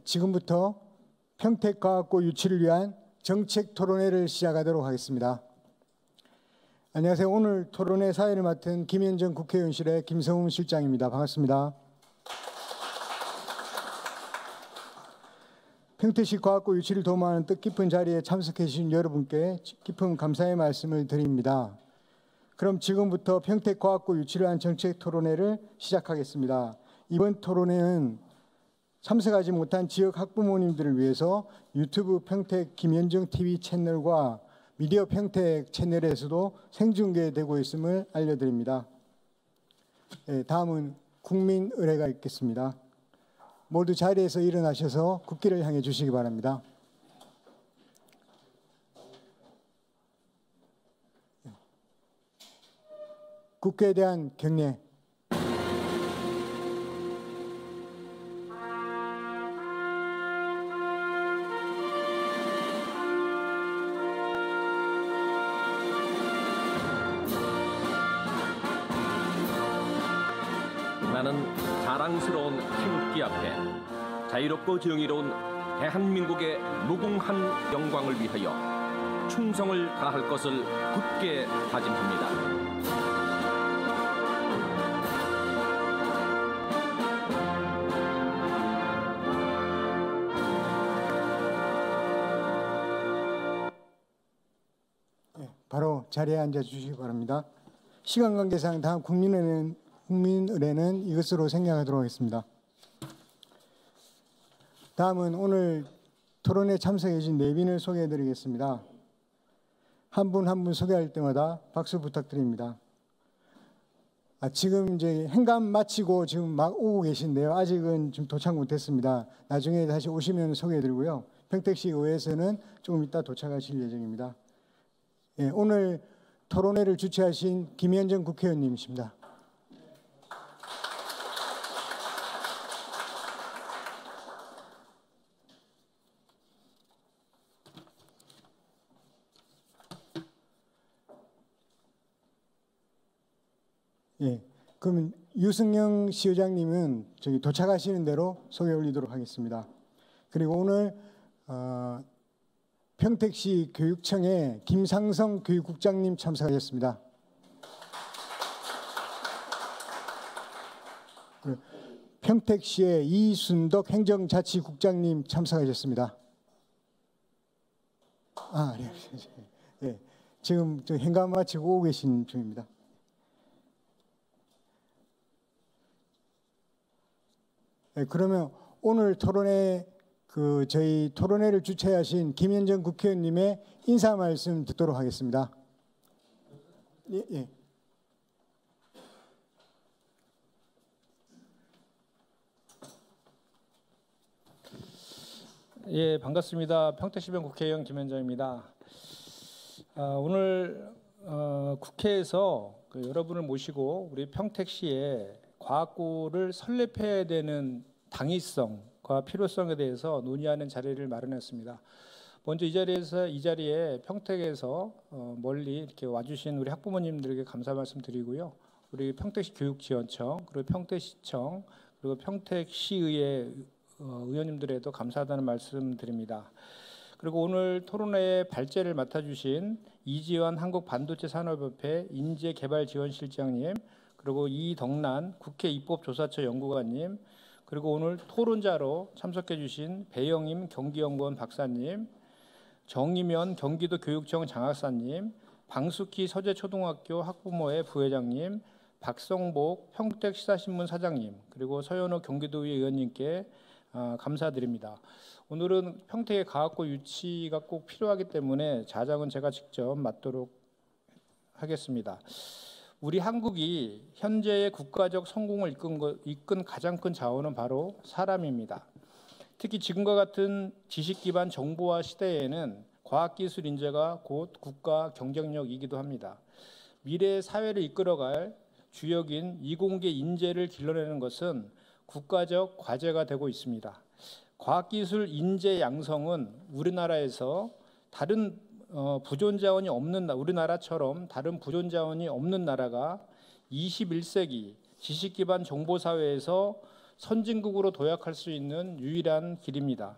지금부터 평택과학고 유치를 위한 정책 토론회를 시작하도록 하겠습니다. 안녕하세요. 오늘 토론회 사회를 맡은 김현정 국회의원실의 김성훈 실장입니다. 반갑습니다. 평택시 과학고 유치를 도모하는 뜻깊은 자리에 참석해 주신 여러분께 깊은 감사의 말씀을 드립니다. 그럼 지금부터 평택과학고 유치를 위한 정책 토론회를 시작하겠습니다. 이번 토론회는 참석하지 못한 지역 학부모님들을 위해서 유튜브 평택 김현정 TV 채널과 미디어 평택 채널에서도 생중계되고 있음을 알려드립니다. 다음은 국민의례가 있겠습니다. 모두 자리에서 일어나셔서 국기를 향해 주시기 바랍니다. 국회에 대한 경례. 나는 자랑스러운 태극기 앞에 자유롭고 정의로운 대한민국의 무궁한 영광을 위하여 충성을 다할 것을 굳게 다짐합니다. 바로 자리에 앉아 주시기 바랍니다. 시간 관계상 다음 국민의례는 이것으로 생략하도록 하겠습니다. 다음은 오늘 토론에 참석해 주신 내빈을 소개해 드리겠습니다. 한 분 한 분 소개할 때마다 박수 부탁드립니다. 지금 이제 행감 마치고 지금 막 오고 계신데요. 아직은 지금 도착 못했습니다. 나중에 다시 오시면 소개해 드리고요. 평택시 의회에서는 조금 이따 도착하실 예정입니다. 오늘 토론회를 주최하신 김현정 국회의원님이십니다. 그러면 유승영 시의장님은 저기 도착하시는 대로 소개 올리도록 하겠습니다. 그리고 오늘 평택시 교육청에 김상성 교육국장님 참석하셨습니다. 평택시의 이순덕 행정자치국장님 참석하셨습니다. 네. 지금 행감 마치고 오고 계신 중입니다. 그러면 오늘 토론회 저희 토론회를 주최하신 김현정 국회의원님의 인사 말씀 듣도록 하겠습니다. 반갑습니다. 평택시병 국회의원 김현정입니다. 오늘 국회에서 여러분을 모시고 우리 평택시에 과학고를 설립해야 되는 당위성과 필요성에 대해서 논의하는 자리를 마련했습니다. 먼저 이 자리에 평택에서 멀리 이렇게 와주신 우리 학부모님들에게 감사 말씀드리고요. 우리 평택시 교육지원청, 그리고 평택시청, 그리고 평택시의회 의원님들에도 감사하다는 말씀드립니다. 그리고 오늘 토론회의 발제를 맡아주신 이지원 한국반도체산업협회 인재개발지원실장님, 그리고 이덕란 국회 입법조사처 연구관님, 그리고 오늘 토론자로 참석해 주신 배영임 경기연구원 박사님, 정의면 경기도 교육청 장학사님, 방숙희 서재초등학교 학부모회 부회장님, 박성복 평택시사신문 사장님, 그리고 서현호 경기도의회 의원님께 감사드립니다. 오늘은 평택의 과학고 유치가 꼭 필요하기 때문에 자장은 제가 직접 맡도록 하겠습니다. 우리 한국이 현재의 국가적 성공을 이끈 가장 큰 자원은 바로 사람입니다. 특히 지금과 같은 지식 기반 정보화 시대에는 과학기술 인재가 곧 국가 경쟁력이기도 합니다. 미래의 사회를 이끌어갈 주역인 이공계 인재를 길러내는 것은 국가적 과제가 되고 있습니다. 과학기술 인재 양성은 우리나라에서 다른 부존자원이 없는 우리나라처럼 다른 부존자원이 없는 나라가 21세기 지식기반 정보사회에서 선진국으로 도약할 수 있는 유일한 길입니다.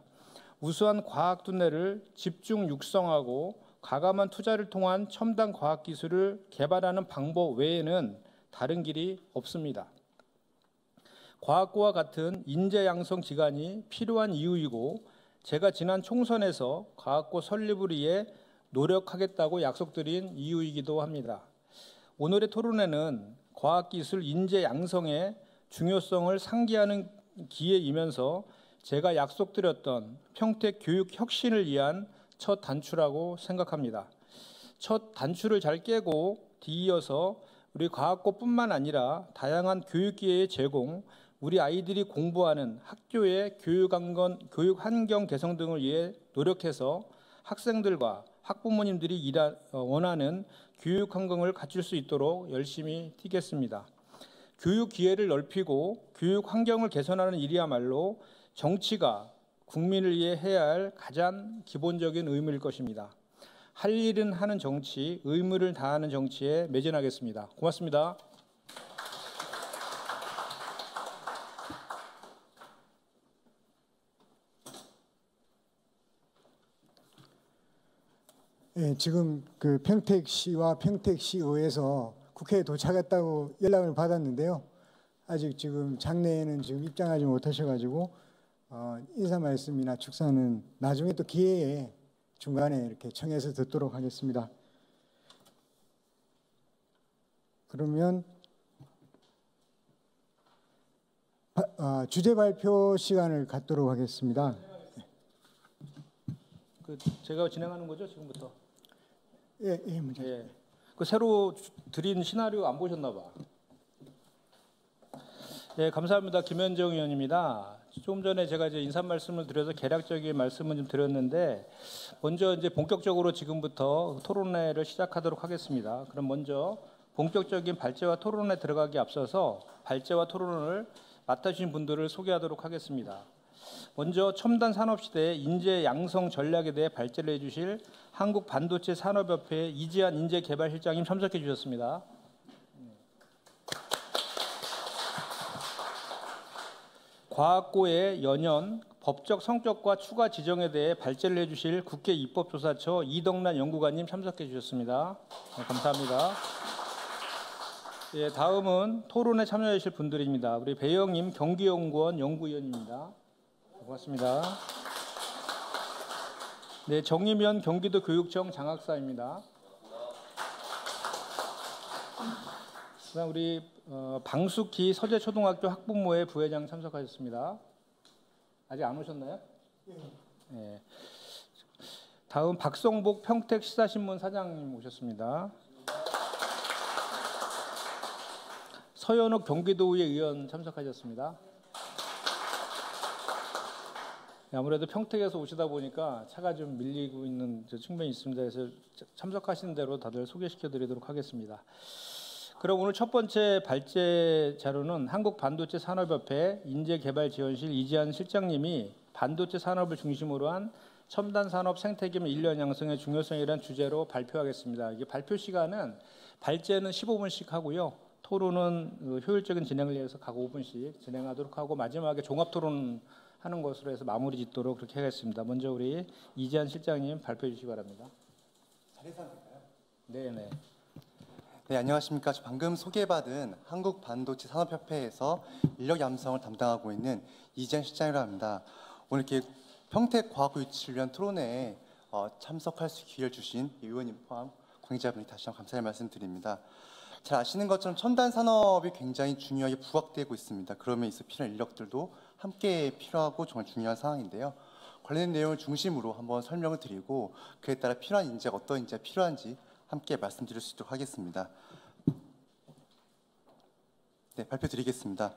우수한 과학 두뇌를 집중 육성하고 과감한 투자를 통한 첨단 과학 기술을 개발하는 방법 외에는 다른 길이 없습니다. 과학고와 같은 인재 양성 기관이 필요한 이유이고 제가 지난 총선에서 과학고 설립을 위해 노력하겠다고 약속드린 이유이기도 합니다. 오늘의 토론회는 과학기술 인재 양성의 중요성을 상기하는 기회이면서 제가 약속드렸던 평택 교육 혁신을 위한 첫 단추라고 생각합니다. 첫 단추를 잘 깨고 뒤이어서 우리 과학고뿐만 아니라 다양한 교육 기회의 제공, 우리 아이들이 공부하는 학교의 교육 환경 개선 등을 위해 노력해서 학생들과 학부모님들이 원하는 교육 환경을 갖출 수 있도록 열심히 뛰겠습니다. 교육 기회를 넓히고 교육 환경을 개선하는 일이야말로 정치가 국민을 위해 해야 할 가장 기본적인 의무일 것입니다. 할 일은 하는 정치, 의무를 다하는 정치에 매진하겠습니다. 고맙습니다. 예, 지금 그 평택시와 평택시의회에서 국회에 도착했다고 연락을 받았는데요. 아직 지금 장내에는 지금 입장하지 못하셔가지고 인사 말씀이나 축사는 나중에 또 기회에 중간에 이렇게 청해서 듣도록 하겠습니다. 그러면 주제 발표 시간을 갖도록 하겠습니다. 제가 진행하는 거죠, 지금부터? 예, 문제. 예. 그 새로 드린 시나리오 안 보셨나 봐. 네, 감사합니다. 김현정 의원입니다. 조금 전에 제가 이제 인사 말씀을 드려서 개략적인 말씀을 좀 드렸는데 먼저 이제 본격적으로 지금부터 토론회를 시작하도록 하겠습니다. 그럼 먼저 본격적인 발제와 토론에 들어가기 앞서서 발제와 토론을 맡아주신 분들을 소개하도록 하겠습니다. 먼저 첨단 산업 시대의 인재 양성 전략에 대해 발제를 해주실 한국 반도체 산업협회 이지한 인재개발실장님 참석해 주셨습니다. 과학고의 연연, 법적 성격과 추가 지정에 대해 발제를 해주실 국회 입법조사처 이덕란 연구관님 참석해 주셨습니다. 네, 감사합니다. 예, 다음은 토론에 참여해 주실 분들입니다. 우리 배영임 경기연구원 연구위원입니다. 고맙습니다. 네, 정임현 경기도 교육청 장학사입니다. 그다음 우리 방숙희 서재초등학교 학부모회 부회장 참석하셨습니다. 아직 안 오셨나요? 네. 다음 박성복 평택 시사신문 사장님 오셨습니다. 서현옥 경기도의회 의원 참석하셨습니다. 아무래도 평택에서 오시다 보니까 차가 좀 밀리고 있는 측면이 있습니다. 그래서 참석하신 대로 다들 소개시켜 드리도록 하겠습니다. 그럼 오늘 첫 번째 발제 자료는 한국반도체 산업협회 인재개발지원실 이지한 실장님이 반도체 산업을 중심으로 한 첨단 산업 생태계 인력 양성의 중요성이라는 주제로 발표하겠습니다. 이게 발표 시간은 발제는 15분씩 하고요. 토론은 효율적인 진행을 위해서 각 5분씩 진행하도록 하고 마지막에 종합 토론 하는 것으로 해서 마무리 짓도록 그렇게 하겠습니다. 먼저 우리 이지한 실장님 발표해 주시기 바랍니다. 자리에서 하면 될까요? 네네. 네, 안녕하십니까. 저 방금 소개받은 한국반도체 산업협회에서 인력 양성을 담당하고 있는 이지한 실장이라고 합니다. 오늘 이렇게 평택과학고 유치를 위한 토론회에 참석할 수 기회를 주신 의원님 포함 관계자분이 다시 한번 감사의 말씀드립니다. 잘 아시는 것처럼 첨단 산업이 굉장히 중요하게 부각되고 있습니다. 그러면 있어 필요한 인력들도 함께 필요하고 정말 중요한 상황인데요. 관련된 내용을 중심으로 한번 설명을 드리고 그에 따라 필요한 인재가 어떤 인재가 필요한지 함께 말씀드릴 수 있도록 하겠습니다. 네, 발표 드리겠습니다.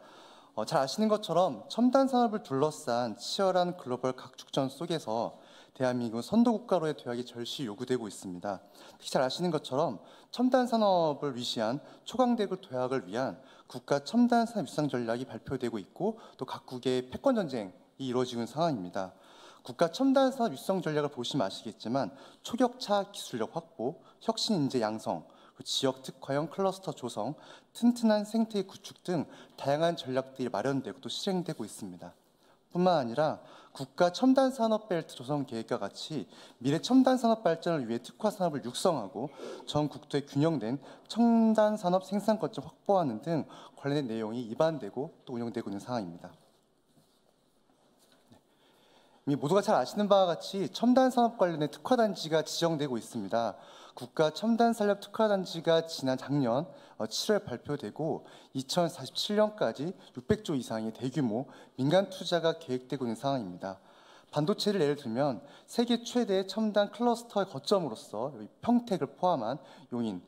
잘 아시는 것처럼 첨단 산업을 둘러싼 치열한 글로벌 각축전 속에서 대한민국은 선도국가로의 도약이 절실히 요구되고 있습니다. 특히 잘 아시는 것처럼 첨단 산업을 위시한 초강대국 도약을 위한 국가 첨단 산업 육성 전략이 발표되고 있고 또 각국의 패권 전쟁이 이루어지고 있는 상황입니다. 국가 첨단 산업 육성 전략을 보시면 아시겠지만 초격차 기술력 확보, 혁신 인재 양성, 지역 특화형 클러스터 조성, 튼튼한 생태계 구축 등 다양한 전략들이 마련되고 또 실행되고 있습니다. 뿐만 아니라 국가 첨단 산업 벨트 조성 계획과 같이 미래 첨단 산업 발전을 위해 특화 산업을 육성하고 전 국토에 균형된 첨단 산업 생산 거점 확보하는 등 관련된 내용이 입안되고 또 운영되고 있는 상황입니다. 모두가 잘 아시는 바와 같이 첨단 산업 관련된 특화 단지가 지정되고 있습니다. 국가 첨단 산업 특화 단지가 지난 작년 7월 발표되고 2047년까지 600조 이상의 대규모 민간 투자가 계획되고 있는 상황입니다. 반도체를 예를 들면 세계 최대 첨단 클러스터의 거점으로서 평택을 포함한 용인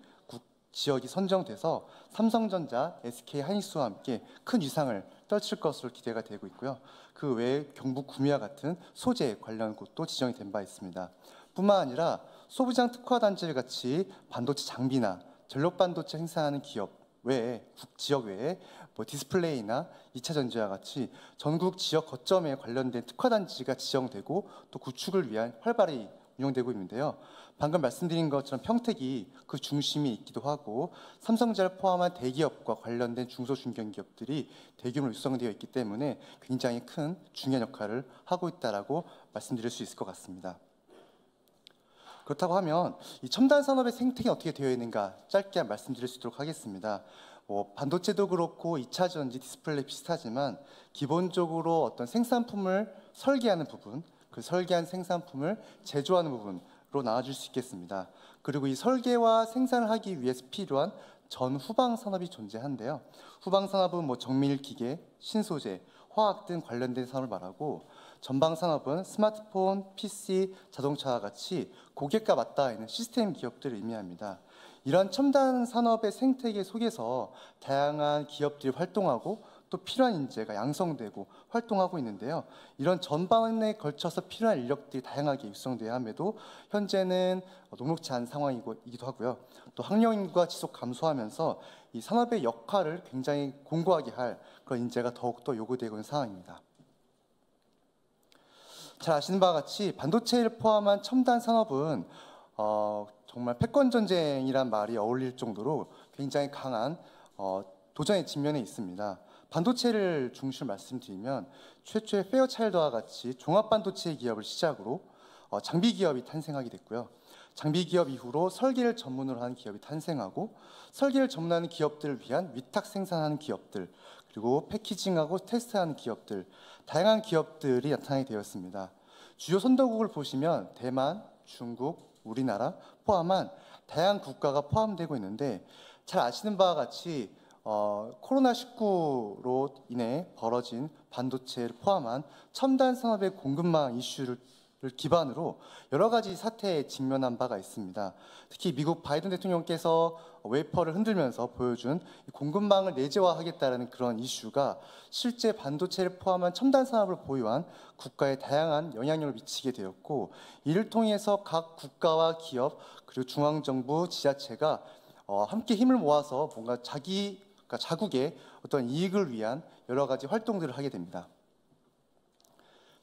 지역이 선정돼서 삼성전자, SK 하이닉스와 함께 큰 위상을 떨칠 것으로 기대가 되고 있고요. 그 외에 경북 구미와 같은 소재 관련 곳도 지정이 된 바 있습니다. 뿐만 아니라 소부장 특화 단지를 같이 반도체 장비나 전력 반도체 행사하는 기업 외에 지역 외에 디스플레이나 2차 전지와 같이 전국 지역 거점에 관련된 특화 단지가 지정되고 또 구축을 위한 활발히 운영되고 있는데요. 방금 말씀드린 것처럼 평택이 그 중심이 있기도 하고 삼성전자를 포함한 대기업과 관련된 중소중견기업들이 대규모로 육성되어 있기 때문에 굉장히 큰 중요한 역할을 하고 있다라고 말씀드릴 수 있을 것 같습니다. 그렇다고 하면 이 첨단 산업의 생태계가 어떻게 되어 있는가 짧게 말씀드릴 수 있도록 하겠습니다. 반도체도 그렇고 2차 전지, 디스플레이 비슷하지만 기본적으로 어떤 생산품을 설계하는 부분, 그 설계한 생산품을 제조하는 부분으로 나눠줄 수 있겠습니다. 그리고 이 설계와 생산을 하기 위해서 필요한 전 후방 산업이 존재한데요. 후방 산업은 정밀 기계, 신소재, 화학 등 관련된 산업을 말하고 전방 산업은 스마트폰, PC, 자동차와 같이 고객과 맞닿아 있는 시스템 기업들을 의미합니다. 이러한 첨단 산업의 생태계 속에서 다양한 기업들이 활동하고 또 필요한 인재가 양성되고 활동하고 있는데요. 이런 전반에 걸쳐서 필요한 인력들이 다양하게 육성되어야 함에도 현재는 녹록지 않은 상황이기도 하고요. 또 학령 인구가 지속 감소하면서 이 산업의 역할을 굉장히 공고하게 할 그런 인재가 더욱더 요구되고 있는 상황입니다. 잘 아시는 바와 같이 반도체를 포함한 첨단 산업은 정말 패권 전쟁이란 말이 어울릴 정도로 굉장히 강한 도전의 직면에 있습니다. 반도체를 중심으로 말씀드리면 최초의 페어차일드와 같이 종합 반도체 기업을 시작으로 장비 기업이 탄생하게 됐고요. 장비 기업 이후로 설계를 전문으로 하는 기업이 탄생하고 설계를 전문하는 기업들을 위한 위탁 생산하는 기업들 그리고 패키징하고 테스트하는 기업들 다양한 기업들이 나타나게 되었습니다. 주요 선도국을 보시면 대만, 중국, 우리나라 포함한 다양한 국가가 포함되고 있는데 잘 아시는 바와 같이 코로나19로 인해 벌어진 반도체를 포함한 첨단 산업의 공급망 이슈를 기반으로 여러 가지 사태에 직면한 바가 있습니다. 특히 미국 바이든 대통령께서 웨이퍼를 흔들면서 보여준 공급망을 내재화하겠다는 그런 이슈가 실제 반도체를 포함한 첨단 산업을 보유한 국가에 다양한 영향력을 미치게 되었고 이를 통해서 각 국가와 기업 그리고 중앙정부, 지자체가 함께 힘을 모아서 뭔가 자국의 어떤 이익을 위한 여러 가지 활동들을 하게 됩니다.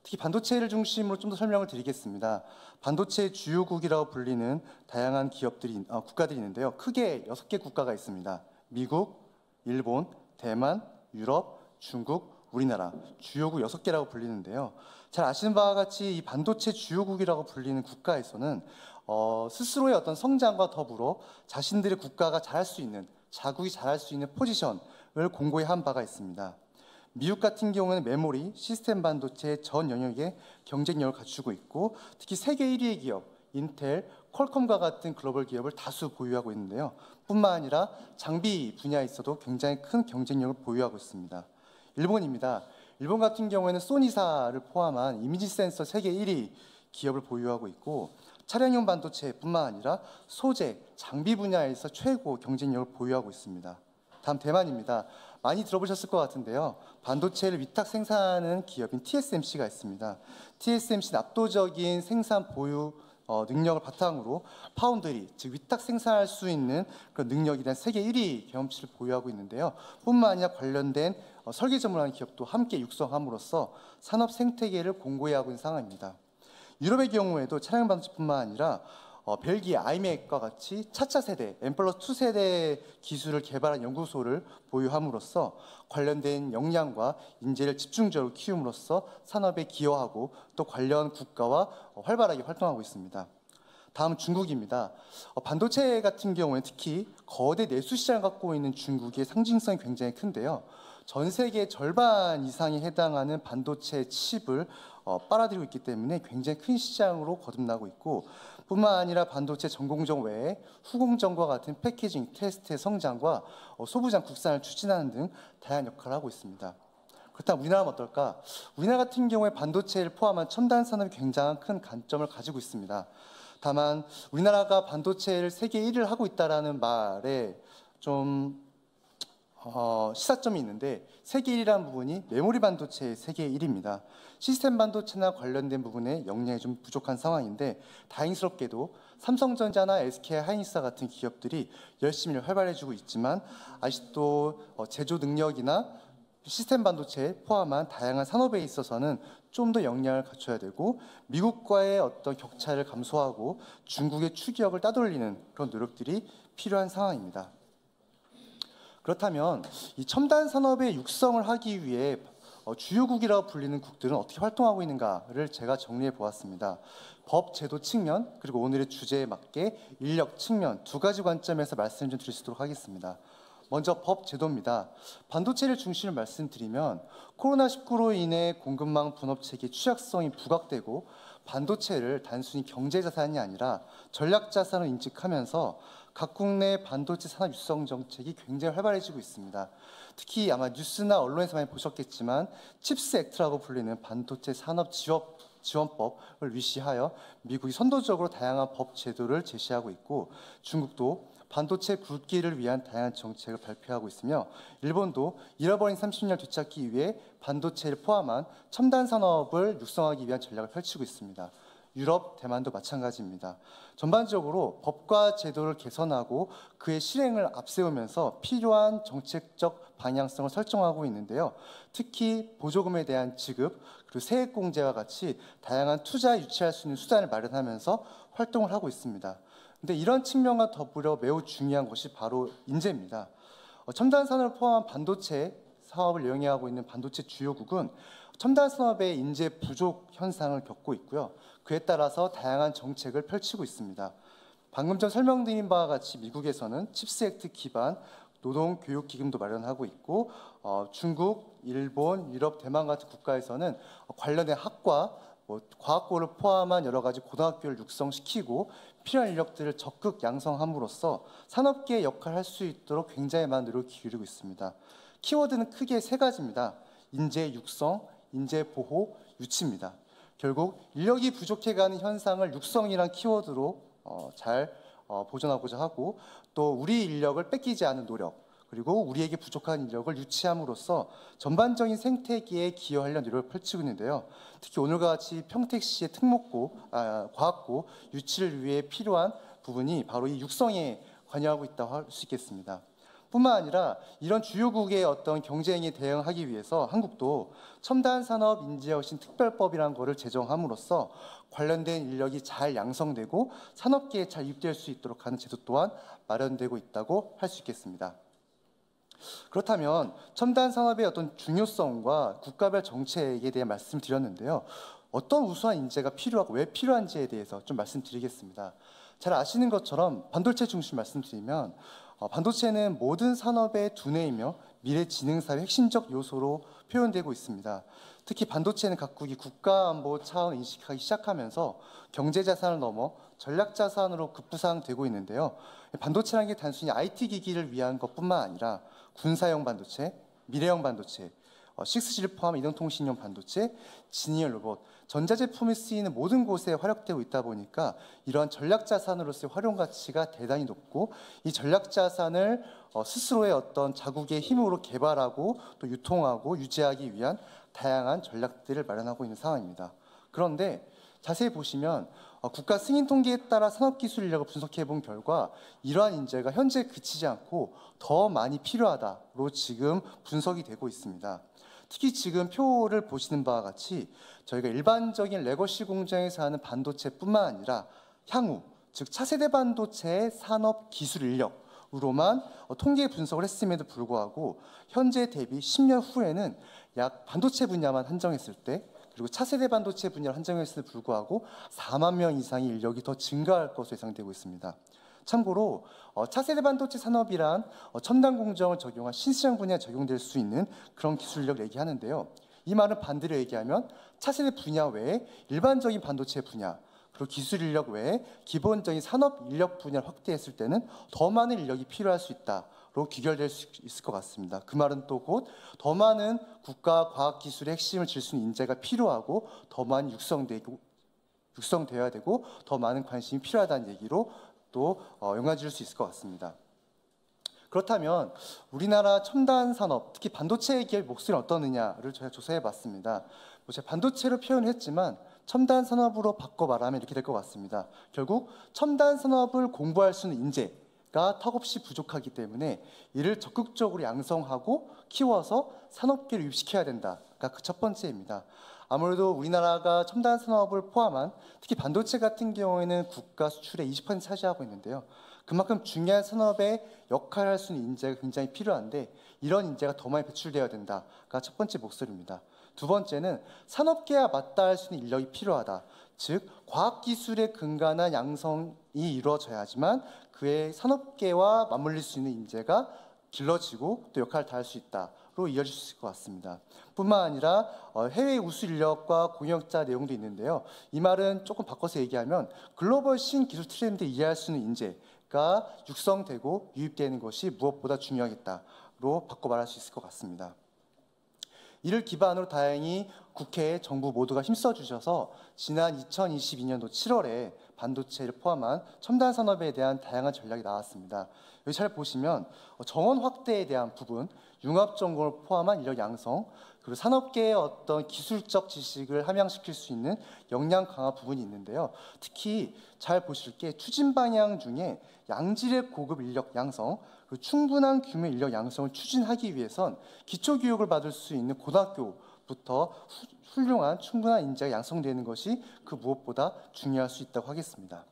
특히 반도체를 중심으로 좀 더 설명을 드리겠습니다. 반도체 주요국이라고 불리는 다양한 국가들이 있는데요. 크게 6개 국가가 있습니다. 미국, 일본, 대만, 유럽, 중국, 우리나라 주요국 6개라고 불리는데요. 잘 아시는 바와 같이 이 반도체 주요국이라고 불리는 국가에서는 스스로의 어떤 성장과 더불어 자신들의 국가가 잘할 수 있는 자국이 잘할 수 있는 포지션을 공고히 한 바가 있습니다. 미국 같은 경우는 메모리, 시스템 반도체 전 영역에 경쟁력을 갖추고 있고 특히 세계 1위의 기업, 인텔, 퀄컴과 같은 글로벌 기업을 다수 보유하고 있는데요. 뿐만 아니라 장비 분야에 있어도 굉장히 큰 경쟁력을 보유하고 있습니다. 일본입니다. 일본 같은 경우에는 소니사를 포함한 이미지 센서 세계 1위 기업을 보유하고 있고 차량용 반도체뿐만 아니라 소재, 장비 분야에서 최고 경쟁력을 보유하고 있습니다. 다음 대만입니다. 많이 들어보셨을 것 같은데요. 반도체를 위탁 생산하는 기업인 TSMC가 있습니다. TSMC는 압도적인 생산 보유 능력을 바탕으로 파운드리, 즉 위탁 생산할 수 있는 그런 능력에 대한 세계 1위 경험치를 보유하고 있는데요. 뿐만 아니라 관련된 설계 전문하는 기업도 함께 육성함으로써 산업 생태계를 공고히 하고 있는 상황입니다. 유럽의 경우에도 차량 반도체뿐만 아니라 벨기에 아이맥과 같이 차차 세대, M+2 세대 기술을 개발한 연구소를 보유함으로써 관련된 역량과 인재를 집중적으로 키움으로써 산업에 기여하고 또 관련 국가와 활발하게 활동하고 있습니다. 다음 중국입니다. 반도체 같은 경우에 특히 거대 내수 시장을 갖고 있는 중국의 상징성이 굉장히 큰데요. 전 세계 절반 이상에 해당하는 반도체 칩을 빨아들이고 있기 때문에 굉장히 큰 시장으로 거듭나고 있고, 뿐만 아니라 반도체 전공정 외에 후공정과 같은 패키징, 테스트의 성장과 소부장 국산을 추진하는 등 다양한 역할을 하고 있습니다. 그렇다면 우리나라는 어떨까? 우리나라 같은 경우에 반도체를 포함한 첨단 산업이 굉장히 큰 관점을 가지고 있습니다. 다만 우리나라가 반도체를 세계 1위를 하고 있다는 말에 좀 시사점이 있는데, 세계 1위라는 부분이 메모리 반도체의 세계 1위입니다. 시스템 반도체나 관련된 부분에 역량이 좀 부족한 상황인데, 다행스럽게도 삼성전자나 SK 하이닉스 같은 기업들이 열심히 활발해지고 있지만, 아직도 제조 능력이나 시스템 반도체에 포함한 다양한 산업에 있어서는 좀 더 역량을 갖춰야 되고, 미국과의 어떤 격차를 감소하고 중국의 추격을 따돌리는 그런 노력들이 필요한 상황입니다. 그렇다면 이 첨단 산업의 육성을 하기 위해 주요국이라고 불리는 국들은 어떻게 활동하고 있는가를 제가 정리해 보았습니다. 법 제도 측면, 그리고 오늘의 주제에 맞게 인력 측면 두 가지 관점에서 말씀을 좀 드릴 수 있도록 하겠습니다. 먼저 법 제도입니다. 반도체를 중심으로 말씀드리면 코로나19로 인해 공급망 분업 체계 취약성이 부각되고, 반도체를 단순히 경제 자산이 아니라 전략 자산으로 인식하면서 각국 내 반도체 산업 육성 정책이 굉장히 활발해지고 있습니다. 특히 아마 뉴스나 언론에서 많이 보셨겠지만 칩스 액트라고 불리는 반도체 산업 지원법을 위시하여 미국이 선도적으로 다양한 법 제도를 제시하고 있고, 중국도 반도체 굵기를 위한 다양한 정책을 발표하고 있으며, 일본도 잃어버린 30년을 되찾기 위해 반도체를 포함한 첨단 산업을 육성하기 위한 전략을 펼치고 있습니다. 유럽, 대만도 마찬가지입니다. 전반적으로 법과 제도를 개선하고 그의 실행을 앞세우면서 필요한 정책적 방향성을 설정하고 있는데요. 특히 보조금에 대한 지급, 그리고 세액공제와 같이 다양한 투자에 유치할 수 있는 수단을 마련하면서 활동을 하고 있습니다. 근데 이런 측면과 더불어 매우 중요한 것이 바로 인재입니다. 첨단 산업을 포함한 반도체 사업을 영위하고 있는 반도체 주요국은 첨단 산업의 인재 부족 현상을 겪고 있고요. 그에 따라서 다양한 정책을 펼치고 있습니다. 방금 전 설명드린 바와 같이 미국에서는 칩스 액트 기반 노동 교육 기금도 마련하고 있고, 중국, 일본, 유럽, 대만 같은 국가에서는 관련된 학과, 과학고를 포함한 여러 가지 고등학교를 육성시키고 필요한 인력들을 적극 양성함으로써 산업계의 역할을 할 수 있도록 굉장히 많은 노력을 기울이고 있습니다. 키워드는 크게 세 가지입니다. 인재 육성, 인재 보호, 유치입니다. 결국 인력이 부족해가는 현상을 육성이란 키워드로 잘 보존하고자 하고, 또 우리 인력을 뺏기지 않은 노력, 그리고 우리에게 부족한 인력을 유치함으로써 전반적인 생태계에 기여하려는 노력을 펼치고 있는데요. 특히 오늘과 같이 평택시의 특목고, 과학고 유치를 위해 필요한 부분이 바로 이 육성에 관여하고 있다고 할 수 있겠습니다. 뿐만 아니라 이런 주요국의 어떤 경쟁에 대응하기 위해서 한국도 첨단 산업 인재 혁신 특별법이라는 것을 제정함으로써 관련된 인력이 잘 양성되고 산업계에 잘 입대할 수 있도록 하는 제도 또한 마련되고 있다고 할 수 있겠습니다. 그렇다면 첨단 산업의 어떤 중요성과 국가별 정책에 대해 말씀을 드렸는데요. 어떤 우수한 인재가 필요하고 왜 필요한지에 대해서 좀 말씀드리겠습니다. 잘 아시는 것처럼 반도체 중심 말씀드리면, 반도체는 모든 산업의 두뇌이며 미래 지능사의 핵심적 요소로 표현되고 있습니다. 특히 반도체는 각국이 국가안보 차원 인식하기 시작하면서 경제자산을 넘어 전략자산으로 급부상되고 있는데요. 반도체라는 게 단순히 IT 기기를 위한 것뿐만 아니라 군사용 반도체, 미래형 반도체, 6G를 포함한 이동통신용 반도체, 진열 로봇, 전자제품이 쓰이는 모든 곳에 활용되고 있다 보니까 이러한 전략자산으로서의 활용 가치가 대단히 높고, 이 전략자산을 스스로의 어떤 자국의 힘으로 개발하고 또 유통하고 유지하기 위한 다양한 전략들을 마련하고 있는 상황입니다. 그런데 자세히 보시면 국가 승인 통계에 따라 산업기술 인력을 분석해 본 결과 이러한 인재가 현재 그치지 않고 더 많이 필요하다로 지금 분석이 되고 있습니다. 특히 지금 표를 보시는 바와 같이 저희가 일반적인 레거시 공장에서 하는 반도체뿐만 아니라 향후 즉 차세대 반도체 산업 기술 인력으로만 통계 분석을 했음에도 불구하고 현재 대비 10년 후에는 약 반도체 분야만 한정했을 때 그리고 차세대 반도체 분야를 한정했음에도 불구하고 4만 명 이상의 인력이 더 증가할 것으로 예상되고 있습니다. 참고로 차세대 반도체 산업이란 첨단 공정을 적용한 신시장 분야에 적용될 수 있는 그런 기술 인력을 얘기하는데요. 이 말은 반대로 얘기하면 차세대 분야 외에 일반적인 반도체 분야 그리고 기술 인력 외에 기본적인 산업 인력 분야를 확대했을 때는 더 많은 인력이 필요할 수 있다로 귀결될 수 있을 것 같습니다. 그 말은 또 곧 더 많은 국가 과학 기술의 핵심을 질 수 있는 인재가 필요하고 더 많이 육성되어야 되고 더 많은 관심이 필요하다는 얘기로 또 연관지을 수 있을 것 같습니다. 그렇다면 우리나라 첨단 산업, 특히 반도체 기업의 목소리는 어떠느냐를 저희가 조사해봤습니다. 제가 반도체로 표현했지만 첨단 산업으로 바꿔 말하면 이렇게 될 것 같습니다. 결국 첨단 산업을 공부할 수 있는 인재가 턱없이 부족하기 때문에 이를 적극적으로 양성하고 키워서 산업계를 유입시켜야 된다가 그 첫 번째입니다. 아무래도 우리나라가 첨단 산업을 포함한 특히 반도체 같은 경우에는 국가 수출의 20% 차지하고 있는데요. 그만큼 중요한 산업에 역할을 할 수 있는 인재가 굉장히 필요한데 이런 인재가 더 많이 배출되어야 된다가 첫 번째 목소리입니다. 두 번째는 산업계와 맞닿을 수 있는 인력이 필요하다. 즉 과학기술의 근간한 양성이 이루어져야지만 그의 산업계와 맞물릴 수 있는 인재가 길러지고 또 역할을 다할 수 있다로 이어질 수 있을 것 같습니다. 뿐만 아니라 해외 우수 인력과 공역자 내용도 있는데요. 이 말은 조금 바꿔서 얘기하면 글로벌 신기술 트렌드를 이해할 수 있는 인재가 육성되고 유입되는 것이 무엇보다 중요하겠다로 바꿔 말할 수 있을 것 같습니다. 이를 기반으로 다행히 국회, 정부 모두가 힘써 주셔서 지난 2022년도 7월에 반도체를 포함한 첨단 산업에 대한 다양한 전략이 나왔습니다. 여기 잘 보시면 정원 확대에 대한 부분, 융합 전공을 포함한 인력 양성, 그리고 산업계의 어떤 기술적 지식을 함양시킬 수 있는 역량 강화 부분이 있는데요. 특히 잘 보실 게 추진 방향 중에 양질의 고급 인력 양성, 그리고 충분한 규모의 인력 양성을 추진하기 위해선 기초교육을 받을 수 있는 고등학교부터 훌륭한 충분한 인재가 양성되는 것이 그 무엇보다 중요할 수 있다고 하겠습니다.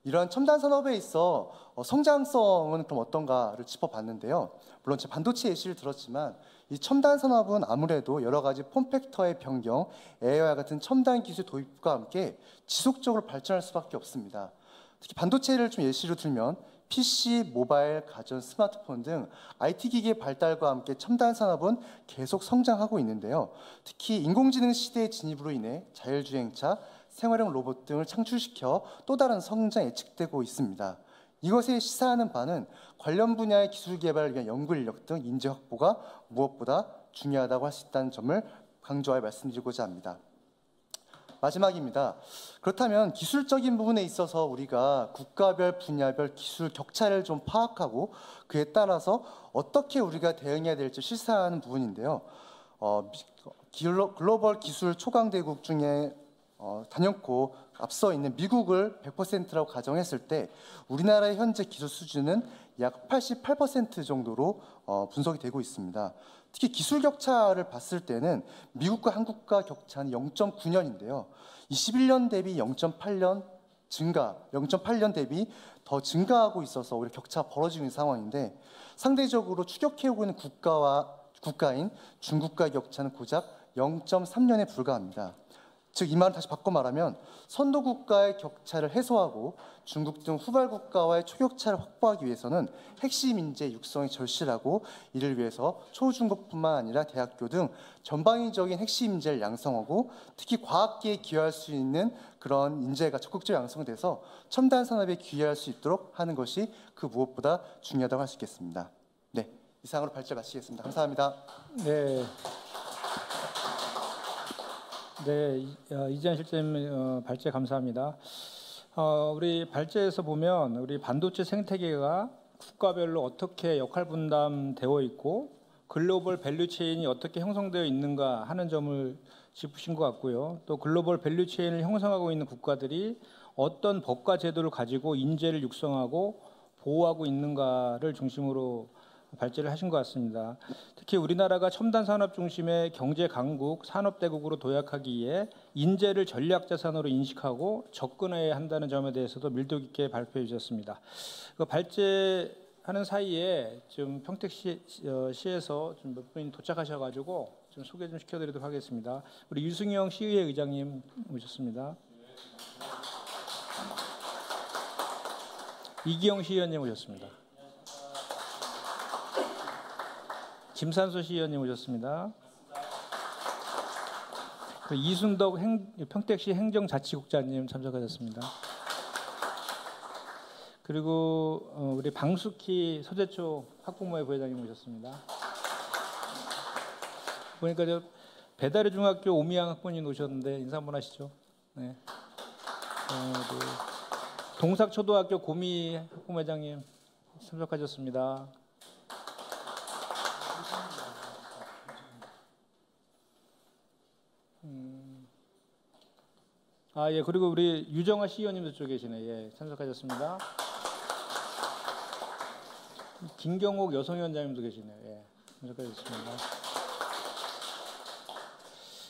이러한 첨단 산업에 있어 성장성은 그럼 어떤가를 짚어봤는데요. 물론 제가 반도체 예시를 들었지만 이 첨단 산업은 아무래도 여러 가지 폼팩터의 변경, AI와 같은 첨단 기술 도입과 함께 지속적으로 발전할 수밖에 없습니다. 특히 반도체를 좀 예시로 들면 PC, 모바일, 가전, 스마트폰 등 IT 기기의 발달과 함께 첨단 산업은 계속 성장하고 있는데요. 특히 인공지능 시대의 진입으로 인해 자율주행차, 생활용 로봇 등을 창출시켜 또 다른 성장이 예측되고 있습니다. 이것에 시사하는 바는 관련 분야의 기술 개발을 위한 연구 인력 등 인재 확보가 무엇보다 중요하다고 할 수 있다는 점을 강조하여 말씀드리고자 합니다. 마지막입니다. 그렇다면 기술적인 부분에 있어서 우리가 국가별, 분야별 기술 격차를 좀 파악하고 그에 따라서 어떻게 우리가 대응해야 될지 실사하는 부분인데요. 글로벌 기술 초강대국 중에 단연코 앞서 있는 미국을 100%라고 가정했을 때 우리나라의 현재 기술 수준은 약 88% 정도로 분석이 되고 있습니다. 특히 기술 격차를 봤을 때는 미국과 한국과 격차는 0.9년인데요. 21년 대비 0.8년 대비 더 증가하고 있어서 오히려 격차가 벌어지고 있는 상황인데 상대적으로 추격해오고 있는 국가인 중국과의 격차는 고작 0.3년에 불과합니다. 즉 이 말을 다시 바꿔 말하면 선도 국가의 격차를 해소하고 중국 등 후발 국가와의 초격차를 확보하기 위해서는 핵심 인재 육성이 절실하고 이를 위해서 초중고뿐만 아니라 대학교 등 전방위적인 핵심 인재를 양성하고 특히 과학계에 기여할 수 있는 그런 인재가 적극적으로 양성돼서 첨단 산업에 기여할 수 있도록 하는 것이 그 무엇보다 중요하다고 할 수 있겠습니다. 네, 이상으로 발제 마치겠습니다. 감사합니다. 네. 네, 이재현 실장님 발제 감사합니다. 우리 발제에서 보면 우리 반도체 생태계가 국가별로 어떻게 역할 분담되어 있고 글로벌 밸류 체인이 어떻게 형성되어 있는가 하는 점을 짚으신 것 같고요. 또 글로벌 밸류 체인을 형성하고 있는 국가들이 어떤 법과 제도를 가지고 인재를 육성하고 보호하고 있는가를 중심으로 발제를 하신 것 같습니다. 특히 우리나라가 첨단 산업 중심의 경제 강국, 산업 대국으로 도약하기 위해 인재를 전략 자산으로 인식하고 접근해야 한다는 점에 대해서도 밀도 깊게 발표해 주셨습니다. 그 발제하는 사이에 좀 평택시에서 좀 몇 분이 도착하셔가지고 좀 소개 좀 시켜드리도록 하겠습니다. 우리 유승영 시의회 의장님 오셨습니다. 이기영 시의원님 오셨습니다. 김산수 시의원님 오셨습니다. 이순덕 평택시 행정자치국장님 참석하셨습니다. 그리고 우리 방숙희 서재초 학부모회 부회장님 오셨습니다. 보니까 저 배달의 중학교 오미양 학부모님 오셨는데 인사 한번 하시죠. 네. 동삭초등학교 고미 학부모회장님 참석하셨습니다. 예, 그리고 우리 유정아 시의원님도 쪽에 계시네. 예, 참석하셨습니다. 김경옥 여성위원장님도 계시네요. 예, 참석하셨습니다.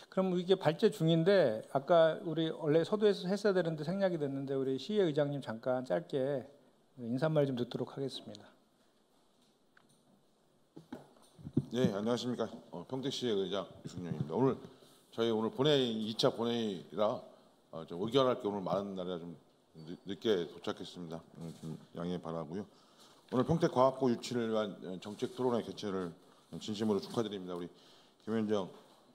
그럼 이게 발제 중인데 아까 우리 원래 서두에서 했어야 되는데 생략이 됐는데 우리 시의회 의장님 잠깐 짧게 인사말 좀 듣도록 하겠습니다. 네, 안녕하십니까. 평택시의 의장 유승용입니다. 오늘 본회의 2차 본회의라 좀 의견할 게 오늘 많은 날이라 좀 늦게 도착했습니다. 좀 양해 바라고요. 오늘 평택과학고 유치를 위한 정책 토론회 개최를 진심으로 축하드립니다. 우리 김현정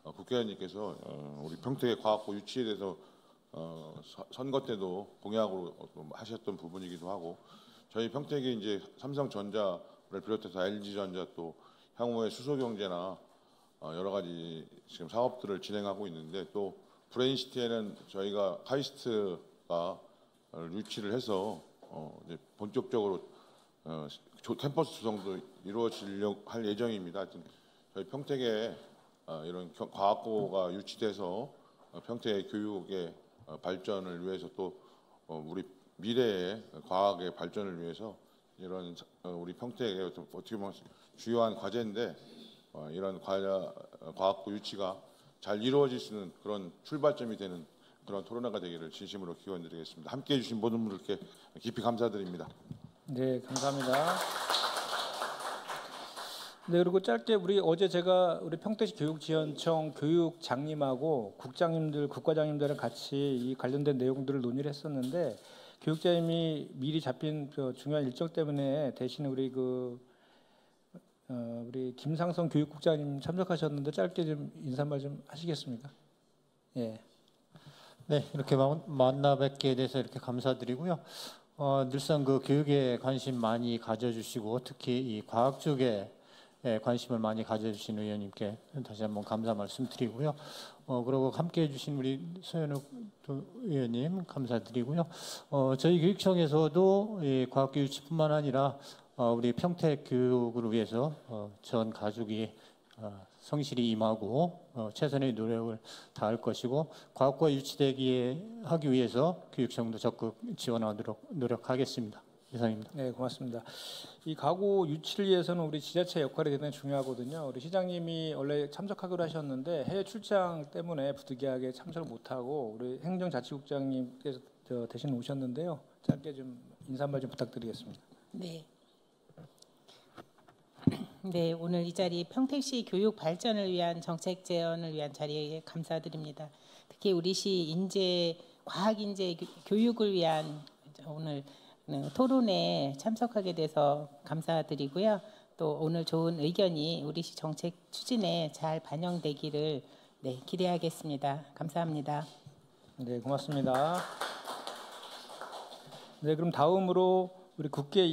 국회의원님께서 우리 평택의 과학고 유치에 대해서 선거 때도 공약으로 하셨던 부분이기도 하고 저희 평택이 이제 삼성전자를 비롯해서 LG전자 또 향후에 수소경제나 여러 가지 지금 사업들을 진행하고 있는데 또 브레인시티에는 저희가 카이스트가 유치를 해서 이제 본격적으로 캠퍼스 조성도 이루어지려고 할 예정입니다. 하여튼 저희 평택에 이런 과학고가 유치돼서 평택의 교육의 발전을 위해서 또 우리 미래의 과학의 발전을 위해서 이런 우리 평택의 어떻게 보면 주요한 과제인데 이런 과학고 유치가 잘 이루어질 수 있는 그런 출발점이 되는 그런 토론회가 되기를 진심으로 기원드리겠습니다. 함께해 주신 모든 분들께 깊이 감사드립니다. 네, 감사합니다. 네, 그리고 짧게 어제 제가 우리 평택시 교육지원청 교육장님하고 국장님들, 국과장님들을 같이 이 관련된 내용들을 논의를 했었는데 교육장님이 미리 잡힌 그 중요한 일정 때문에 대신 우리 김상성 교육국장님 참석하셨는데 짧게 좀 인사말 좀 하시겠습니까? 예. 네, 이렇게 만나 뵙게 돼서 이렇게 감사드리고요. 늘상 그 교육에 관심 많이 가져주시고 특히 이 과학 쪽에 관심을 많이 가져주신 의원님께 다시 한번 감사 말씀드리고요. 그리고 함께해 주신 우리 서현욱 의원님 감사드리고요. 저희 교육청에서도 이 과학교 유치뿐만 아니라 우리 평택 교육을 위해서 전 가족이 성실히 임하고 최선의 노력을 다할 것이고 과학고가 유치되게 하기 위해서 교육청도 적극 지원하도록 노력하겠습니다. 이상입니다. 네, 고맙습니다. 이 과학고 유치를 위해서는 우리 지자체 역할이 대단히 중요하거든요. 우리 시장님이 원래 참석하기로 하셨는데 해외 출장 때문에 부득이하게 참석을 못하고 우리 행정자치국장님께서 대신 오셨는데요. 짧게 좀 인사말 좀 부탁드리겠습니다. 네. 네, 오늘 이 자리 평택시 교육 발전을 위한 정책 제언을 위한 자리에 감사드립니다. 특히 우리 시 인재, 과학 인재 교육을 위한 오늘 토론에 참석하게 돼서 감사드리고요. 또 오늘 좋은 의견이 우리 시 정책 추진에 잘 반영되기를 기대하겠습니다. 감사합니다. 네, 고맙습니다. 네, 그럼 다음으로 우리 국회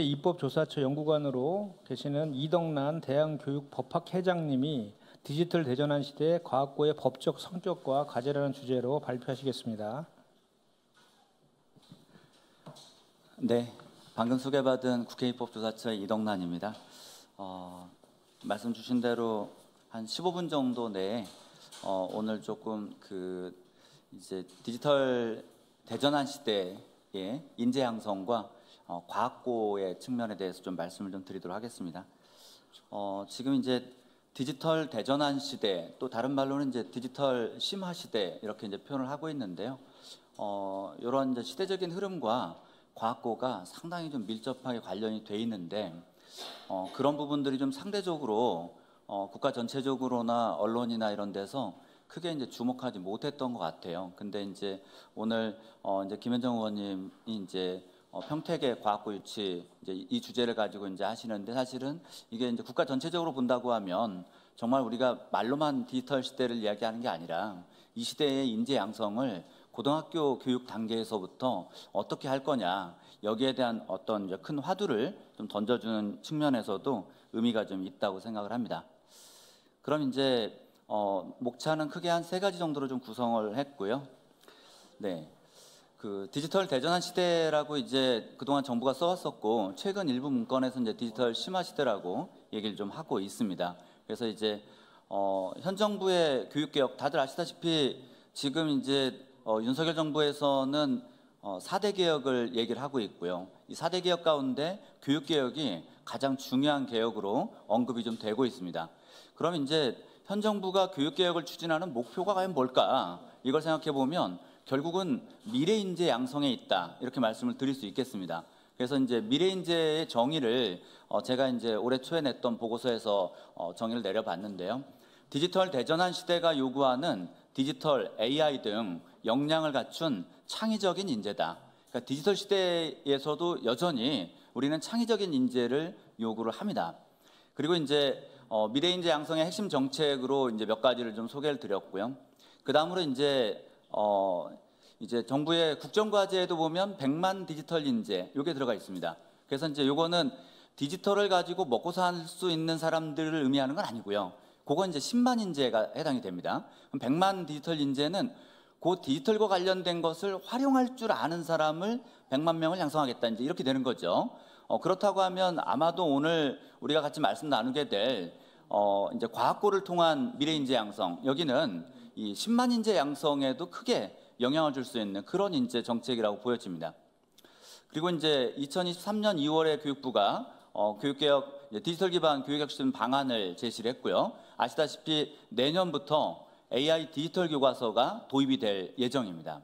입법조사처 연구관으로 계시는 이덕란 대한교육법학회장님이 디지털 대전환 시대 과학고의 법적 성격과 과제라는 주제로 발표하시겠습니다. 네, 방금 소개받은 국회 입법조사처의 이덕란입니다. 말씀 주신 대로 한 15분 정도 내에 오늘 조금 이제 디지털 대전환 시대의 인재 양성과 과학고의 측면에 대해서 좀 말씀을 좀 드리도록 하겠습니다. 지금 이제 디지털 대전환 시대, 또 다른 말로는 이제 디지털 심화 시대 이렇게 이제 표현을 하고 있는데요. 이런 이제 시대적인 흐름과 과학고가 상당히 좀 밀접하게 관련이 돼 있는데 그런 부분들이 좀 상대적으로 국가 전체적으로나 언론이나 이런 데서 크게 이제 주목하지 못했던 것 같아요. 근데 이제 오늘 이제 김현정 의원님이 이제 평택의 과학고 유치 이제 이 주제를 가지고 이제 하시는데, 사실은 이게 이제 국가 전체적으로 본다고 하면 정말 우리가 말로만 디지털 시대를 이야기하는 게 아니라 이 시대의 인재 양성을 고등학교 교육 단계에서부터 어떻게 할 거냐, 여기에 대한 어떤 이제 큰 화두를 좀 던져주는 측면에서도 의미가 좀 있다고 생각을 합니다. 그럼 이제 목차는 크게 한 3가지 정도로 좀 구성을 했고요. 네, 그 디지털 대전환 시대라고 이제 그동안 정부가 써왔었고, 최근 일부 문건에서 이제 디지털 심화 시대라고 얘기를 좀 하고 있습니다. 그래서 이제 현 정부의 교육 개혁, 다들 아시다시피 지금 이제 윤석열 정부에서는 4대 개혁을 얘기를 하고 있고요. 이 4대 개혁 가운데 교육 개혁이 가장 중요한 개혁으로 언급이 좀 되고 있습니다. 그럼 이제 현 정부가 교육 개혁을 추진하는 목표가 과연 뭘까? 이걸 생각해 보면 결국은 미래 인재 양성에 있다, 이렇게 말씀을 드릴 수 있겠습니다. 그래서 이제 미래 인재의 정의를 제가 이제 올해 초에 냈던 보고서에서 정의를 내려봤는데요. 디지털 대전환 시대가 요구하는 디지털, AI 등 역량을 갖춘 창의적인 인재다. 그러니까 디지털 시대에서도 여전히 우리는 창의적인 인재를 요구를 합니다. 그리고 이제 미래 인재 양성의 핵심 정책으로 이제 몇 가지를 좀 소개를 드렸고요. 그 다음으로 이제 정부의 국정과제에도 보면 100만 디지털 인재 요게 들어가 있습니다. 그래서 이제 요거는 디지털을 가지고 먹고 살 수 있는 사람들을 의미하는 건 아니고요. 그건 이제 10만 인재가 해당이 됩니다. 그럼 100만 디지털 인재는 그 디지털과 관련된 것을 활용할 줄 아는 사람을 100만 명을 양성하겠다, 이제 이렇게 되는 거죠. 그렇다고 하면 아마도 오늘 우리가 같이 말씀 나누게 될 이제 과학고를 통한 미래 인재 양성, 여기는 이 10만 인재 양성에도 크게 영향을 줄 수 있는 그런 인재 정책이라고 보여집니다. 그리고 이제 2023년 2월에 교육부가 교육개혁, 디지털 기반 교육혁 시스템 방안을 제시를 했고요. 아시다시피 내년부터 AI 디지털 교과서가 도입이 될 예정입니다.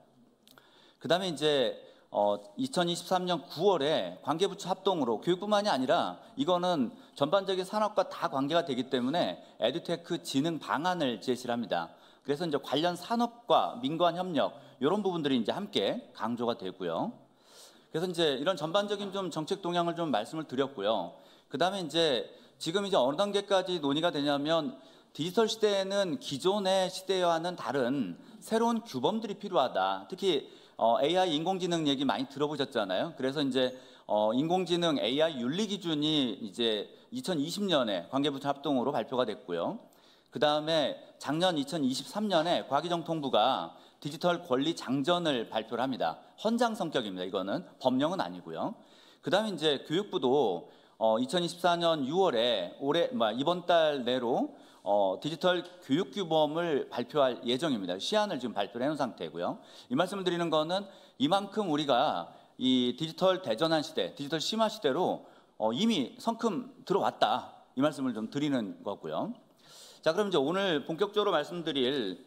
그 다음에 이제 2023년 9월에 관계부처 합동으로, 교육뿐만이 아니라 이거는 전반적인 산업과 다 관계가 되기 때문에 에듀테크 진흥 방안을 제시를 합니다. 그래서 이제 관련 산업과 민관 협력, 이런 부분들이 이제 함께 강조가 되고요. 그래서 이제 이런 전반적인 좀 정책 동향을 좀 말씀을 드렸고요. 그 다음에 이제 지금 이제 어느 단계까지 논의가 되냐면, 디지털 시대에는 기존의 시대와는 다른 새로운 규범들이 필요하다. 특히 AI 인공지능 얘기 많이 들어보셨잖아요. 그래서 이제 인공지능 AI 윤리 기준이 이제 2020년에 관계부처 합동으로 발표가 됐고요. 그 다음에 작년 2023년에 과기정통부가 디지털 권리 장전을 발표를 합니다. 헌장 성격입니다. 이거는 법령은 아니고요. 그 다음에 이제 교육부도 2024년 6월에 이번 달 내로 디지털 교육 규범을 발표할 예정입니다. 시한을 지금 발표를 해놓은 상태고요. 이 말씀을 드리는 거는 이만큼 우리가 이 디지털 대전환 시대, 디지털 심화 시대로 이미 성큼 들어왔다, 이 말씀을 좀 드리는 거고요. 자, 그럼 이제 오늘 본격적으로 말씀드릴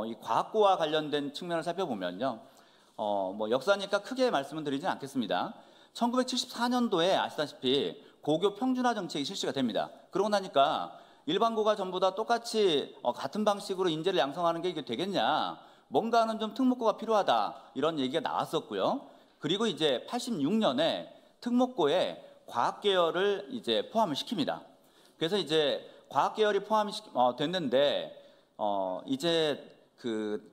이 과학고와 관련된 측면을 살펴보면요. 역사니까 크게 말씀을 드리진 않겠습니다. 1974년도에 아시다시피 고교 평준화 정책이 실시가 됩니다. 그러고 나니까 일반고가 전부 다 똑같이 같은 방식으로 인재를 양성하는 게 이게 되겠냐, 뭔가는 좀 특목고가 필요하다, 이런 얘기가 나왔었고요. 그리고 이제 86년에 특목고에 과학계열을 이제 포함을 시킵니다. 그래서 이제 과학계열이 포함이 됐는데 이제 그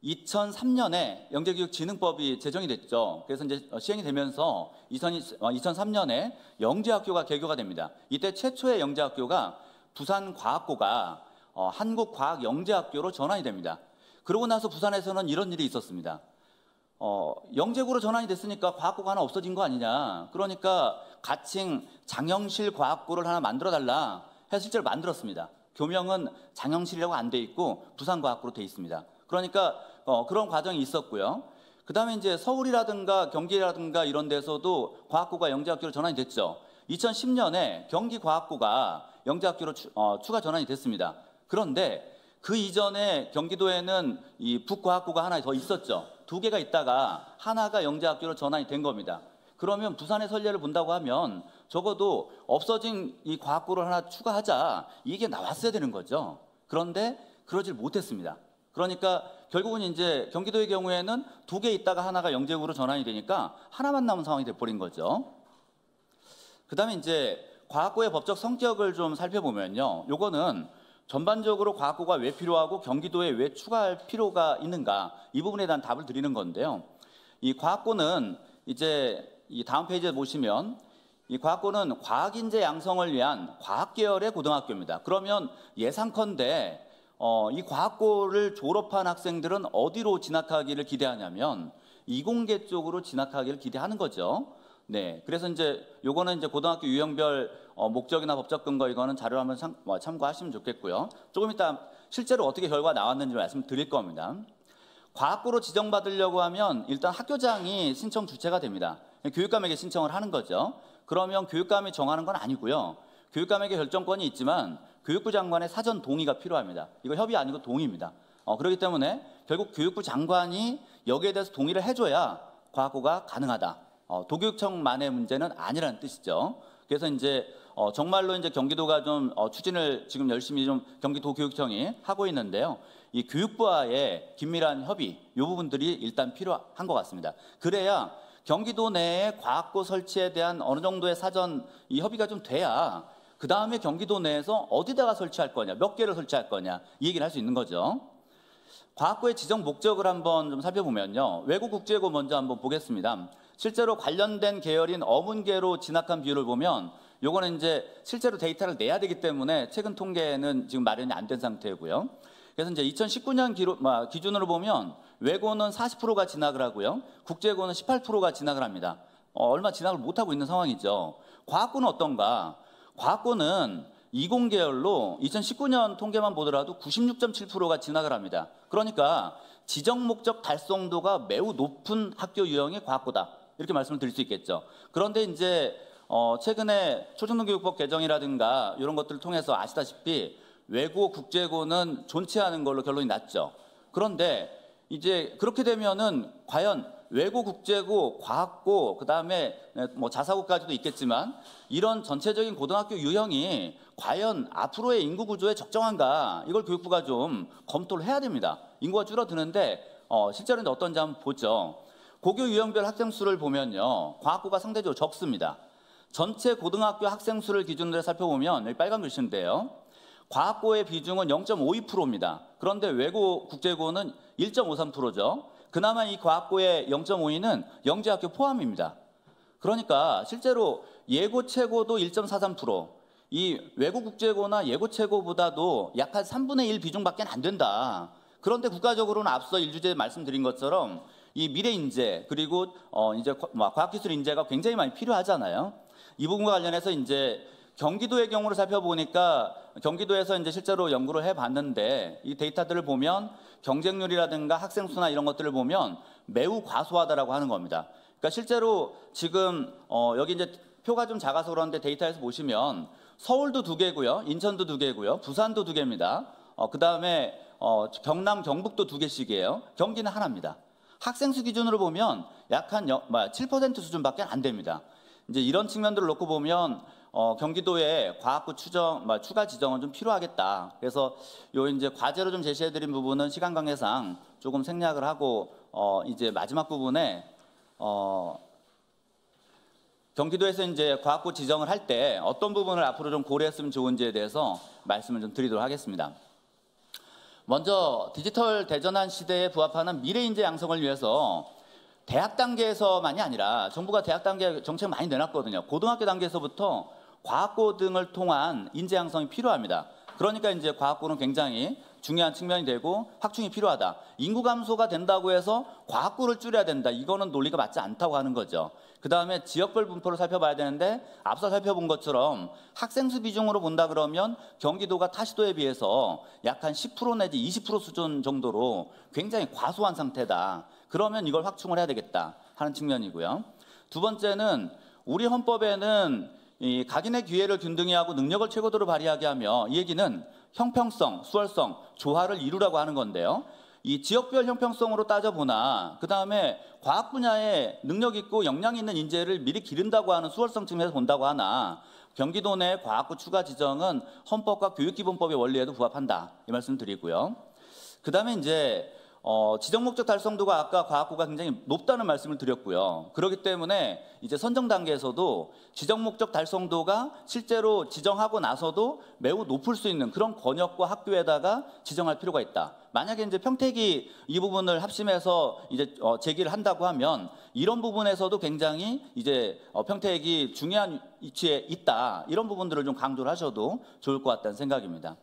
2003년에 영재교육진흥법이 제정이 됐죠. 그래서 이제 시행이 되면서 2003년에 영재학교가 개교가 됩니다. 이때 최초의 영재학교가 부산과학고가 한국과학영재학교로 전환이 됩니다. 그러고 나서 부산에서는 이런 일이 있었습니다. 영재고로 전환이 됐으니까 과학고가 하나 없어진 거 아니냐. 그러니까 가칭 장영실 과학고를 하나 만들어달라 해서 실제로 만들었습니다. 교명은 장영실이라고 안 돼 있고 부산과학고로 돼 있습니다. 그러니까 그런 과정이 있었고요. 그 다음에 이제 서울이라든가 경기라든가 이런 데서도 과학고가 영재학교로 전환이 됐죠. 2010년에 경기과학고가 영재학교로 추가 전환이 됐습니다. 그런데 그 이전에 경기도에는 이 북과학고가 하나 더 있었죠. 2개가 있다가 하나가 영재학교로 전환이 된 겁니다. 그러면 부산의 선례를 본다고 하면 적어도 없어진 이 과학고를 하나 추가하자, 이게 나왔어야 되는 거죠. 그런데 그러질 못했습니다. 그러니까 결국은 이제 경기도의 경우에는 2개 있다가 하나가 영재구로 전환이 되니까 하나만 남은 상황이 돼버린 거죠. 그다음에 이제 과학고의 법적 성격을 좀 살펴보면요, 요거는 전반적으로 과학고가 왜 필요하고 경기도에 왜 추가할 필요가 있는가, 이 부분에 대한 답을 드리는 건데요. 이 과학고는 이제 이 다음 페이지에 보시면 이 과학고는 과학인재 양성을 위한 과학계열의 고등학교입니다. 그러면 예상컨대 이 과학고를 졸업한 학생들은 어디로 진학하기를 기대하냐면 이공계 쪽으로 진학하기를 기대하는 거죠. 네, 그래서 이제 요거는 이제 고등학교 유형별 목적이나 법적 근거 이거는 자료를 한번 참고하시면 좋겠고요. 조금 이따 실제로 어떻게 결과가 나왔는지 말씀드릴 겁니다. 과학고로 지정받으려고 하면 일단 학교장이 신청 주체가 됩니다. 교육감에게 신청을 하는 거죠. 그러면 교육감이 정하는 건 아니고요. 교육감에게 결정권이 있지만 교육부 장관의 사전 동의가 필요합니다. 이거 협의 아니고 동의입니다. 그렇기 때문에 결국 교육부 장관이 여기에 대해서 동의를 해줘야 과학고가 가능하다. 도교육청만의 문제는 아니라는 뜻이죠. 그래서 이제 정말로 이제 경기도가 좀 추진을 지금 열심히 좀 경기도교육청이 하고 있는데요. 이 교육부와의 긴밀한 협의, 이 부분들이 일단 필요한 것 같습니다. 그래야 경기도 내에 과학고 설치에 대한 어느 정도의 사전 이 협의가 좀 돼야 그 다음에 경기도 내에서 어디다가 설치할 거냐, 몇 개를 설치할 거냐, 이 얘기를 할 수 있는 거죠. 과학고의 지정 목적을 한번 좀 살펴보면요. 외고 국제고 먼저 한번 보겠습니다. 실제로 관련된 계열인 어문계로 진학한 비율을 보면 요거는 이제 실제로 데이터를 내야 되기 때문에 최근 통계는 지금 마련이 안 된 상태고요. 그래서 이제 2019년 기준으로 보면 외고는 40%가 진학을 하고요. 국제고는 18%가 진학을 합니다. 얼마 진학을 못하고 있는 상황이죠. 과학고는 어떤가? 과학고는 이공계열로 2019년 통계만 보더라도 96.7%가 진학을 합니다. 그러니까 지정 목적 달성도가 매우 높은 학교 유형의 과학고다, 이렇게 말씀을 드릴 수 있겠죠. 그런데 이제 최근에 초중등교육법 개정이라든가 이런 것들을 통해서 아시다시피 외고, 국제고는 존치하는 걸로 결론이 났죠. 그런데 이제 그렇게 되면은 과연 외고, 국제고, 과학고, 그 다음에 뭐 자사고까지도 있겠지만 이런 전체적인 고등학교 유형이 과연 앞으로의 인구 구조에 적정한가, 이걸 교육부가 좀 검토를 해야 됩니다. 인구가 줄어드는데 실제로 어떤지 한번 보죠. 고교 유형별 학생 수를 보면요, 과학고가 상대적으로 적습니다. 전체 고등학교 학생 수를 기준으로 살펴보면 여기 빨간 글씨인데요, 과학고의 비중은 0.52%입니다. 그런데 외고, 국제고는 1.53%죠. 그나마 이 과학고의 0.52는 영재학교 포함입니다. 그러니까 실제로 예고, 최고도 1.43%, 이 외고, 국제고나 예고, 최고보다도 약 한 3분의 1 비중밖에 안 된다. 그런데 국가적으로는 앞서 일주제에 말씀드린 것처럼 이 미래 인재, 그리고 이제 과학기술 인재가 굉장히 많이 필요하잖아요. 이 부분과 관련해서 이제 경기도의 경우를 살펴보니까 경기도에서 이제 실제로 연구를 해봤는데 이 데이터들을 보면 경쟁률이라든가 학생 수나 이런 것들을 보면 매우 과소하다라고 하는 겁니다. 그러니까 실제로 지금 여기 이제 표가 좀 작아서 그런데 데이터에서 보시면 서울도 2개고요, 인천도 2개고요, 부산도 2개입니다. 그 다음에 경남, 경북도 2개씩이에요. 경기는 하나입니다. 학생 수 기준으로 보면 약 한 7% 수준밖에 안 됩니다. 이제 이런 측면들을 놓고 보면 경기도의 과학고 추가 지정은 좀 필요하겠다. 그래서 요 이제 과제로 좀 제시해드린 부분은 시간 관계상 조금 생략을 하고 이제 마지막 부분에 경기도에서 이제 과학고 지정을 할 때 어떤 부분을 앞으로 좀 고려했으면 좋은지에 대해서 말씀을 좀 드리도록 하겠습니다. 먼저 디지털 대전환 시대에 부합하는 미래 인재 양성을 위해서 대학 단계에서만이 아니라 정부가 대학 단계 정책 많이 내놨거든요. 고등학교 단계에서부터 과학고 등을 통한 인재 양성이 필요합니다. 그러니까 이제 과학고는 굉장히 중요한 측면이 되고 확충이 필요하다. 인구 감소가 된다고 해서 과학고를 줄여야 된다, 이거는 논리가 맞지 않다고 하는 거죠. 그 다음에 지역별 분포를 살펴봐야 되는데 앞서 살펴본 것처럼 학생 수 비중으로 본다 그러면 경기도가 타시도에 비해서 약 한 10% 내지 20% 수준 정도로 굉장히 과소한 상태다. 그러면 이걸 확충을 해야 되겠다 하는 측면이고요. 두 번째는 우리 헌법에는 이 각인의 기회를 균등히 하고 능력을 최고도로 발휘하게 하며 이 얘기는 형평성, 수월성, 조화를 이루라고 하는 건데요. 이 지역별 형평성으로 따져보나 그 다음에 과학 분야에 능력 있고 역량 있는 인재를 미리 기른다고 하는 수월성 측면에서 본다고 하나 경기도 내 과학부 추가 지정은 헌법과 교육기본법의 원리에도 부합한다 이 말씀 드리고요. 그 다음에 이제 지정 목적 달성도가 아까 과학부가 굉장히 높다는 말씀을 드렸고요. 그렇기 때문에 이제 선정 단계에서도 지정 목적 달성도가 실제로 지정하고 나서도 매우 높을 수 있는 그런 권역과 학교에다가 지정할 필요가 있다. 만약에 이제 평택이 이 부분을 합심해서 이제 제기를 한다고 하면 이런 부분에서도 굉장히 이제 평택이 중요한 위치에 있다. 이런 부분들을 좀 강조를 하셔도 좋을 것 같다는 생각입니다.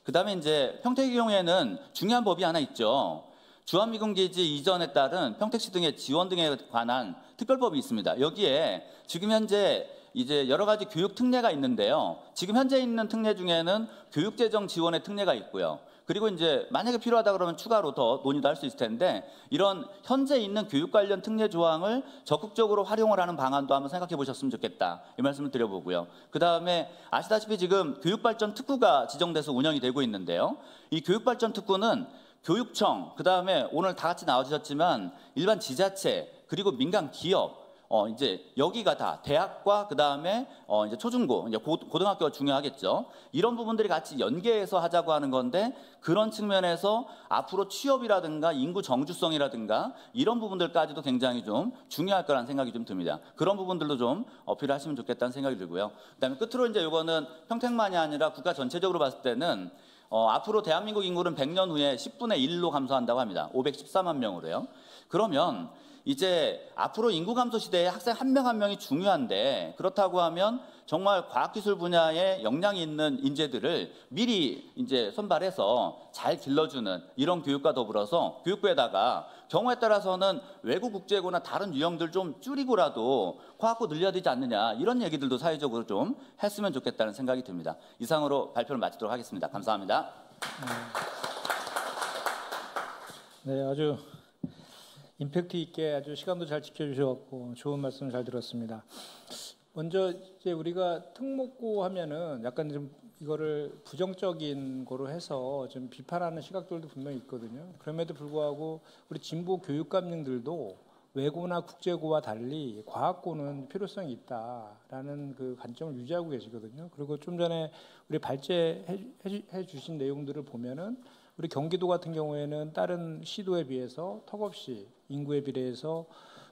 그 다음에 이제 평택의 경우에는 중요한 법이 하나 있죠. 주한미군기지 이전에 따른 평택시 등의 지원 등에 관한 특별법이 있습니다. 여기에 지금 현재 이제 여러 가지 교육 특례가 있는데요. 지금 현재 있는 특례 중에는 교육재정 지원의 특례가 있고요. 그리고 이제 만약에 필요하다 그러면 추가로 더 논의도 할 수 있을 텐데 이런 현재 있는 교육 관련 특례 조항을 적극적으로 활용을 하는 방안도 한번 생각해 보셨으면 좋겠다. 이 말씀을 드려보고요. 그 다음에 아시다시피 지금 교육발전 특구가 지정돼서 운영이 되고 있는데요. 이 교육발전 특구는 교육청, 그 다음에 오늘 다 같이 나와주셨지만 일반 지자체 그리고 민간 기업 이제 여기가 다 대학과 그 다음에 이제 초중고, 이제 고등학교가 중요하겠죠. 이런 부분들이 같이 연계해서 하자고 하는 건데 그런 측면에서 앞으로 취업이라든가 인구 정주성이라든가 이런 부분들까지도 굉장히 좀 중요할 거라는 생각이 좀 듭니다. 그런 부분들도 좀 어필을 하시면 좋겠다는 생각이 들고요. 그다음에 끝으로 이제 이거는 평택만이 아니라 국가 전체적으로 봤을 때는 앞으로 대한민국 인구는 100년 후에 10분의 1로 감소한다고 합니다. 514만 명으로요. 그러면 이제 앞으로 인구 감소 시대에 학생 한 명 한 명이 중요한데 그렇다고 하면 정말 과학기술 분야에 역량이 있는 인재들을 미리 이제 선발해서 잘 길러주는 이런 교육과 더불어서 교육부에다가 경우에 따라서는 외국 국제고나 다른 유형들 좀 줄이고라도 과학고 늘려야 되지 않느냐 이런 얘기들도 사회적으로 좀 했으면 좋겠다는 생각이 듭니다. 이상으로 발표를 마치도록 하겠습니다. 감사합니다. 네, 아주 임팩트 있게 아주 시간도 잘 지켜주셔서 좋은 말씀 잘 들었습니다. 먼저 이제 우리가 특목고 하면은 약간 좀 이거를 부정적인 거로 해서 좀 비판하는 시각들도 분명히 있거든요. 그럼에도 불구하고 우리 진보 교육감님들도 외고나 국제고와 달리 과학고는 필요성이 있다라는 그 관점을 유지하고 계시거든요. 그리고 좀 전에 우리 발제해 주신 내용들을 보면은 우리 경기도 같은 경우에는 다른 시도에 비해서 턱없이 인구에 비례해서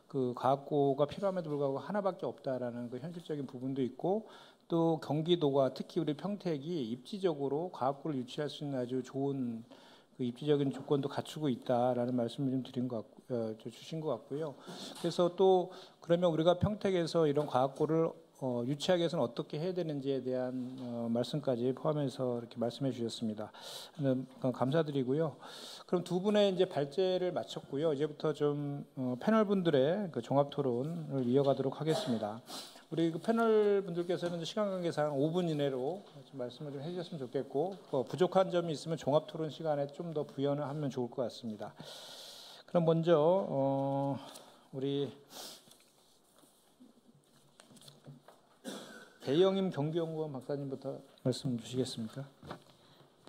그 과학고가 필요함에도 불구하고 하나밖에 없다라는 그 현실적인 부분도 있고 또 경기도가 특히 우리 평택이 입지적으로 과학고를 유치할 수 있는 아주 좋은 그 입지적인 조건도 갖추고 있다라는 말씀을 좀 드린 것 같고 주신 것 같고요. 그래서 또 그러면 우리가 평택에서 이런 과학고를 유치하기 위해서는 어떻게 해야 되는지에 대한 말씀까지 포함해서 이렇게 말씀해 주셨습니다. 감사드리고요. 그럼 두 분의 이제 발제를 마쳤고요. 이제부터 좀 패널 분들의 그 종합 토론을 이어가도록 하겠습니다. 우리 그 패널 분들께서는 시간 관계상 5분 이내로 좀 말씀을 좀 해주셨으면 좋겠고 부족한 점이 있으면 종합 토론 시간에 좀 더 부연을 하면 좋을 것 같습니다. 그럼 먼저 우리 배영임 경기연구원 박사님부터 말씀 주시겠습니까?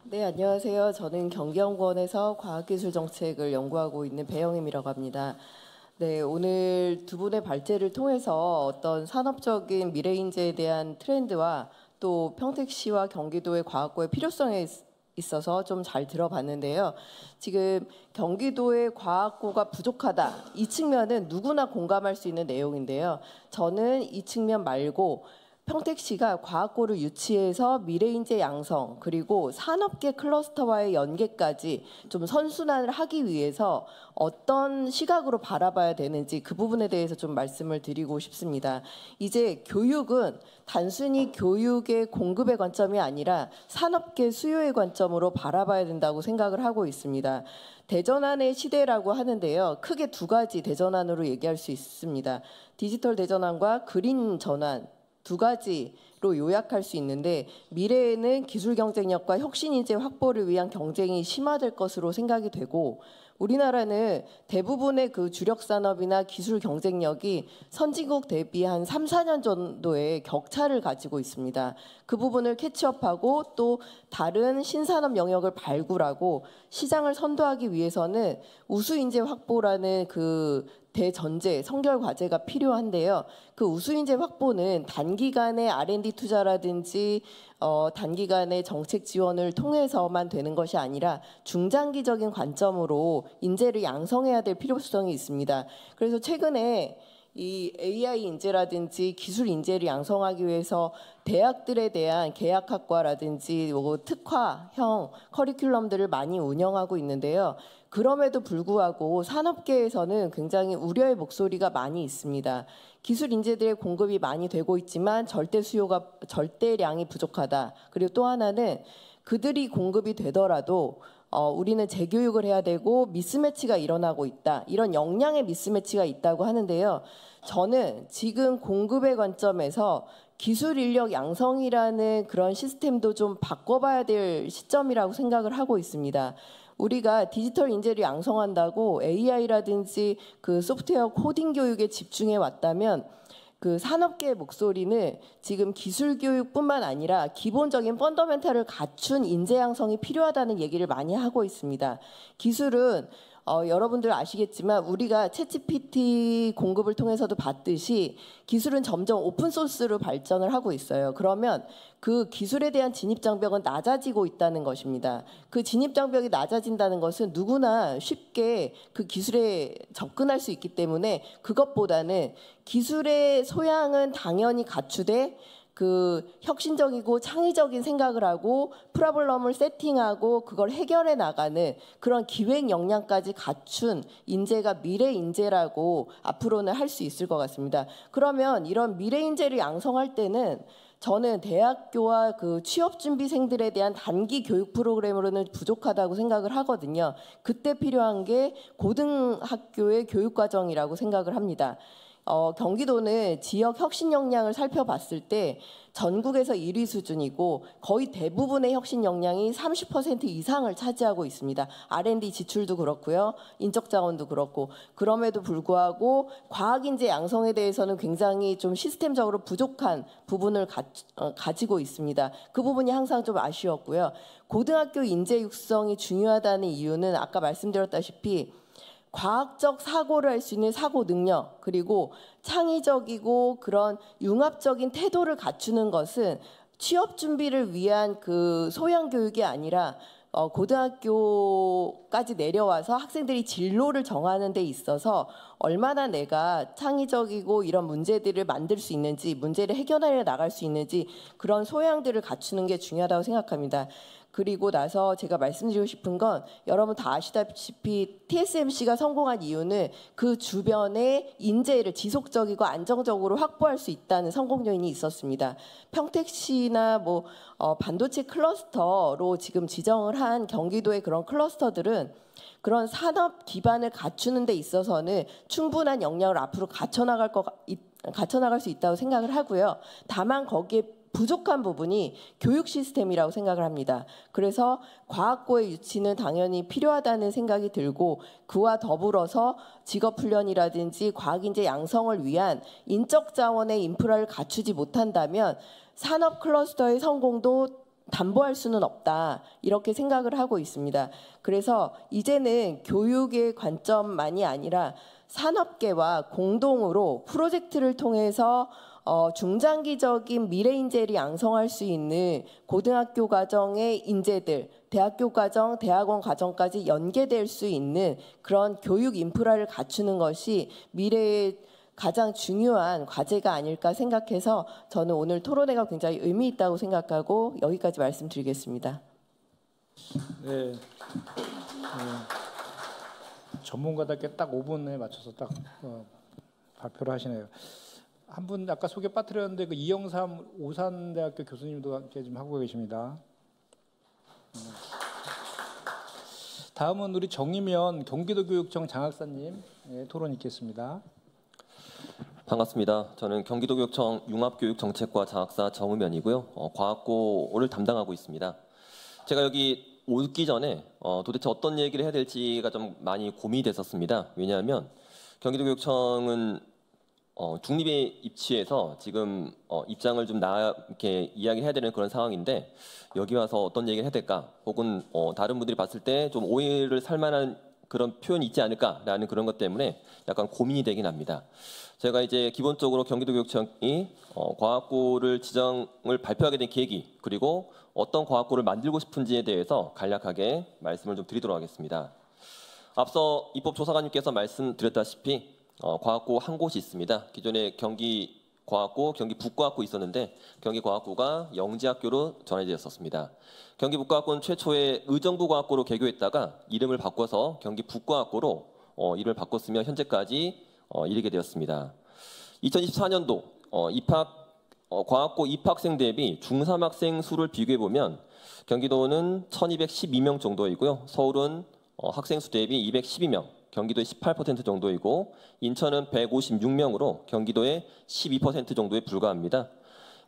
네, 안녕하세요. 저는 경기연구원에서 과학기술 정책을 연구하고 있는 배영임이라고 합니다. 네, 오늘 두 분의 발제를 통해서 어떤 산업적인 미래 인재에 대한 트렌드와 또 평택시와 경기도의 과학고의 필요성에 있어서 좀 잘 들어봤는데요. 지금 경기도의 과학고가 부족하다. 이 측면은 누구나 공감할 수 있는 내용인데요. 저는 이 측면 말고 평택시가 과학고를 유치해서 미래인재 양성 그리고 산업계 클러스터와의 연계까지 좀 선순환을 하기 위해서 어떤 시각으로 바라봐야 되는지 그 부분에 대해서 좀 말씀을 드리고 싶습니다. 이제 교육은 단순히 교육의 공급의 관점이 아니라 산업계 수요의 관점으로 바라봐야 된다고 생각을 하고 있습니다. 대전환의 시대라고 하는데요. 크게 두 가지 대전환으로 얘기할 수 있습니다. 디지털 대전환과 그린 전환 두 가지로 요약할 수 있는데 미래에는 기술 경쟁력과 혁신 인재 확보를 위한 경쟁이 심화될 것으로 생각이 되고 우리나라는 대부분의 그 주력 산업이나 기술 경쟁력이 선진국 대비 한 3, 4년 정도의 격차를 가지고 있습니다. 그 부분을 캐치업하고 또 다른 신산업 영역을 발굴하고 시장을 선도하기 위해서는 우수 인재 확보라는 그 대전제, 선결 과제가 필요한데요. 그 우수 인재 확보는 단기간의 R&D 투자라든지 단기간의 정책 지원을 통해서만 되는 것이 아니라 중장기적인 관점으로 인재를 양성해야 될 필요성이 있습니다. 그래서 최근에 이 AI 인재라든지 기술 인재를 양성하기 위해서 대학들에 대한 계약학과라든지 특화형 커리큘럼들을 많이 운영하고 있는데요. 그럼에도 불구하고 산업계에서는 굉장히 우려의 목소리가 많이 있습니다. 기술 인재들의 공급이 많이 되고 있지만 절대량이 부족하다. 그리고 또 하나는 그들이 공급이 되더라도 우리는 재교육을 해야 되고 미스매치가 일어나고 있다. 이런 역량의 미스매치가 있다고 하는데요. 저는 지금 공급의 관점에서 기술 인력 양성이라는 그런 시스템도 좀 바꿔봐야 될 시점이라고 생각을 하고 있습니다. 우리가 디지털 인재를 양성한다고 AI라든지 그 소프트웨어 코딩 교육에 집중해 왔다면 그 산업계의 목소리는 지금 기술 교육뿐만 아니라 기본적인 펀더멘탈을 갖춘 인재 양성이 필요하다는 얘기를 많이 하고 있습니다. 기술은 여러분들 아시겠지만 우리가 챗GPT 공급을 통해서도 봤듯이 기술은 점점 오픈소스로 발전을 하고 있어요. 그러면 그 기술에 대한 진입장벽은 낮아지고 있다는 것입니다. 그 진입장벽이 낮아진다는 것은 누구나 쉽게 그 기술에 접근할 수 있기 때문에 그것보다는 기술의 소양은 당연히 갖추되 그 혁신적이고 창의적인 생각을 하고 프로블럼을 세팅하고 그걸 해결해 나가는 그런 기획 역량까지 갖춘 인재가 미래 인재라고 앞으로는 할 수 있을 것 같습니다. 그러면 이런 미래 인재를 양성할 때는 저는 대학교와 그 취업 준비생들에 대한 단기 교육 프로그램으로는 부족하다고 생각을 하거든요. 그때 필요한 게 고등학교의 교육 과정이라고 생각을 합니다. 경기도는 지역 혁신 역량을 살펴봤을 때 전국에서 1위 수준이고 거의 대부분의 혁신 역량이 30% 이상을 차지하고 있습니다. R&D 지출도 그렇고요. 인적 자원도 그렇고 그럼에도 불구하고 과학인재 양성에 대해서는 굉장히 좀 시스템적으로 부족한 부분을 가지고 있습니다. 그 부분이 항상 좀 아쉬웠고요. 고등학교 인재 육성이 중요하다는 이유는 아까 말씀드렸다시피 과학적 사고를 할 수 있는 사고 능력 그리고 창의적이고 그런 융합적인 태도를 갖추는 것은 취업 준비를 위한 그 소양 교육이 아니라 고등학교까지 내려와서 학생들이 진로를 정하는 데 있어서 얼마나 내가 창의적이고 이런 문제들을 만들 수 있는지 문제를 해결해 나갈 수 있는지 그런 소양들을 갖추는 게 중요하다고 생각합니다. 그리고 나서 제가 말씀드리고 싶은 건 여러분 다 아시다시피 TSMC가 성공한 이유는 그 주변에 인재를 지속적이고 안정적으로 확보할 수 있다는 성공 요인이 있었습니다. 평택시나 반도체 클러스터로 지금 지정을 한 경기도의 그런 클러스터들은 그런 산업 기반을 갖추는 데 있어서는 충분한 역량을 앞으로 갖춰나갈 수 있다고 생각을 하고요. 다만 거기에 부족한 부분이 교육 시스템이라고 생각을 합니다. 그래서 과학고의 유치는 당연히 필요하다는 생각이 들고 그와 더불어서 직업훈련이라든지 과학인재 양성을 위한 인적 자원의 인프라를 갖추지 못한다면 산업 클러스터의 성공도 담보할 수는 없다. 이렇게 생각을 하고 있습니다. 그래서 이제는 교육의 관점만이 아니라 산업계와 공동으로 프로젝트를 통해서 중장기적인 미래 인재를 양성할 수 있는 고등학교 과정의 인재들, 대학교 과정, 대학원 과정까지 연계될 수 있는 그런 교육 인프라를 갖추는 것이 미래의 가장 중요한 과제가 아닐까 생각해서 저는 오늘 토론회가 굉장히 의미 있다고 생각하고 여기까지 말씀드리겠습니다. 네. 전문가답게 딱 5분에 맞춰서 딱 발표를 하시네요. 한 분 아까 소개 빠뜨렸는데 그 이영삼 오산대학교 교수님도 함께 좀 하고 계십니다. 다음은 우리 정의면 경기도교육청 장학사님 토론 있겠습니다. 반갑습니다. 저는 경기도교육청 융합교육정책과 장학사 정의면이고요. 과학고를 담당하고 있습니다. 제가 여기 오기 전에 도대체 어떤 얘기를 해야 될지가 좀 많이 고민이 됐었습니다. 왜냐하면 경기도교육청은 중립에 입치해서 지금 입장을 좀 이렇게 이야기해야 되는 그런 상황인데 여기 와서 어떤 얘기를 해야 될까? 혹은 다른 분들이 봤을 때 좀 오해를 살 만한 그런 표현이 있지 않을까라는 그런 것 때문에 약간 고민이 되긴 합니다. 제가 이제 기본적으로 경기도교육청이 과학고를 지정을 발표하게 된 계기 그리고 어떤 과학고를 만들고 싶은지에 대해서 간략하게 말씀을 좀 드리도록 하겠습니다. 앞서 입법조사관님께서 말씀드렸다시피 과학고 한 곳이 있습니다. 기존에 경기과학고, 경기북과학고 있었는데 경기과학고가 영지학교로 전환되었었습니다. 경기북과학고는 최초에 의정부과학고로 개교했다가 이름을 바꿔서 경기북과학고로 이름을 바꿨으며 현재까지 이르게 되었습니다. 2024년도 과학고 입학생 대비 중3학생 수를 비교해 보면 경기도는 1212명 정도이고요. 서울은 학생 수 대비 212명, 경기도의 18% 정도이고 인천은 156명으로 경기도의 12% 정도에 불과합니다.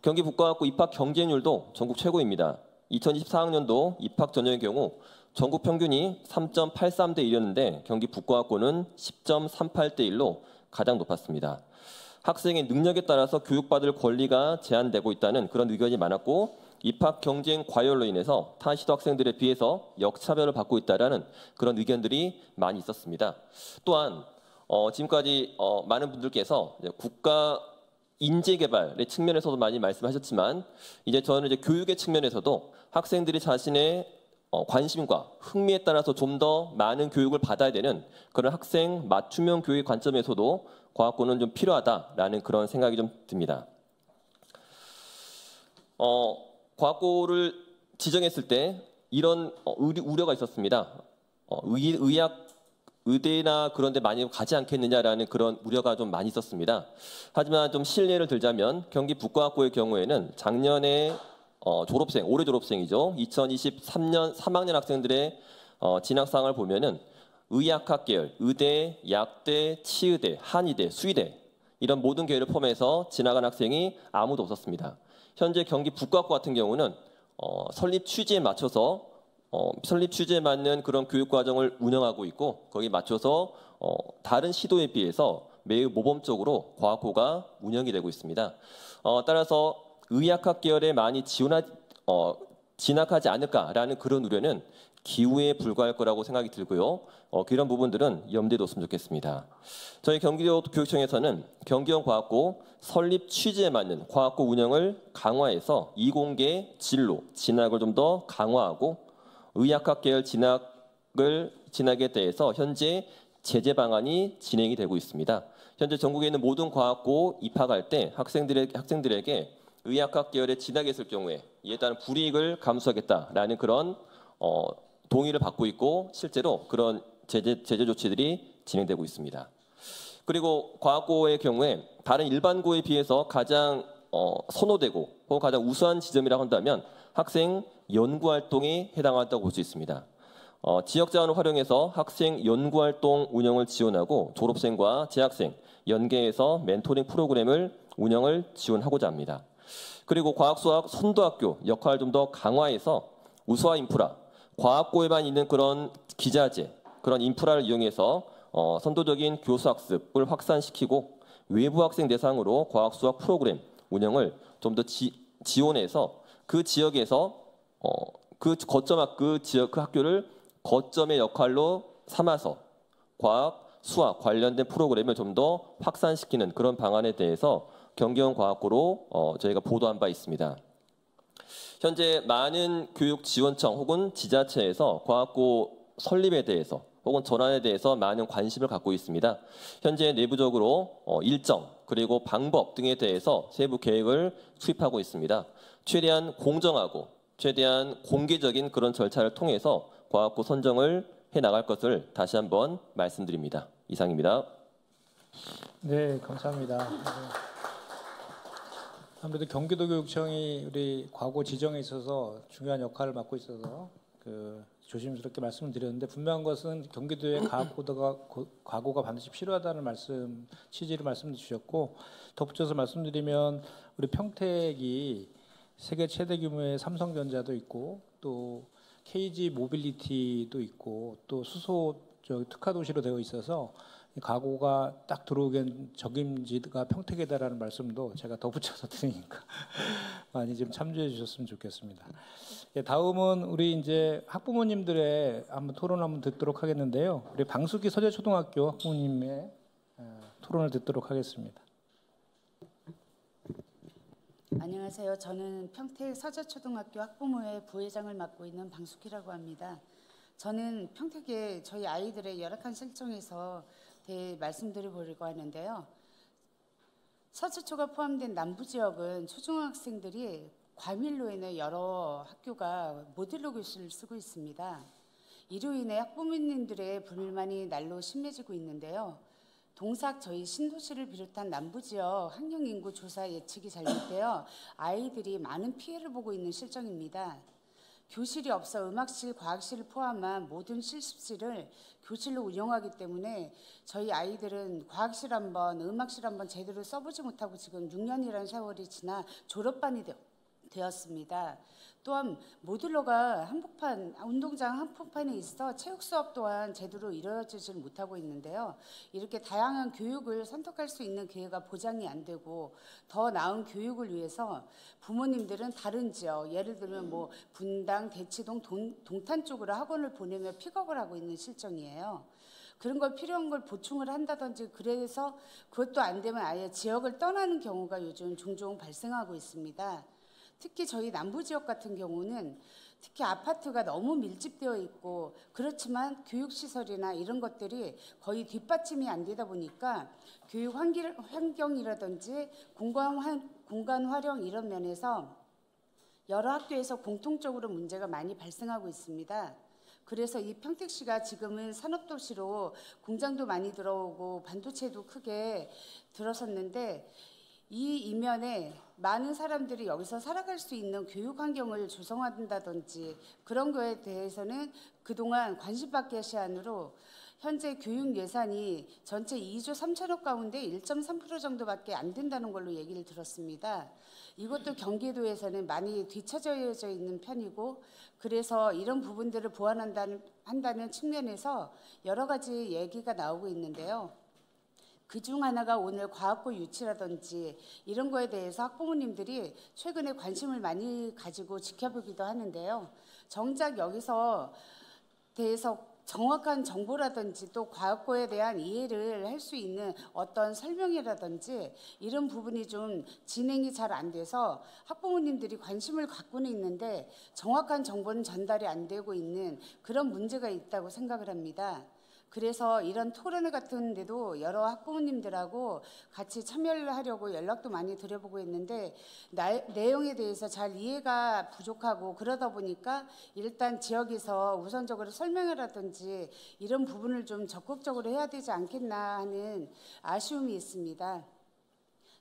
경기북과학고 입학 경쟁률도 전국 최고입니다. 2024학년도 입학 전형의 경우 전국 평균이 3.83대 1이었는데 경기북과학고는 10.38대 1로 가장 높았습니다. 학생의 능력에 따라서 교육받을 권리가 제한되고 있다는 그런 의견이 많았고 입학 경쟁 과열로 인해서 타 시도 학생들에 비해서 역차별을 받고 있다는 그런 의견들이 많이 있었습니다. 또한 지금까지 많은 분들께서 국가 인재 개발의 측면에서도 많이 말씀하셨지만 이제 저는 이제 교육의 측면에서도 학생들이 자신의 관심과 흥미에 따라서 좀 더 많은 교육을 받아야 되는 그런 학생 맞춤형 교육 관점에서도 과학고는 좀 필요하다라는 그런 생각이 좀 듭니다. 과학고를 지정했을 때 이런 우려가 있었습니다. 의대나 그런 데 많이 가지 않겠느냐라는 그런 우려가 좀 많이 있었습니다. 하지만 좀 실례를 들자면 경기북과학고의 경우에는 작년에 올해 졸업생이죠. 2023년 3학년 학생들의 진학상을 보면은 의학학 계열, 의대, 약대, 치의대, 한의대, 수의대 이런 모든 계열을 포함해서 진학한 학생이 아무도 없었습니다. 현재 경기북과학고 같은 경우는 설립 취지에 맞춰서 설립 취지에 맞는 그런 교육 과정을 운영하고 있고 거기에 맞춰서 다른 시도에 비해서 매우 모범적으로 과학고가 운영이 되고 있습니다. 따라서 의학학 계열에 많이 진학하지 않을까라는 그런 우려는 기우에 불과할 거라고 생각이 들고요. 그런 부분들은 염두에 뒀으면 좋겠습니다. 저희 경기도 교육청에서는 경기형 과학고 설립 취지에 맞는 과학고 운영을 강화해서 이공계 진로, 진학을 좀 더 강화하고 의학학 계열 진학에 대해서 현재 제재 방안이 진행이 되고 있습니다. 현재 전국에 있는 모든 과학고 입학할 때 학생들에게 의학학 계열에 진학했을 경우에 이에 따른 불이익을 감수하겠다라는 그런 동의를 받고 있고 실제로 그런 제재 조치들이 진행되고 있습니다. 그리고 과학고의 경우에 다른 일반고에 비해서 가장 선호되고 혹은 가장 우수한 지점이라고 한다면 학생 연구활동에 해당한다고 볼 수 있습니다. 지역 자원을 활용해서 학생 연구활동 운영을 지원하고 졸업생과 재학생 연계해서 멘토링 프로그램을 운영을 지원하고자 합니다. 그리고 과학수학 선도학교 역할을 좀 더 강화해서 우수화 인프라, 과학고에만 있는 그런 기자재, 그런 인프라를 이용해서 선도적인 교수학습을 확산시키고 외부 학생 대상으로 과학수학 프로그램 운영을 좀 더 지원해서 그 지역에서 그 학교를 거점의 역할로 삼아서 과학, 수학 관련된 프로그램을 좀 더 확산시키는 그런 방안에 대해서 경기형 과학고로 저희가 보도한 바 있습니다. 현재 많은 교육지원청 혹은 지자체에서 과학고 설립에 대해서 혹은 전환에 대해서 많은 관심을 갖고 있습니다. 현재 내부적으로 일정 그리고 방법 등에 대해서 세부 계획을 수립하고 있습니다. 최대한 공정하고 최대한 공개적인 그런 절차를 통해서 과학고 선정을 해나갈 것을 다시 한번 말씀드립니다. 이상입니다. 네, 감사합니다. 아무래도 경기도교육청이 우리 과거 지정에 있어서 중요한 역할을 맡고 있어서 조심스럽게 말씀을 드렸는데 분명한 것은 경기도의 과고가 반드시 필요하다는 취지를 말씀 주셨고 덧붙여서 말씀드리면 우리 평택이 세계 최대 규모의 삼성전자도 있고 또 KG 모빌리티도 있고 또 수소 특화 도시로 되어 있어서 가구가 딱 들어오기엔 적임지가 평택이다라는 말씀도 제가 덧붙여서 드리니까 많이 좀 참조해 주셨으면 좋겠습니다. 예, 다음은 우리 이제 학부모님들의 한번 토론 한번 듣도록 하겠는데요. 우리 방수기 서재초등학교 학부모님의 토론을 듣도록 하겠습니다. 안녕하세요. 저는 평택 서재초등학교 학부모회 부회장을 맡고 있는 방숙희라고 합니다. 저는 평택에 저희 아이들의 열악한 실정에서 대해 말씀드려보려고 하는데요. 서재초가 포함된 남부지역은 초중학생들이 과밀로 인해 여러 학교가 모듈러 교실을 쓰고 있습니다. 이로 인해 학부모님들의 불만이 날로 심해지고 있는데요. 동삭 저희 신도시를 비롯한 남부지역 학령인구 조사 예측이 잘못되어 아이들이 많은 피해를 보고 있는 실정입니다. 교실이 없어 음악실, 과학실을 포함한 모든 실습실을 교실로 운영하기 때문에 저희 아이들은 과학실 한번, 음악실 한번 제대로 써보지 못하고 지금 6년이라는 세월이 지나 졸업반이 되었습니다. 또한 모듈러가 한복판, 운동장 한복판에 있어 체육 수업 또한 제대로 이루어지지 못하고 있는데요. 이렇게 다양한 교육을 선택할 수 있는 기회가 보장이 안 되고 더 나은 교육을 위해서 부모님들은 다른 지역, 예를 들면 뭐 분당, 대치동, 동탄 쪽으로 학원을 보내며 픽업을 하고 있는 실정이에요. 그런 걸 필요한 걸 보충을 한다든지 그래서 그것도 안 되면 아예 지역을 떠나는 경우가 요즘 종종 발생하고 있습니다. 특히 저희 남부지역 같은 경우는 특히 아파트가 너무 밀집되어 있고 그렇지만 교육시설이나 이런 것들이 거의 뒷받침이 안 되다 보니까 교육 환경이라든지 공간 활용 이런 면에서 여러 학교에서 공통적으로 문제가 많이 발생하고 있습니다. 그래서 이 평택시가 지금은 산업도시로 공장도 많이 들어오고 반도체도 크게 들어섰는데 이 이면에 많은 사람들이 여기서 살아갈 수 있는 교육 환경을 조성한다든지 그런 거에 대해서는 그동안 관심받기 시한으로 현재 교육 예산이 전체 2조 3천억 가운데 1.3% 정도밖에 안 된다는 걸로 얘기를 들었습니다. 이것도 경기도에서는 많이 뒤처져져 있는 편이고 그래서 이런 부분들을 보완한다는 측면에서 여러 가지 얘기가 나오고 있는데요. 그중 하나가 오늘 과학고 유치라든지 이런 거에 대해서 학부모님들이 최근에 관심을 많이 가지고 지켜보기도 하는데요. 정작 여기서 대해서 정확한 정보라든지 또 과학고에 대한 이해를 할 수 있는 어떤 설명이라든지 이런 부분이 좀 진행이 잘 안 돼서 학부모님들이 관심을 갖고는 있는데 정확한 정보는 전달이 안 되고 있는 그런 문제가 있다고 생각을 합니다. 그래서 이런 토론회 같은 데도 여러 학부모님들하고 같이 참여를 하려고 연락도 많이 드려보고 있는데 내용에 대해서 잘 이해가 부족하고 그러다 보니까 일단 지역에서 우선적으로 설명을 하든지 이런 부분을 좀 적극적으로 해야 되지 않겠나 하는 아쉬움이 있습니다.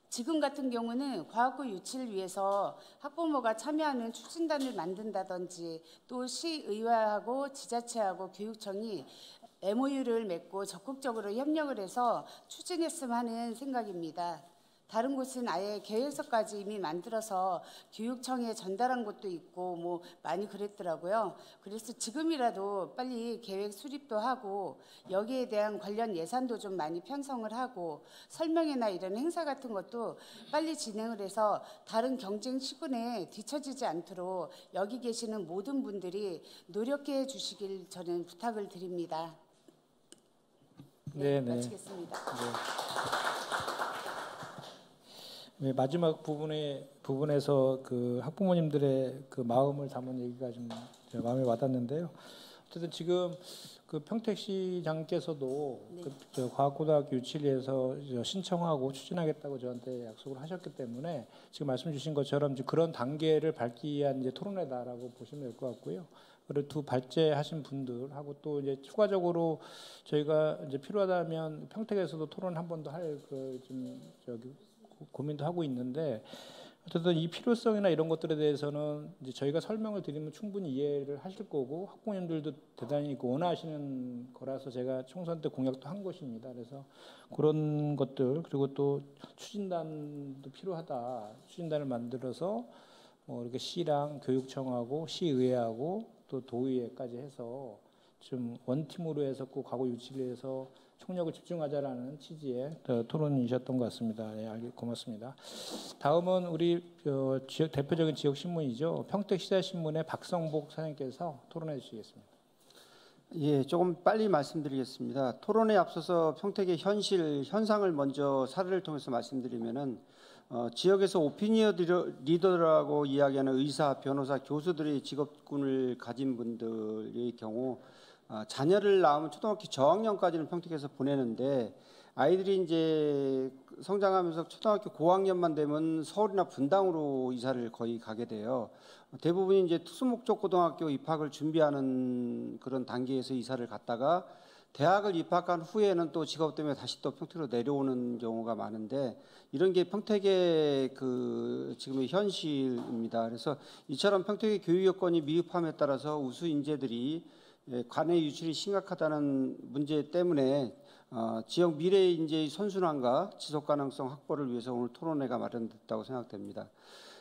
지금 같은 경우는 과학고 유치를 위해서 학부모가 참여하는 추진단을 만든다든지 또 시의회하고 지자체하고 교육청이 MOU를 맺고 적극적으로 협력을 해서 추진했으면 하는 생각입니다. 다른 곳은 아예 계획서까지 이미 만들어서 교육청에 전달한 곳도 있고 뭐 많이 그랬더라고요. 그래서 지금이라도 빨리 계획 수립도 하고 여기에 대한 관련 예산도 좀 많이 편성을 하고 설명회나 이런 행사 같은 것도 빨리 진행을 해서 다른 경쟁 시군에 뒤처지지 않도록 여기 계시는 모든 분들이 노력해 주시길 저는 부탁을 드립니다. 네, 마치겠습니다. 네, 마지막 부분에서 그 학부모님들의 그 마음을 담은 얘기가 좀 제 마음에 와닿는데요. 어쨌든 지금 그 평택시장께서도 네. 그 과학고등학교 유치를 위해서 신청하고 추진하겠다고 저한테 약속을 하셨기 때문에 지금 말씀 주신 것처럼 이제 그런 단계를 밟기 위한 이제 토론회다라고 보시면 될 것 같고요. 그리고 두 발제하신 분들하고 또 이제 추가적으로 저희가 이제 필요하다면 평택에서도 토론 한 번 더 할 그 좀 고민도 하고 있는데 어쨌든 이 필요성이나 이런 것들에 대해서는 이제 저희가 설명을 드리면 충분히 이해를 하실 거고 학부모님들도 대단히 원하시는 거라서 제가 총선 때 공약도 한 것입니다. 그래서 그런 것들 그리고 또 추진단도 필요하다. 추진단을 만들어서 이렇게 시랑 교육청하고 시의회하고 또 도의회까지 해서 좀 원팀으로 해서 꼭 과거 유치를 해서 총력을 집중하자라는 취지의 토론이셨던 것 같습니다. 네, 고맙습니다. 다음은 우리 지역 대표적인 지역 신문이죠. 평택시사신문의 박성복 사장님께서 토론해 주시겠습니다. 예, 조금 빨리 말씀드리겠습니다. 토론에 앞서서 평택의 현상을 먼저 사례를 통해서 말씀드리면은 지역에서 오피니언 리더라고 이야기하는 의사, 변호사, 교수들이 직업군을 가진 분들의 경우 자녀를 낳으면 초등학교 저학년까지는 평택에서 보내는데 아이들이 이제 성장하면서 초등학교 고학년만 되면 서울이나 분당으로 이사를 거의 가게 돼요. 대부분이 이제 특수목적 고등학교 입학을 준비하는 그런 단계에서 이사를 갔다가 대학을 입학한 후에는 또 직업 때문에 다시 또 평택으로 내려오는 경우가 많은데 이런 게 평택의 그 지금의 현실입니다. 그래서 이처럼 평택의 교육 여건이 미흡함에 따라서 우수 인재들이 관내 유출이 심각하다는 문제 때문에 지역 미래 인재의 선순환과 지속 가능성 확보를 위해서 오늘 토론회가 마련됐다고 생각됩니다.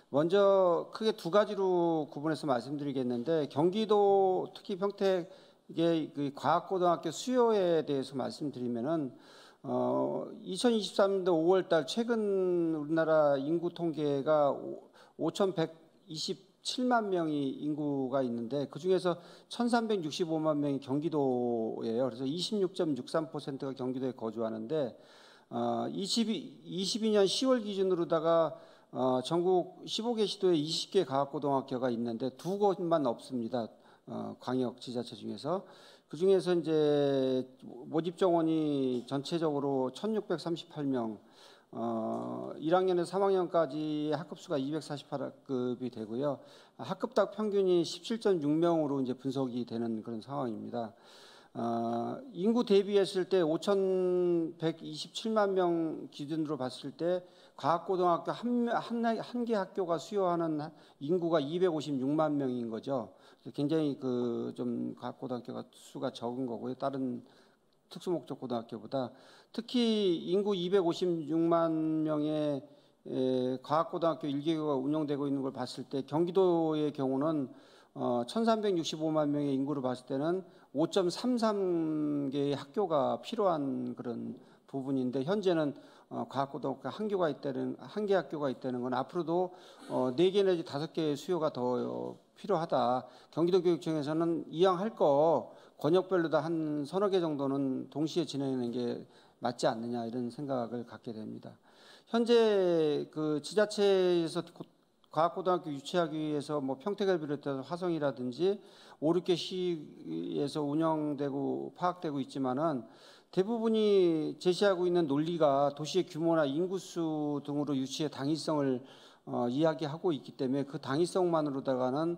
먼저 크게 두 가지로 구분해서 말씀드리겠는데 경기도 특히 평택의 그 과학고등학교 수요에 대해서 말씀드리면은 2023년도 5월달 최근 우리나라 인구 통계가 5,127만 명이 인구가 있는데 그 중에서 1,365만 명이 경기도예요. 그래서 26.63%가 경기도에 거주하는데 22년 10월 기준으로다가 전국 15개 시도에 20개 과학고등학교가 있는데 두 곳만 없습니다. 광역 지자체 중에서 그 중에서 이제 모집 정원이 전체적으로 1,638명, 1학년에서 3학년까지 학급수가 248학급이 되고요. 학급당 평균이 17.6명으로 이제 분석이 되는 그런 상황입니다. 인구 대비했을 때 5,127만 명 기준으로 봤을 때 과학고등학교 한 개 학교가 수요하는 인구가 256만 명인 거죠. 굉장히 그 좀 과학고등학교가 수가 적은 거고요. 다른 특수목적 고등학교보다 특히 인구 256만 명의 과학고등학교 1개교가 운영되고 있는 걸 봤을 때 경기도의 경우는 1,365만 명의 인구를 봤을 때는 5.33개의 학교가 필요한 그런 부분인데 현재는 과학고등학교 한 개 학교가 있다는 건 앞으로도 4개 내지 5개의 수요가 더 필요하다. 경기도교육청에서는 이왕 할 거 권역별로 다 한 서너 개 정도는 동시에 진행하는 게 맞지 않느냐 이런 생각을 갖게 됩니다. 현재 그 지자체에서 과학고등학교 유치하기 위해서 뭐 평택을 비롯해서 화성이라든지 5, 6개 시에서 운영되고 파악되고 있지만은 대부분이 제시하고 있는 논리가 도시의 규모나 인구수 등으로 유치의 당위성을 이야기하고 있기 때문에 그 당위성만으로다가는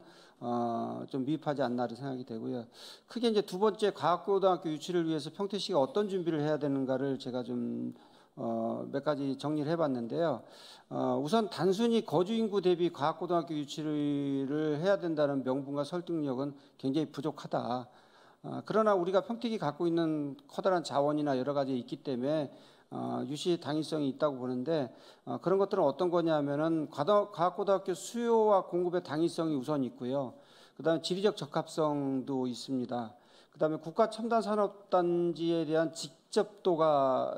좀 미흡하지 않나를 생각이 되고요. 크게 이제 두 번째 과학고등학교 유치를 위해서 평택시가 어떤 준비를 해야 되는가를 제가 좀 몇 가지 정리를 해봤는데요. 우선 단순히 거주 인구 대비 과학고등학교 유치를 해야 된다는 명분과 설득력은 굉장히 부족하다. 그러나 우리가 평택이 갖고 있는 커다란 자원이나 여러 가지 있기 때문에 유치 당위성이 있다고 보는데 그런 것들은 어떤 거냐면은 과학고등학교 수요와 공급의 당위성이 우선 있고요. 그다음에 지리적 적합성도 있습니다. 그다음에 국가 첨단 산업단지에 대한 직접도가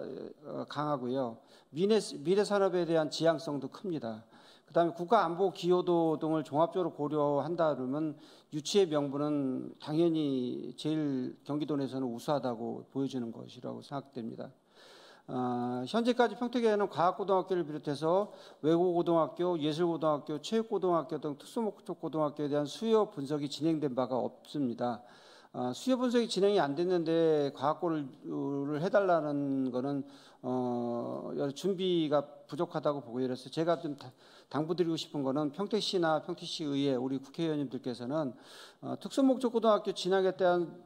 강하고요. 미래 산업에 대한 지향성도 큽니다. 그다음에 국가 안보 기여도 등을 종합적으로 고려한다 그러면 유치의 명분은 당연히 제일 경기도 내에서는 우수하다고 보여지는 것이라고 생각됩니다. 현재까지 평택에는 과학고등학교를 비롯해서 외고고등학교, 예술고등학교, 체육고등학교 등 특수목적 고등학교에 대한 수요 분석이 진행된 바가 없습니다. 수요 분석이 진행이 안 됐는데 과학고를 해달라는 거는 여러 준비가 부족하다고 보고요. 그래서 제가 좀 당부드리고 싶은 거는 평택시나 평택시의회 우리 국회의원님들께서는 특수목적 고등학교 진학에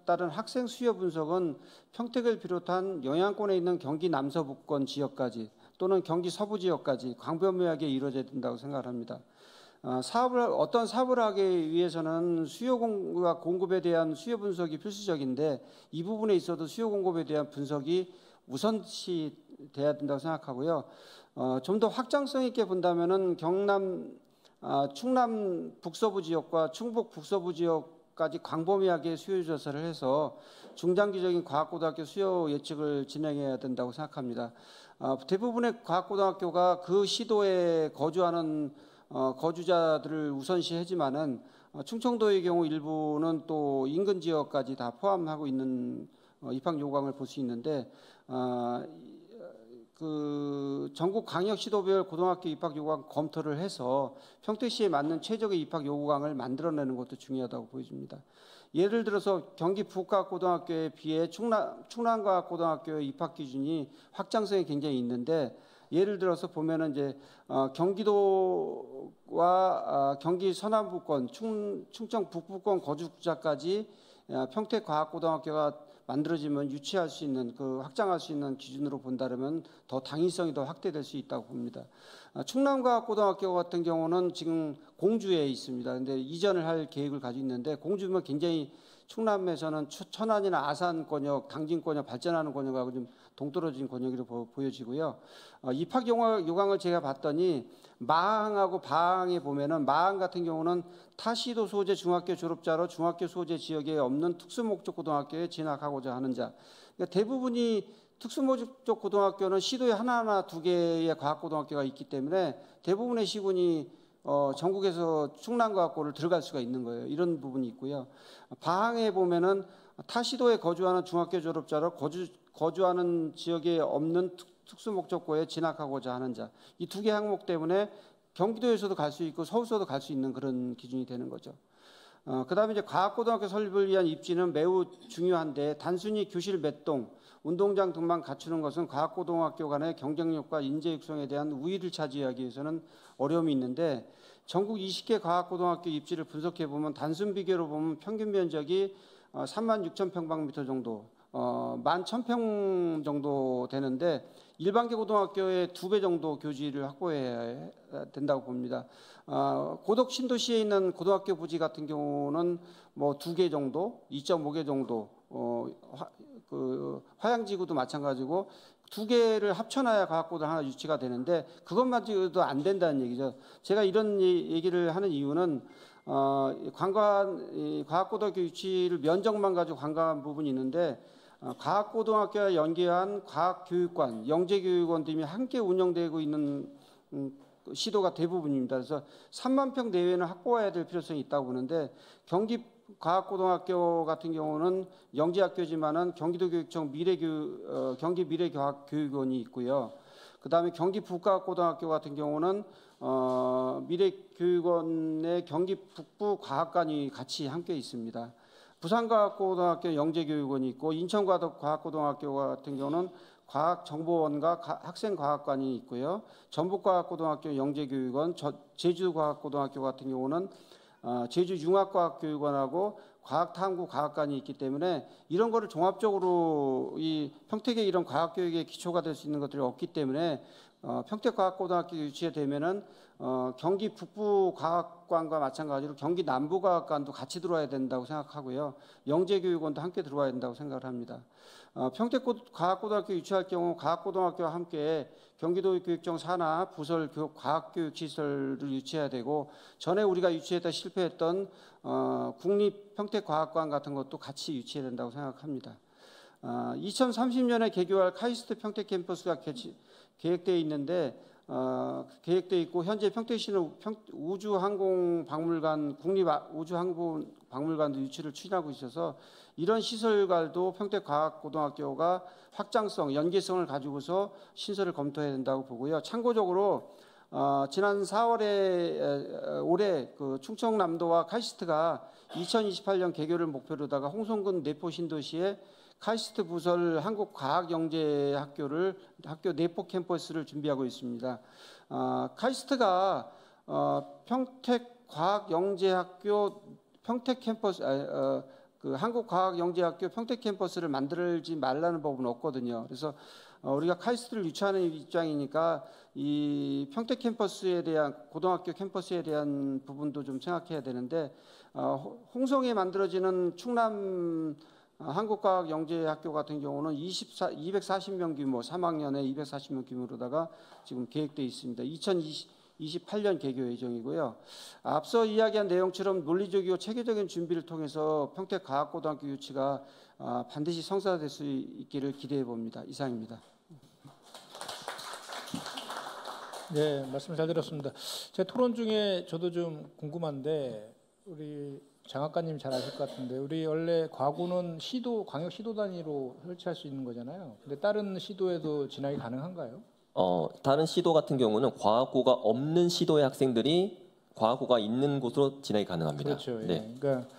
따른 학생 수요 분석은 평택을 비롯한 영향권에 있는 경기 남서부권 지역까지 또는 경기 서부 지역까지 광범위하게 이루어져야 된다고 생각합니다. 어떤 사업을 하기 위해서는 수요와 공급에 대한 수요 분석이 필수적인데 이 부분에 있어도 수요 공급에 대한 분석이 우선시 돼야 된다고 생각하고요. 좀 더 확장성 있게 본다면은 경남, 충남 북서부 지역과 충북 북서부 지역 까지 광범위하게 수요 조사를 해서 중장기적인 과학고등학교 수요 예측을 진행해야 된다고 생각합니다. 대부분의 과학고등학교가 그 시도에 거주하는 거주자들을 우선시하지만은 충청도의 경우 일부는 또 인근 지역까지 다 포함하고 있는 입학 요강을 볼 수 있는데 그 전국 광역 시도별 고등학교 입학 요강 검토를 해서 평택시에 맞는 최적의 입학 요강을 만들어내는 것도 중요하다고 보여집니다. 예를 들어서 경기 부과고등학교에 비해 충남과고등학교의 입학 기준이 확장성이 굉장히 있는데 예를 들어서 보면은 이제 경기도와 경기 서남부권, 충청 북부권 거주자까지 평택과학고등학교가 만들어지면 유치할 수 있는 확장할 수 있는 기준으로 본다면 더 당위성이 더 확대될 수 있다고 봅니다. 충남과학고등학교 같은 경우는 지금 공주에 있습니다. 근데 이전을 할 계획을 가지고 있는데 공주면 굉장히 충남에서는 천안이나 아산 권역, 당진 권역 발전하는 권역하고 좀 동떨어진 권역으로 보여지고요. 입학 요강을 제가 봤더니 마항하고 바항에 보면은 마항 같은 경우는 타시도 소재 중학교 졸업자로 중학교 소재 지역에 없는 특수목적 고등학교에 진학하고자 하는 자. 그러니까 대부분이 특수목적 고등학교는 시도에 하나나 두 개의 과학고등학교가 있기 때문에 대부분의 시군이 전국에서 충남과학고를 들어갈 수가 있는 거예요. 이런 부분이 있고요. 바항에 보면은 타시도에 거주하는 중학교 졸업자로 거주하는 지역에 없는 특수목적고에 진학하고자 하는 자. 이 두 개 항목 때문에 경기도에서도 갈 수 있고 서울서도 갈 수 있는 그런 기준이 되는 거죠. 그다음에 이제 과학고등학교 설립을 위한 입지는 매우 중요한데 단순히 교실 몇 동, 운동장 등만 갖추는 것은 과학고등학교 간의 경쟁력과 인재 육성에 대한 우위를 차지하기 위해서는 어려움이 있는데 전국 20개 과학고등학교 입지를 분석해 보면 단순 비교로 보면 평균 면적이 36,000평방미터 정도, 11,000평 정도 되는데 일반계 고등학교의 2배 정도 교지를 확보해야 된다고 봅니다. 고덕 신도시에 있는 고등학교 부지 같은 경우는 뭐 2개 정도, 2.5개 정도, 화양지구도 마찬가지고 2개를 합쳐놔야 과학고등 하나 유치가 되는데 그것마저도 안 된다는 얘기죠. 제가 이런 얘기를 하는 이유는 과학고등학교 유치를 면적만 가지고 관광한 부분이 있는데 과학고등학교와 연계한 과학교육관, 영재교육원 등이 함께 운영되고 있는 시도가 대부분입니다. 그래서 3만 평 내외는 확보해야 될 필요성이 있다고 보는데 경기 과학고등학교 같은 경우는 영재학교지만은 경기도교육청 경기 미래과학교육원이 있고요. 그다음에 경기 북과학고등학교 같은 경우는 미래교육원의 경기 북부 과학관이 같이 함께 있습니다. 부산과학고등학교 영재교육원이 있고 인천과학고등학교 같은 경우는 과학정보원과 학생과학관이 있고요. 전북과학고등학교 영재교육원, 제주과학고등학교 같은 경우는 제주융합과학교육원하고 과학탐구과학관이 있기 때문에 이런 거를 종합적으로 이 평택의 이런 과학교육의 기초가 될 수 있는 것들이 없기 때문에 평택과학고등학교 유치에 되면은 경기 북부과학관과 마찬가지로 경기 남부과학관도 같이 들어와야 된다고 생각하고요. 영재교육원도 함께 들어와야 된다고 생각을 합니다. 평택과학고등학교 유치할 경우 과학고등학교와 함께 경기도교육청 산하 부설 과학교육시설을 유치해야 되고 전에 우리가 유치했다 실패했던 국립평택과학관 같은 것도 같이 유치해야 된다고 생각합니다. 2030년에 개교할 카이스트 평택 캠퍼스가 계획되어 있는데 계획되어 있고 현재 평택시는 우주항공박물관 국립우주항공박물관도 유치를 추진하고 있어서 이런 시설과도 평택과학고등학교가 확장성, 연계성을 가지고서 신설을 검토해야 된다고 보고요. 참고적으로 지난 4월에 올해 그 충청남도와 카이스트가 2028년 개교를 목표로다가 홍성군 내포 신도시에 카이스트 부설 한국과학영재학교 내포 캠퍼스를 준비하고 있습니다. 카이스트가 평택과학영재학교 평택 캠퍼스 그 한국과학영재학교 평택 캠퍼스를 만들지 말라는 법은 없거든요. 그래서 우리가 카이스트를 유치하는 입장이니까 이 평택 캠퍼스에 대한 고등학교 캠퍼스에 대한 부분도 좀 생각해야 되는데 홍성에 만들어지는 충남 한국과학영재학교 같은 경우는 240명 규모, 3학년에 240명 규모로다가 지금 계획되어 있습니다. 28년 개교 예정이고요. 앞서 이야기한 내용처럼 논리적이고 체계적인 준비를 통해서 평택과학고등학교 유치가 반드시 성사될 수 있기를 기대해 봅니다. 이상입니다. 네, 말씀 잘 들었습니다. 제 토론 중에 저도 좀 궁금한데 우리 장학관님 잘 아실 것 같은데 우리 원래 과구는 시도 광역 시도 단위로 설치할 수 있는 거잖아요. 근데 다른 시도에도 진학이 가능한가요? 다른 시도 같은 경우는 과학고가 없는 시도의 학생들이 과학고가 있는 곳으로 진학이 가능합니다. 그렇죠. 예. 네. 그러니까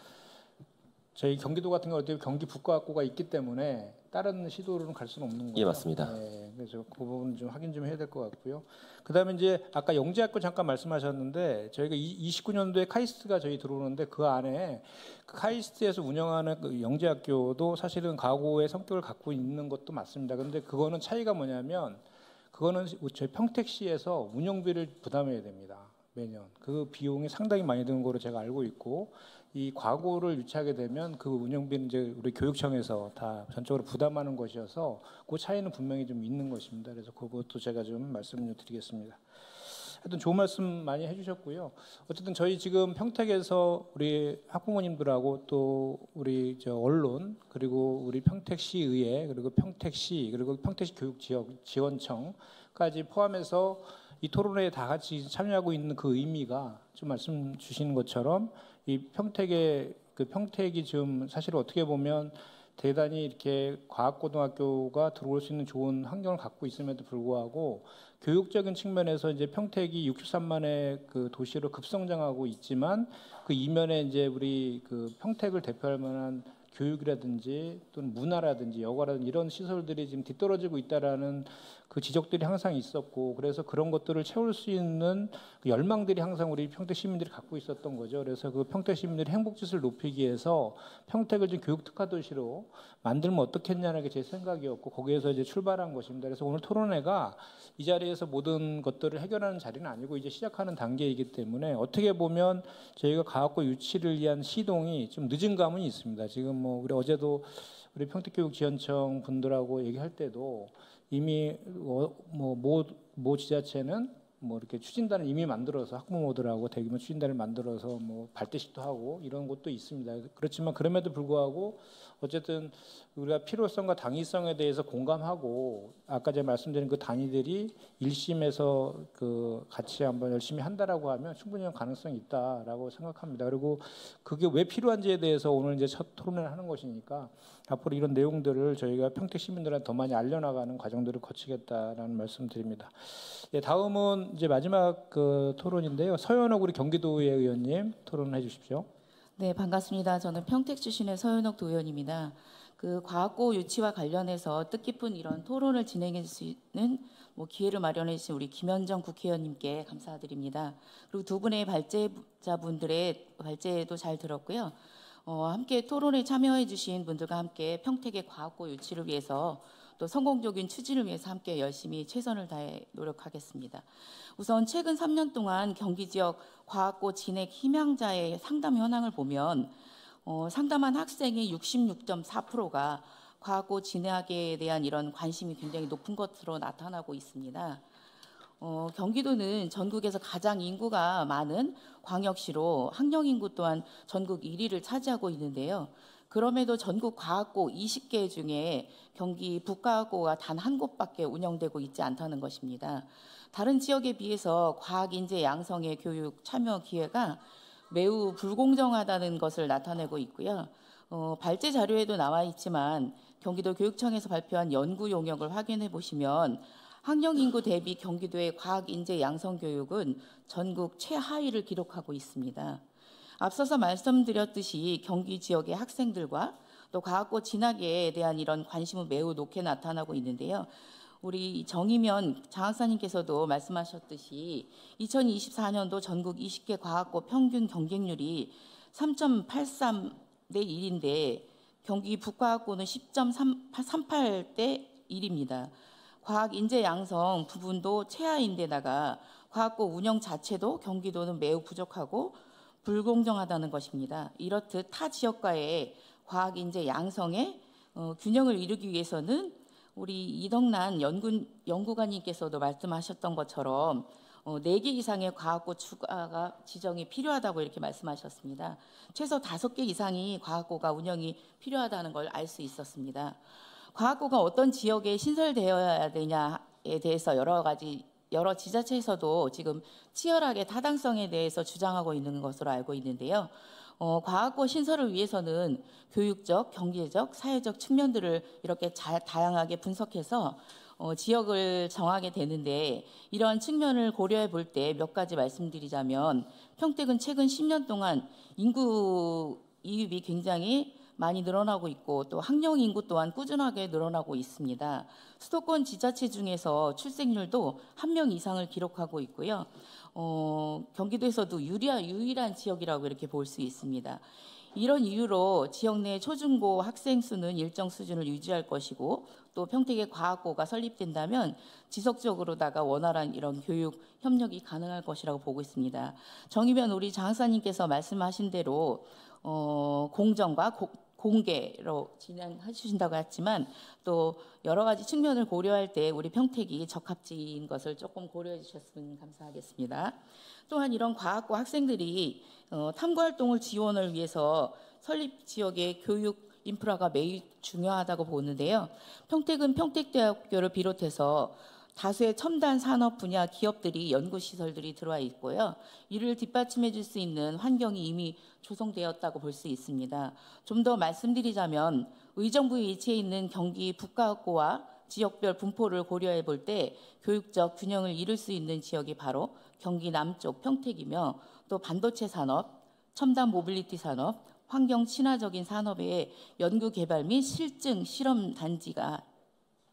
저희 경기도 같은 경우 경기 북과학고가 있기 때문에 다른 시도로는 갈 수는 없는 거죠. 예, 맞습니다. 네, 그래서 그 부분 좀 확인 좀 해야 될 것 같고요. 그다음에 이제 아까 영재학교 잠깐 말씀하셨는데 저희가 29년도에 카이스트가 저희 들어오는데 그 안에 그 카이스트에서 운영하는 그 영재학교도 사실은 과고의 성격을 갖고 있는 것도 맞습니다. 그런데 그거는 차이가 뭐냐면 그거는 저희 평택시에서 운영비를 부담해야 됩니다. 매년 그 비용이 상당히 많이 드는 거로 제가 알고 있고 이 과고를 유치하게 되면 그 운영비는 이제 우리 교육청에서 다 전적으로 부담하는 것이어서 그 차이는 분명히 좀 있는 것입니다. 그래서 그것도 제가 좀 말씀을 드리겠습니다. 하여튼 좋은 말씀 많이 해주셨고요. 어쨌든 저희 지금 평택에서 우리 학부모님들하고 또 우리 언론 그리고 우리 평택시의회 그리고 평택시 그리고 평택시 교육지원청까지 포함해서 이 토론회에 다 같이 참여하고 있는 그 의미가 좀 말씀 주시는 것처럼 이 평택이 지금 사실 어떻게 보면 대단히 이렇게 과학고등학교가 들어올 수 있는 좋은 환경을 갖고 있음에도 불구하고 교육적인 측면에서 이제 평택이 63만의 그 도시로 급성장하고 있지만 그 이면에 이제 우리 그 평택을 대표할 만한 교육이라든지 또는 문화라든지 여가라든지 이런 시설들이 지금 뒤떨어지고 있다라는 그 지적들이 항상 있었고 그래서 그런 것들을 채울 수 있는 그 열망들이 항상 우리 평택 시민들이 갖고 있었던 거죠. 그래서 그 평택 시민들의 행복지수를 높이기 위해서 평택을 좀 교육 특화 도시로 만들면 어떻겠냐는 게 제 생각이었고 거기에서 이제 출발한 것입니다. 그래서 오늘 토론회가 이 자리에서 모든 것들을 해결하는 자리는 아니고 이제 시작하는 단계이기 때문에 어떻게 보면 저희가 과학고 유치를 위한 시동이 좀 늦은 감은 있습니다. 지금 뭐 우리 어제도 우리 평택교육지원청 분들하고 얘기할 때도 이미 모 지자체는 뭐 이렇게 추진단을 이미 만들어서 학부모들하고 대규모 추진단을 만들어서 뭐 발대식도 하고 이런 곳도 있습니다. 그렇지만 그럼에도 불구하고 어쨌든 우리가 필요성과 당위성에 대해서 공감하고 아까 제가 말씀드린 그 단위들이 1심에서 그 같이 한번 열심히 한다라고 하면 충분히 가능성이 있다라고 생각합니다. 그리고 그게 왜 필요한지에 대해서 오늘 이제 첫 토론을 하는 것이니까 앞으로 이런 내용들을 저희가 평택 시민들한테 더 많이 알려나가는 과정들을 거치겠다라는 말씀드립니다. 예, 다음은 이제 마지막 그 토론인데요. 서현옥 우리 경기도의 의원님 토론해 주십시오. 네, 반갑습니다. 저는 평택 출신의 서현옥 도의원입니다. 그 과학고 유치와 관련해서 뜻깊은 이런 토론을 진행할 수 있는 기회를 마련해 주신 우리 김현정 국회의원님께 감사드립니다. 그리고 두 분의 발제자분들의 발제도 잘 들었고요. 함께 토론에 참여해 주신 분들과 함께 평택의 과학고 유치를 위해서 또 성공적인 추진을 위해서 함께 열심히 최선을 다해 노력하겠습니다. 우선 최근 3년 동안 경기 지역 과학고 진학 희망자의 상담 현황을 보면 상담한 학생의 66.4%가 과학고 진학에 대한 이런 관심이 굉장히 높은 것으로 나타나고 있습니다. 경기도는 전국에서 가장 인구가 많은 광역시로 학령 인구 또한 전국 1위를 차지하고 있는데요. 그럼에도 전국 과학고 20개 중에 경기 북과학고가 단 한 곳밖에 운영되고 있지 않다는 것입니다. 다른 지역에 비해서 과학 인재 양성의 교육 참여 기회가 매우 불공정하다는 것을 나타내고 있고요. 발제 자료에도 나와 있지만 경기도 교육청에서 발표한 연구 용역을 확인해 보시면 학령 인구 대비 경기도의 과학 인재 양성 교육은 전국 최하위를 기록하고 있습니다. 앞서서 말씀드렸듯이 경기 지역의 학생들과 또 과학고 진학에 대한 이런 관심은 매우 높게 나타나고 있는데요. 우리 정의면 장학사님께서도 말씀하셨듯이 2024년도 전국 20개 과학고 평균 경쟁률이 3.83대 1인데 경기 북과학고는 10.38대 1입니다. 과학 인재 양성 부분도 최하인데다가 과학고 운영 자체도 경기도는 매우 부족하고 불공정하다는 것입니다. 이렇듯 타 지역과의 과학 인재 양성의 균형을 이루기 위해서는 우리 이덕란 연구관님께서도 말씀하셨던 것처럼 4개 이상의 과학고 추가가 지정이 필요하다고 이렇게 말씀하셨습니다. 최소 5개 이상이 과학고가 운영이 필요하다는 걸 알 수 있었습니다. 과학고가 어떤 지역에 신설되어야 되냐에 대해서 여러 지자체에서도 지금 치열하게 타당성에 대해서 주장하고 있는 것으로 알고 있는데요. 과학고 신설을 위해서는 교육적, 경제적, 사회적 측면들을 이렇게 다양하게 분석해서 지역을 정하게 되는데, 이러한 측면을 고려해 볼 때 몇 가지 말씀드리자면, 평택은 최근 10년 동안 인구 이입이 굉장히 많이 늘어나고 있고, 또 학령 인구 또한 꾸준하게 늘어나고 있습니다. 수도권 지자체 중에서 출생률도 1명 이상을 기록하고 있고요. 경기도에서도 유일한 지역이라고 이렇게 볼 수 있습니다. 이런 이유로 지역 내 초중고 학생 수는 일정 수준을 유지할 것이고, 또 평택의 과학고가 설립된다면 지속적으로다가 원활한 이런 교육 협력이 가능할 것이라고 보고 있습니다. 정의변 우리 장학사님께서 말씀하신 대로 공정과 공개로 진행해 주신다고 했지만, 또 여러 가지 측면을 고려할 때 우리 평택이 적합지인 것을 조금 고려해 주셨으면 감사하겠습니다. 또한 이런 과학고 학생들이 탐구활동을 지원을 위해서 설립 지역의 교육 인프라가 매우 중요하다고 보는데요. 평택은 평택대학교를 비롯해서 다수의 첨단 산업 분야 기업들이 연구시설들이 들어와 있고요. 이를 뒷받침해 줄 수 있는 환경이 이미 조성되었다고 볼 수 있습니다. 좀 더 말씀드리자면, 의정부에 위치해 있는 경기 북가학고와 지역별 분포를 고려해 볼 때 교육적 균형을 이룰 수 있는 지역이 바로 경기 남쪽 평택이며, 또 반도체 산업, 첨단 모빌리티 산업, 환경 친화적인 산업의 연구 개발 및 실증 실험 단지가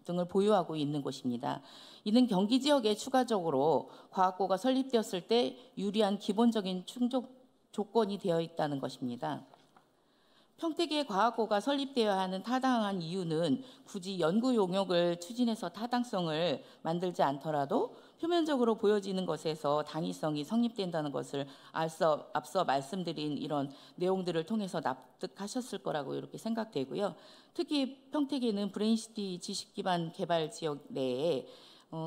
등을 보유하고 있는 곳입니다. 이는 경기 지역에 추가적으로 과학고가 설립되었을 때 유리한 기본적인 충족 조건이 되어 있다는 것입니다. 평택의 과학고가 설립되어야 하는 타당한 이유는 굳이 연구 용역을 추진해서 타당성을 만들지 않더라도 표면적으로 보여지는 것에서 당위성이 성립된다는 것을 앞서 말씀드린 이런 내용들을 통해서 납득하셨을 거라고 이렇게 생각되고요. 특히 평택에는 브레인시티 지식기반 개발 지역 내에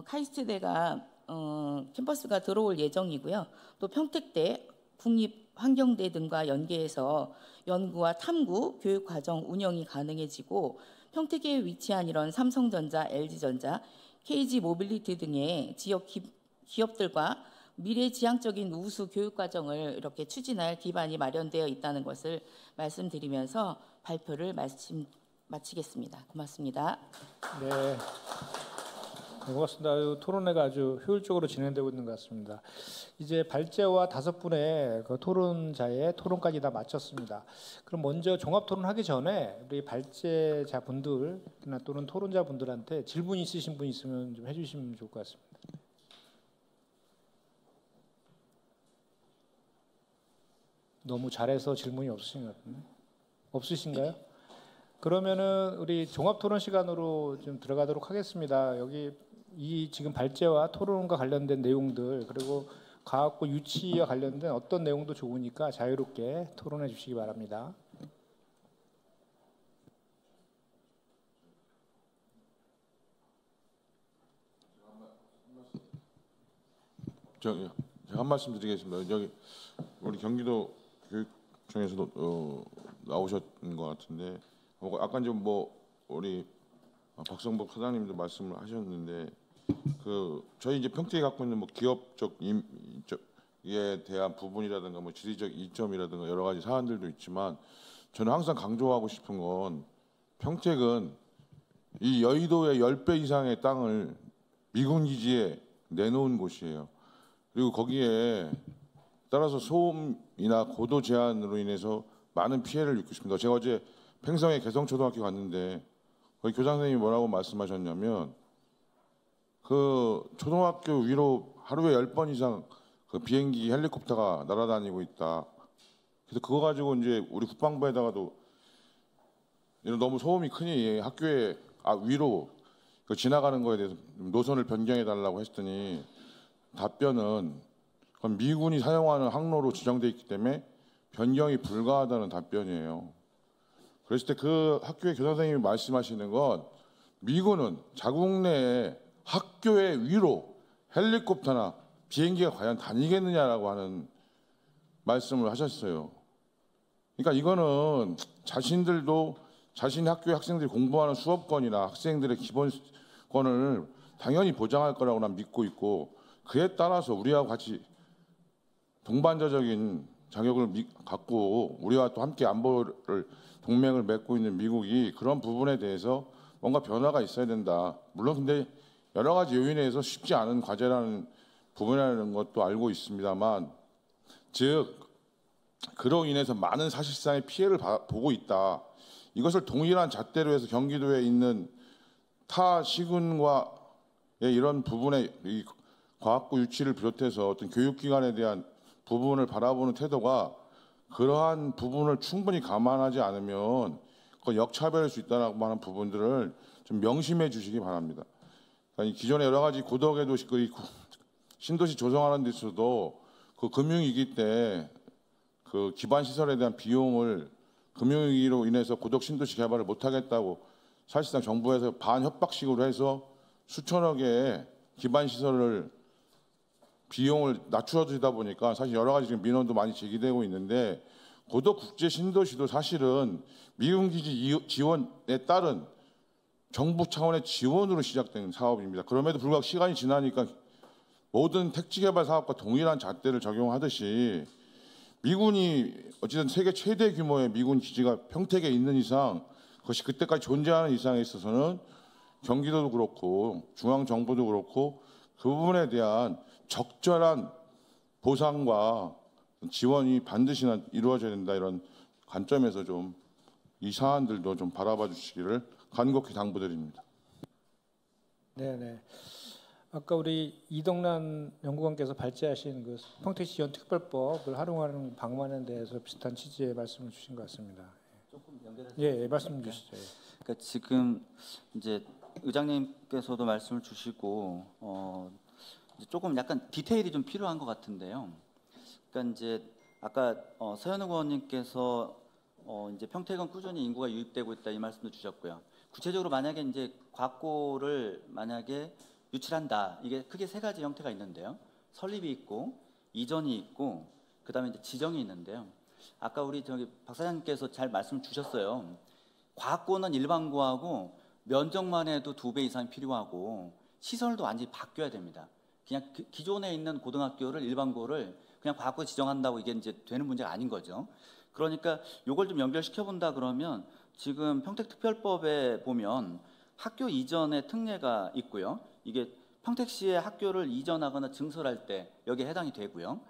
카이스트대가 캠퍼스가 들어올 예정이고요. 또 평택대, 국립환경대 등과 연계해서 연구와 탐구, 교육과정 운영이 가능해지고, 평택에 위치한 이런 삼성전자, LG전자, KG 모빌리티 등의 지역 기업들과 미래지향적인 우수 교육과정을 이렇게 추진할 기반이 마련되어 있다는 것을 말씀드리면서 발표를 마치겠습니다. 고맙습니다. 네, 고맙습니다. 토론회가 아주 효율적으로 진행되고 있는 것 같습니다. 이제 발제와 5분의 그 토론자의 토론까지 다 마쳤습니다. 그럼 먼저 종합 토론하기 전에 우리 발제자분들이나 또는 토론자분들한테 질문 있으신 분 있으면 좀 해주시면 좋을 것 같습니다. 너무 잘해서 질문이 없으신 것 같은데. 없으신가요? 그러면은 우리 종합 토론 시간으로 좀 들어가도록 하겠습니다. 여기 이 지금 발제와 토론과 관련된 내용들, 그리고 과학고 유치와 관련된 어떤 내용도 좋으니까 자유롭게 토론해 주시기 바랍니다. 제가 한 말씀 드리겠습니다. 여기 우리 경기도 교육청에서도 나오셨던 것 같은데, 아까 좀 우리 박성복 사장님도 말씀을 하셨는데, 저희 이제 평택에 갖고 있는 기업적에 대한 부분이라든가 지리적 이점이라든가 여러 가지 사안들도 있지만, 저는 항상 강조하고 싶은 건 평택은 이 여의도의 10배 이상의 땅을 미군 기지에 내놓은 곳이에요. 그리고 거기에 따라서 소음이나 고도 제한으로 인해서 많은 피해를 입고 있습니다. 제가 어제 팽성의 개성초등학교 갔는데 거기 교장 선생님이 뭐라고 말씀하셨냐면, 그 초등학교 위로 하루에 10번 이상 그 비행기 헬리콥터가 날아다니고 있다. 그래서 그거 가지고 이제 우리 국방부에다가도 너무 소음이 크니 학교에 위로 지나가는 거에 대해서 노선을 변경해 달라고 했더니 답변은 그건 미군이 사용하는 항로로 지정돼 있기 때문에 변경이 불가하다는 답변이에요. 그랬을 때 그 학교의 교사 선생님이 말씀하시는 건, 미군은 자국 내에 학교의 위로 헬리콥터나 비행기가 과연 다니겠느냐라고 하는 말씀을 하셨어요. 그러니까 이거는 자신들도 자신 학교의 학생들이 공부하는 수업권이나 학생들의 기본권을 당연히 보장할 거라고 난 믿고 있고, 그에 따라서 우리와 같이 동반자적인 자격을 갖고 우리와 또 함께 안보를 동맹을 맺고 있는 미국이 그런 부분에 대해서 뭔가 변화가 있어야 된다. 물론 근데 여러 가지 요인에 의해서 쉽지 않은 과제라는 부분이라는 것도 알고 있습니다만, 즉 그로 인해서 많은 사실상의 피해를 보고 있다. 이것을 동일한 잣대로 해서 경기도에 있는 타 시군과의 이런 부분의 이 과학고 유치를 비롯해서 어떤 교육기관에 대한 부분을 바라보는 태도가 그러한 부분을 충분히 감안하지 않으면 그 역차별할 수 있다고 하는 부분들을 좀 명심해 주시기 바랍니다. 그러니까 기존의 여러 가지 고덕의 도시, 신도시 조성하는 데 있어도 그 금융위기 때 그 기반 시설에 대한 비용을 금융위기로 인해서 고덕 신도시 개발을 못하겠다고 사실상 정부에서 반협박식으로 해서 수천억 개의 기반 시설을 비용을 낮추어 주다 보니까 사실 여러 가지 지금 민원도 많이 제기되고 있는데, 고덕 국제 신도시도 사실은 미군 기지 지원에 따른 정부 차원의 지원으로 시작된 사업입니다. 그럼에도 불구하고 시간이 지나니까 모든 택지 개발 사업과 동일한 잣대를 적용하듯이 미군이 어쨌든 세계 최대 규모의 미군 기지가 평택에 있는 이상, 그것이 그때까지 존재하는 이상에 있어서는 경기도도 그렇고 중앙 정부도 그렇고 그 부분에 대한 적절한 보상과 지원이 반드시 이루어져야 된다, 이런 관점에서 좀 이 사안들도 좀 바라봐 주시기를 간곡히 당부드립니다. 네네. 아까 우리 이동란 연구관께서 발제하신 그 평택시 지원 특별법을 활용하는 방안에 대해서 비슷한 취지의 말씀을 주신 것 같습니다. 조금 연결해서 예, 말씀 주시죠. 그러니까 지금 이제 의장님께서도 말씀을 주시고 이제 조금 약간 디테일이 좀 필요한 것 같은데요. 그러니까 이제 아까 서현욱 의원님께서 이제 평택은 꾸준히 인구가 유입되고 있다 이 말씀도 주셨고요. 구체적으로 만약에 이제 과학고를 만약에 유치한다, 이게 크게 세 가지 형태가 있는데요. 설립이 있고 이전이 있고 그다음에 이제 지정이 있는데요. 아까 우리 저기 박 사장님께서 잘 말씀 주셨어요. 과학고는 일반고하고 면적만 해도 2배 이상이 필요하고 시설도 완전히 바뀌어야 됩니다. 그냥 기존에 있는 고등학교를 일반고를 그냥 과학고 지정한다고 이게 이제 되는 문제가 아닌 거죠. 그러니까 이걸 좀 연결시켜 본다 그러면 지금 평택특별법에 보면 학교 이전의 특례가 있고요. 이게 평택시의 학교를 이전하거나 증설할 때 여기에 해당이 되고요.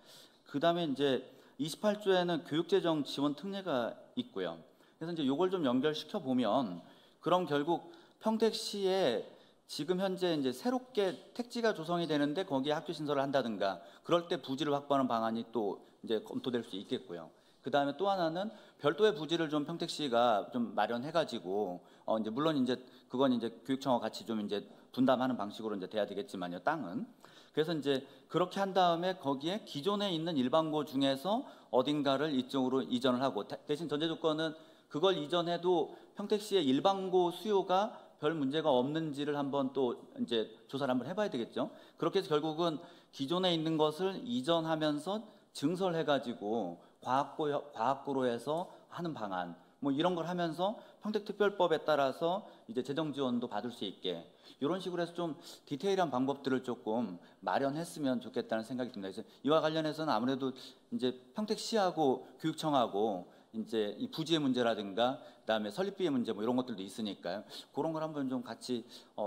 그다음에 이제 28조에는 교육재정 지원 특례가 있고요. 그래서 이제 이걸 좀 연결시켜 보면 그럼 결국 평택시에 지금 현재 이제 새롭게 택지가 조성이 되는데 거기에 학교 신설을 한다든가 그럴 때 부지를 확보하는 방안이 또 이제 검토될 수 있겠고요. 그 다음에 또 하나는 별도의 부지를 좀 평택시가 좀 마련해가지고 이제 물론 이제 그건 이제 교육청과 같이 좀 이제 분담하는 방식으로 이제 돼야 되겠지만요, 땅은. 그래서 이제 그렇게 한 다음에 거기에 기존에 있는 일반고 중에서 어딘가를 이쪽으로 이전을 하고 대신 전제 조건은 그걸 이전해도 평택시의 일반고 수요가 별 문제가 없는지를 한번 또 이제 조사를 한번 해봐야 되겠죠. 그렇게 해서 결국은 기존에 있는 것을 이전하면서 증설해가지고 과학고로 해서 하는 방안, 뭐 이런 걸 하면서 평택특별법에 따라서 이제 재정 지원도 받을 수 있게 이런 식으로 해서 좀 디테일한 방법들을 조금 마련했으면 좋겠다는 생각이 듭니다. 그래서 이와 관련해서는 아무래도 이제 평택시하고 교육청하고 이제 이 부지의 문제라든가 그다음에 설립비의 문제 뭐 이런 것들도 있으니까요. 그런 걸 한번 좀 같이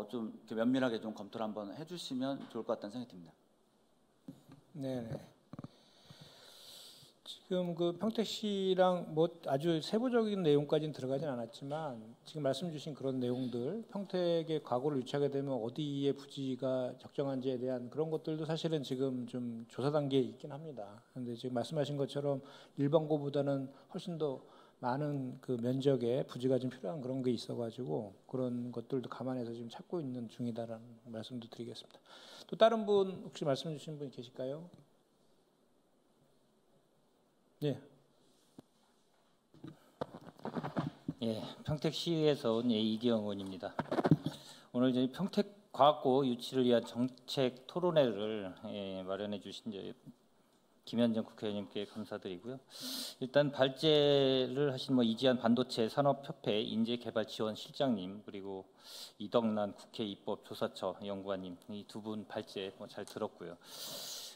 좀 이렇게 면밀하게 좀 검토를 한번 해주시면 좋을 것 같다는 생각이 듭니다. 네. 지금 그 평택시랑 뭐 아주 세부적인 내용까지는 들어가진 않았지만 지금 말씀 주신 그런 내용들, 평택에 과거를 유치하게 되면 어디에 부지가 적정한지에 대한 그런 것들도 사실은 지금 좀 조사 단계에 있긴 합니다. 그런데 지금 말씀하신 것처럼 일반고보다는 훨씬 더 많은 그 면적에 부지가 좀 필요한 그런 게 있어가지고 그런 것들도 감안해서 지금 찾고 있는 중이다라는 말씀도 드리겠습니다. 또 다른 분 혹시 말씀 주신 분 계실까요? 예. 예, 평택시에서 온 이기영 의원입니다. 오늘 저희 평택 과학고 유치를 위한 정책 토론회를 마련해 주신 김현정 국회의원님께 감사드리고요. 일단 발제를 하신 이지한 반도체 산업협회 인재개발지원실장님 그리고 이덕난 국회 입법조사처 연구관님 이 두 분 발제 잘 들었고요.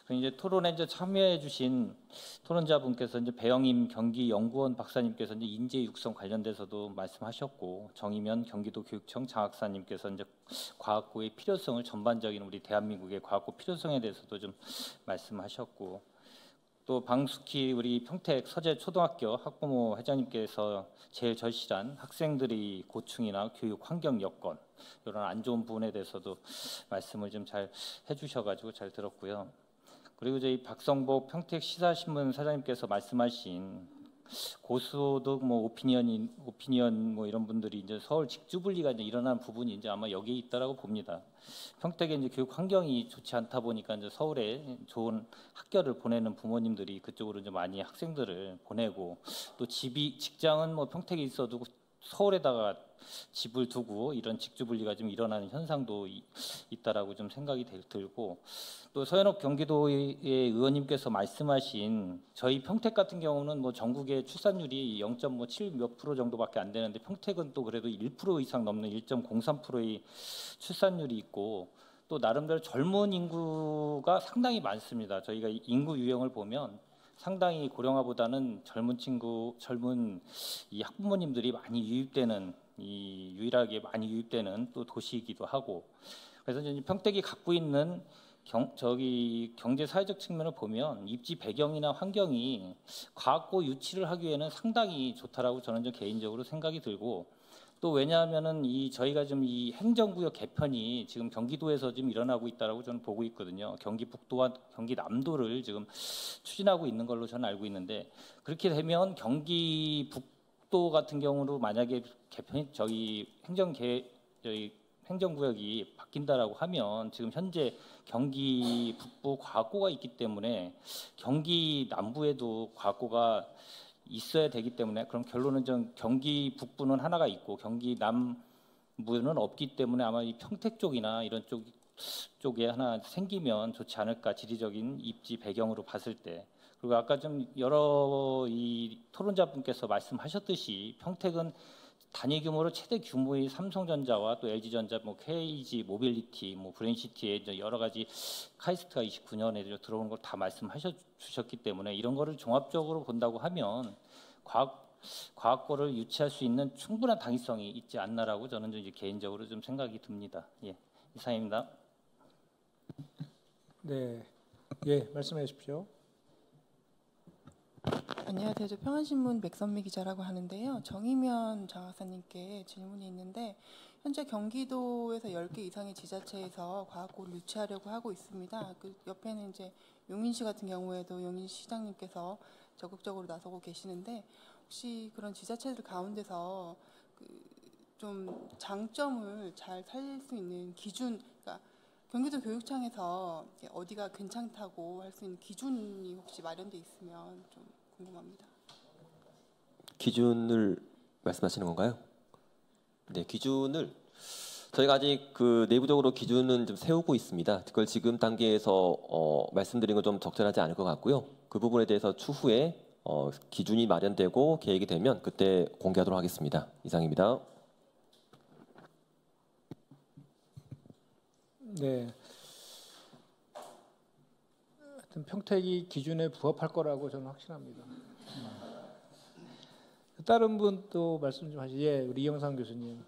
이제 토론에 참여해주신 토론자분께서 배영임 경기연구원 박사님께서 인재 육성 관련돼서도 말씀하셨고 정의면 경기도교육청 장학사님께서 과학고의 필요성을 전반적인 우리 대한민국의 과학고 필요성에 대해서도 좀 말씀하셨고 또 방숙희 우리 평택 서재 초등학교 학부모 회장님께서 제일 절실한 학생들이 고충이나 교육 환경 여건 이런 안 좋은 부분에 대해서도 말씀을 좀 잘 해주셔가지고 잘 들었고요. 그리고 저희 박성복 평택 시사신문 사장님께서 말씀하신 고소득 오피니언 이런 분들이 이제 서울 직주분리가 이제 일어난 부분이 이제 아마 여기에 있다라고 봅니다. 평택에 이제 교육 환경이 좋지 않다 보니까 이제 서울에 좋은 학교를 보내는 부모님들이 그쪽으로 이제 많이 학생들을 보내고 또 직장은 평택에 있어도 서울에다가 집을 두고 이런 직주분리가 좀 일어나는 현상도 있다라고 좀 생각이 들고 또 서현옥 경기도의 의원님께서 말씀하신 저희 평택 같은 경우는 전국의 출산율이 0.7 몇 프로 정도밖에 안 되는데 평택은 또 그래도 1% 이상 넘는 1.03%의 출산율이 있고 또 나름대로 젊은 인구가 상당히 많습니다. 저희가 인구 유형을 보면 상당히 고령화보다는 젊은 이 학부모님들이 많이 유입되는 유일하게 많이 유입되는 또 도시이기도 하고 그래서 이제 평택이 갖고 있는 경제 사회적 측면을 보면 입지 배경이나 환경이 과학고 유치를 하기에는 상당히 좋다라고 저는 좀 개인적으로 생각이 들고 또 왜냐하면은 저희가 좀 이 행정구역 개편이 지금 경기도에서 지금 일어나고 있다라고 저는 보고 있거든요. 경기 북도와 경기 남도를 지금 추진하고 있는 걸로 저는 알고 있는데 그렇게 되면 경기 북도 같은 경우로 만약에 개편이 행정구역이 바뀐다라고 하면 지금 현재 경기 북부 과학고가 있기 때문에 경기 남부에도 과학고가 있어야 되기 때문에 그럼 결론은 좀 경기 북부는 하나가 있고 경기 남부는 없기 때문에 아마 이 평택 쪽이나 이런 쪽에 하나 생기면 좋지 않을까 지리적인 입지 배경으로 봤을 때 그리고 아까 좀 여러 이 토론자분께서 말씀하셨듯이 평택은 단위 규모로 최대 규모의 삼성전자와 또 LG전자, KG 모빌리티, 브레인시티에 여러 가지 카이스트가 29년에 들어오는 걸 다 말씀하셨기 때문에 이런 거를 종합적으로 본다고 하면 과학고를 유치할 수 있는 충분한 당위성이 있지 않나라고 저는 이제 개인적으로 좀 생각이 듭니다. 예, 이상입니다. 네, 예, 말씀해 주십시오. 안녕하세요. 저 평안신문 백선미 기자라고 하는데요. 정의면 장학사님께 질문이 있는데 현재 경기도에서 10개 이상의 지자체에서 과학고를 유치하려고 하고 있습니다. 그 옆에는 이제 용인시 같은 경우에도 용인시 시장님께서 적극적으로 나서고 계시는데 혹시 그런 지자체들 가운데서 좀 장점을 잘 살릴 수 있는 기준, 그러니까 경기도 교육청에서 어디가 괜찮다고 할 수 있는 기준이 혹시 마련돼 있으면 좀 궁금합니다. 기준을 말씀하시는 건가요? 네, 기준을 저희가 아직 내부적으로 기준은 좀 세우고 있습니다. 그걸 지금 단계에서 말씀드린 건 좀 적절하지 않을 것 같고요. 그 부분에 대해서 추후에 기준이 마련되고 계획이 되면 그때 공개하도록 하겠습니다. 이상입니다. 네. 하여튼 평택이 기준에 부합할 거라고 저는 확신합니다. 다른 분 또 말씀 좀 하시죠. 예, 우리 이영상 교수님.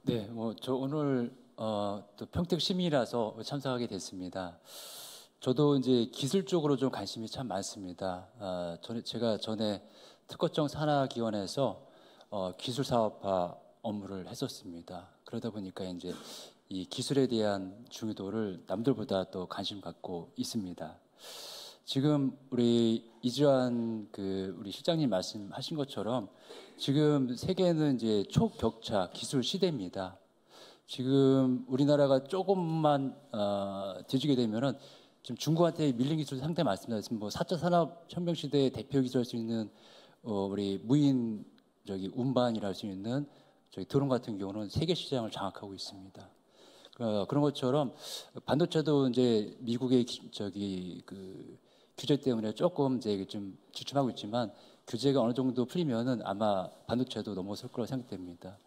네, 저 오늘 또 평택 시민이라서 참석하게 됐습니다. 저도 이제 기술 쪽으로 좀 관심이 참 많습니다. 제가 전에 특허청 산하기관에서 기술 사업화 업무를 했었습니다. 그러다 보니까 이제 이 기술에 대한 중요도를 남들보다 또 관심 갖고 있습니다. 지금 우리 이주환 우리 실장님 말씀하신 것처럼 지금 세계는 이제 초격차 기술 시대입니다. 지금 우리나라가 조금만 뒤지게 되면은 지금 중국한테 밀린 기술 상당히 많습니다. 지금 4차 산업혁명 시대의 대표 기술할 수 있는 우리 무인 운반이라 할 수 있는 드론 같은 경우는 세계 시장을 장악하고 있습니다. 그런 것처럼 반도체도 이제 미국의 그 규제 때문에 조금 이제 좀 주춤하고 있지만 규제가 어느 정도 풀리면은 아마 반도체도 넘어설 거라고 생각됩니다.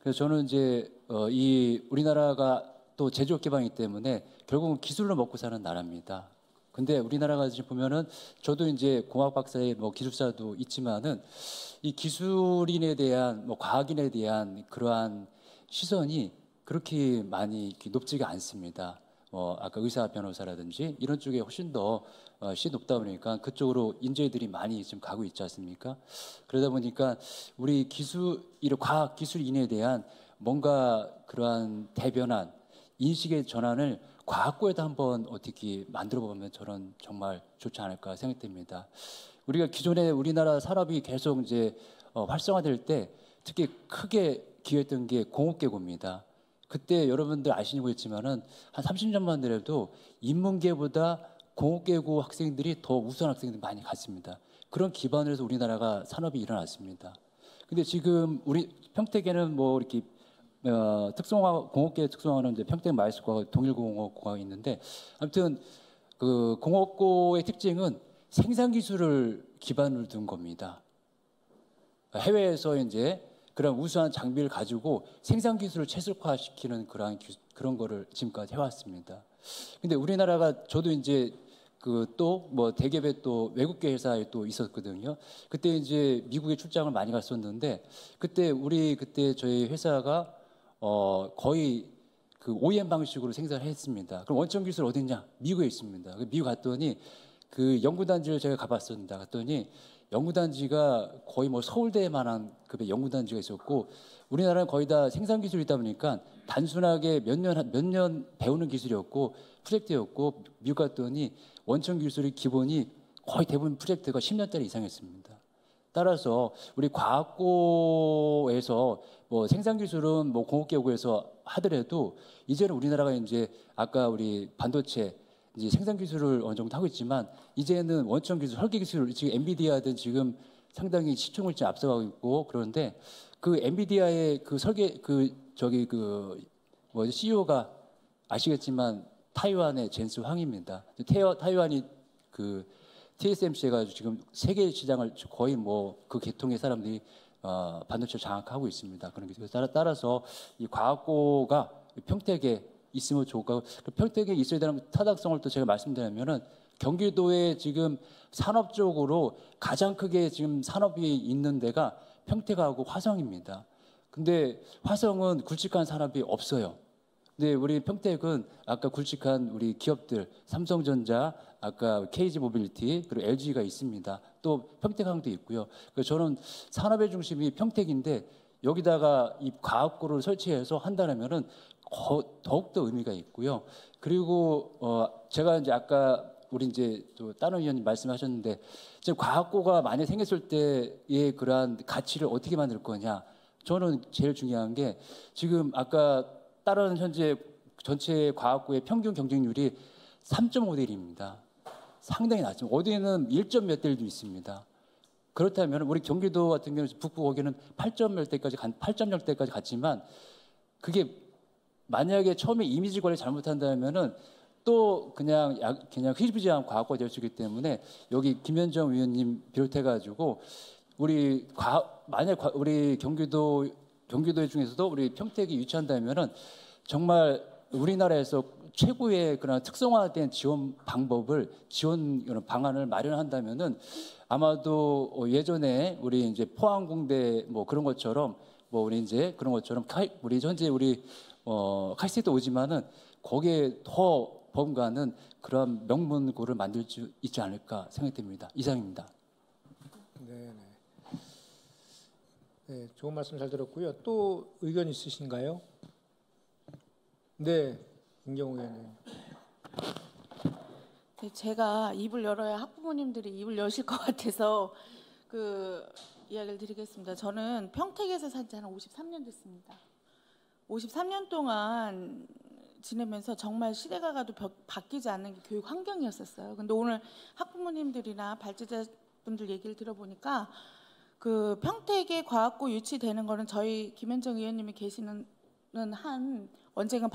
그래서 저는 이제 이 우리나라가 또 제조업 기반이기 때문에 결국은 기술로 먹고 사는 나라입니다. 근데 우리나라가 지금 보면은 저도 이제 공학 박사의 뭐 기술사도 있지만은 이 기술인에 대한 뭐 과학인에 대한 그러한 시선이 그렇게 많이 높지가 않습니다. 아까 의사 변호사라든지 이런 쪽에 훨씬 더 시 높다 보니까 그쪽으로 인재들이 많이 지금 가고 있지 않습니까? 그러다 보니까 우리 과학 기술인에 대한 뭔가 그러한 대변한 인식의 전환을 과학고에도 한번 어떻게 만들어 보면 저는 정말 좋지 않을까 생각됩니다. 우리가 기존에 우리나라 산업이 계속 이제 활성화될 때 특히 크게 기여했던 게 공업계고입니다. 그때 여러분들 아시는 있지만은 한 30년만 되려도 인문계보다 공업계고 학생들이 더 우수한 학생들이 많이 갔습니다. 그런 기반으로 해서 우리나라가 산업이 일어났습니다. 근데 지금 우리 평택에는 뭐 이렇게 공업계 특성화는 이제 평택 마이스과 동일공업고가 있는데 아무튼 그 공업고의 특징은 생산 기술을 기반으로 둔 겁니다. 해외에서 이제 그런 우수한 장비를 가지고 생산 기술을 최적화시키는 그런 거를 지금까지 해왔습니다. 근데 우리나라가 저도 이제 그 또 뭐 대기업에 또 외국계 회사에 또 있었거든요. 그때 이제 미국에 출장을 많이 갔었는데 그때 저희 회사가 거의 그 OEM 방식으로 생산을 했습니다. 그럼 원천 기술 어디 있냐? 미국에 있습니다. 미국 갔더니 그 연구단지를 제가 가봤습니다. 갔더니 연구단지가 거의 뭐 서울대만한 급의 연구단지가 있었고 우리나라는 거의 다 생산 기술이다 보니까 단순하게 몇 년 배우는 기술이었고 프로젝트였고 미국 갔더니 원천 기술의 기본이 거의 대부분 프로젝트가 10년짜리 이상이었습니다. 따라서 우리 과학고에서 뭐 생산 기술은 뭐 공업계고에서 하더라도 이제는 우리나라가 이제 아까 우리 반도체 이제 생산 기술을 어느 정도 하고 있지만 이제는 원천 기술, 설계 기술 지금 엔비디아든 지금 상당히 시총을 지금 앞서가고 있고 그런데 그 엔비디아의 그 설계 CEO가 아시겠지만 타이완의 젠스 황입니다. 타이완이 그 TSMC 해가지고 지금 세계 시장을 거의 뭐 그 계통의 사람들이 반도체를 장악하고 있습니다. 그런 게 따라서 이 과학고가 평택에 있으면 좋을까요? 평택에 있어야 되는 타당성을 또 제가 말씀드리면은 경기도에 지금 산업적으로 가장 크게 지금 산업이 있는 데가 평택하고 화성입니다. 근데 화성은 굵직한 산업이 없어요. 근데 우리 평택은 아까 굵직한 우리 기업들 삼성전자, 아까 KG 모빌리티 그리고 LG가 있습니다. 또 평택항도 있고요. 그래서 저는 산업의 중심이 평택인데 여기다가 이 과학고를 설치해서 한다면은 더욱더 의미가 있고요. 그리고 제가 이제 아까 우리 이제 또 다른 의원님 말씀하셨는데 지금 과학고가 많이 생겼을 때의 그러한 가치를 어떻게 만들 거냐. 저는 제일 중요한 게 지금 아까 다른 현재 전체 과학고의 평균 경쟁률이 3.5대1입니다. 상당히 낮죠. 어디에는 1점 몇 대일도 있습니다. 그렇다면 우리 경기도 같은 경우는 북부 거기는 8점 몇 대까지 갔지만 그게 만약에 처음에 이미지 관리 잘못한다면은 또 그냥 흐지부지한 과학고가 될 수 있기 때문에 여기 김현정 위원님 비롯해가지고 만약 우리 경기도 중에서도 우리 평택이 유치한다면은 정말 우리나라에서 최고의 그런 특성화된 지원 방안을 마련한다면은 아마도 예전에 우리 이제 포항공대 뭐 그런 것처럼 우리 현재 칼시도 오지만은 거기에 더 범가는 그런 명문고를 만들 수 있지 않을까 생각됩니다. 이상입니다. 네, 좋은 말씀 잘 들었고요. 또 의견 있으신가요? 네, 김경우 의원님. 네, 제가 입을 열어야 학부모님들이 입을 여실 것 같아서 그 이야기를 드리겠습니다. 저는 평택에서 산 지 한 53년 됐습니다. 53년 동안 지내면서 정말 시대가 가도 바뀌지 않는 게 교육 환경이었었어요. 근데 오늘 학부모님들이나 발제자분들 얘기를 들어보니까 그 평택에 과학고 유치되는 거는 저희 김현정 의원님이 계시는 한 언젠가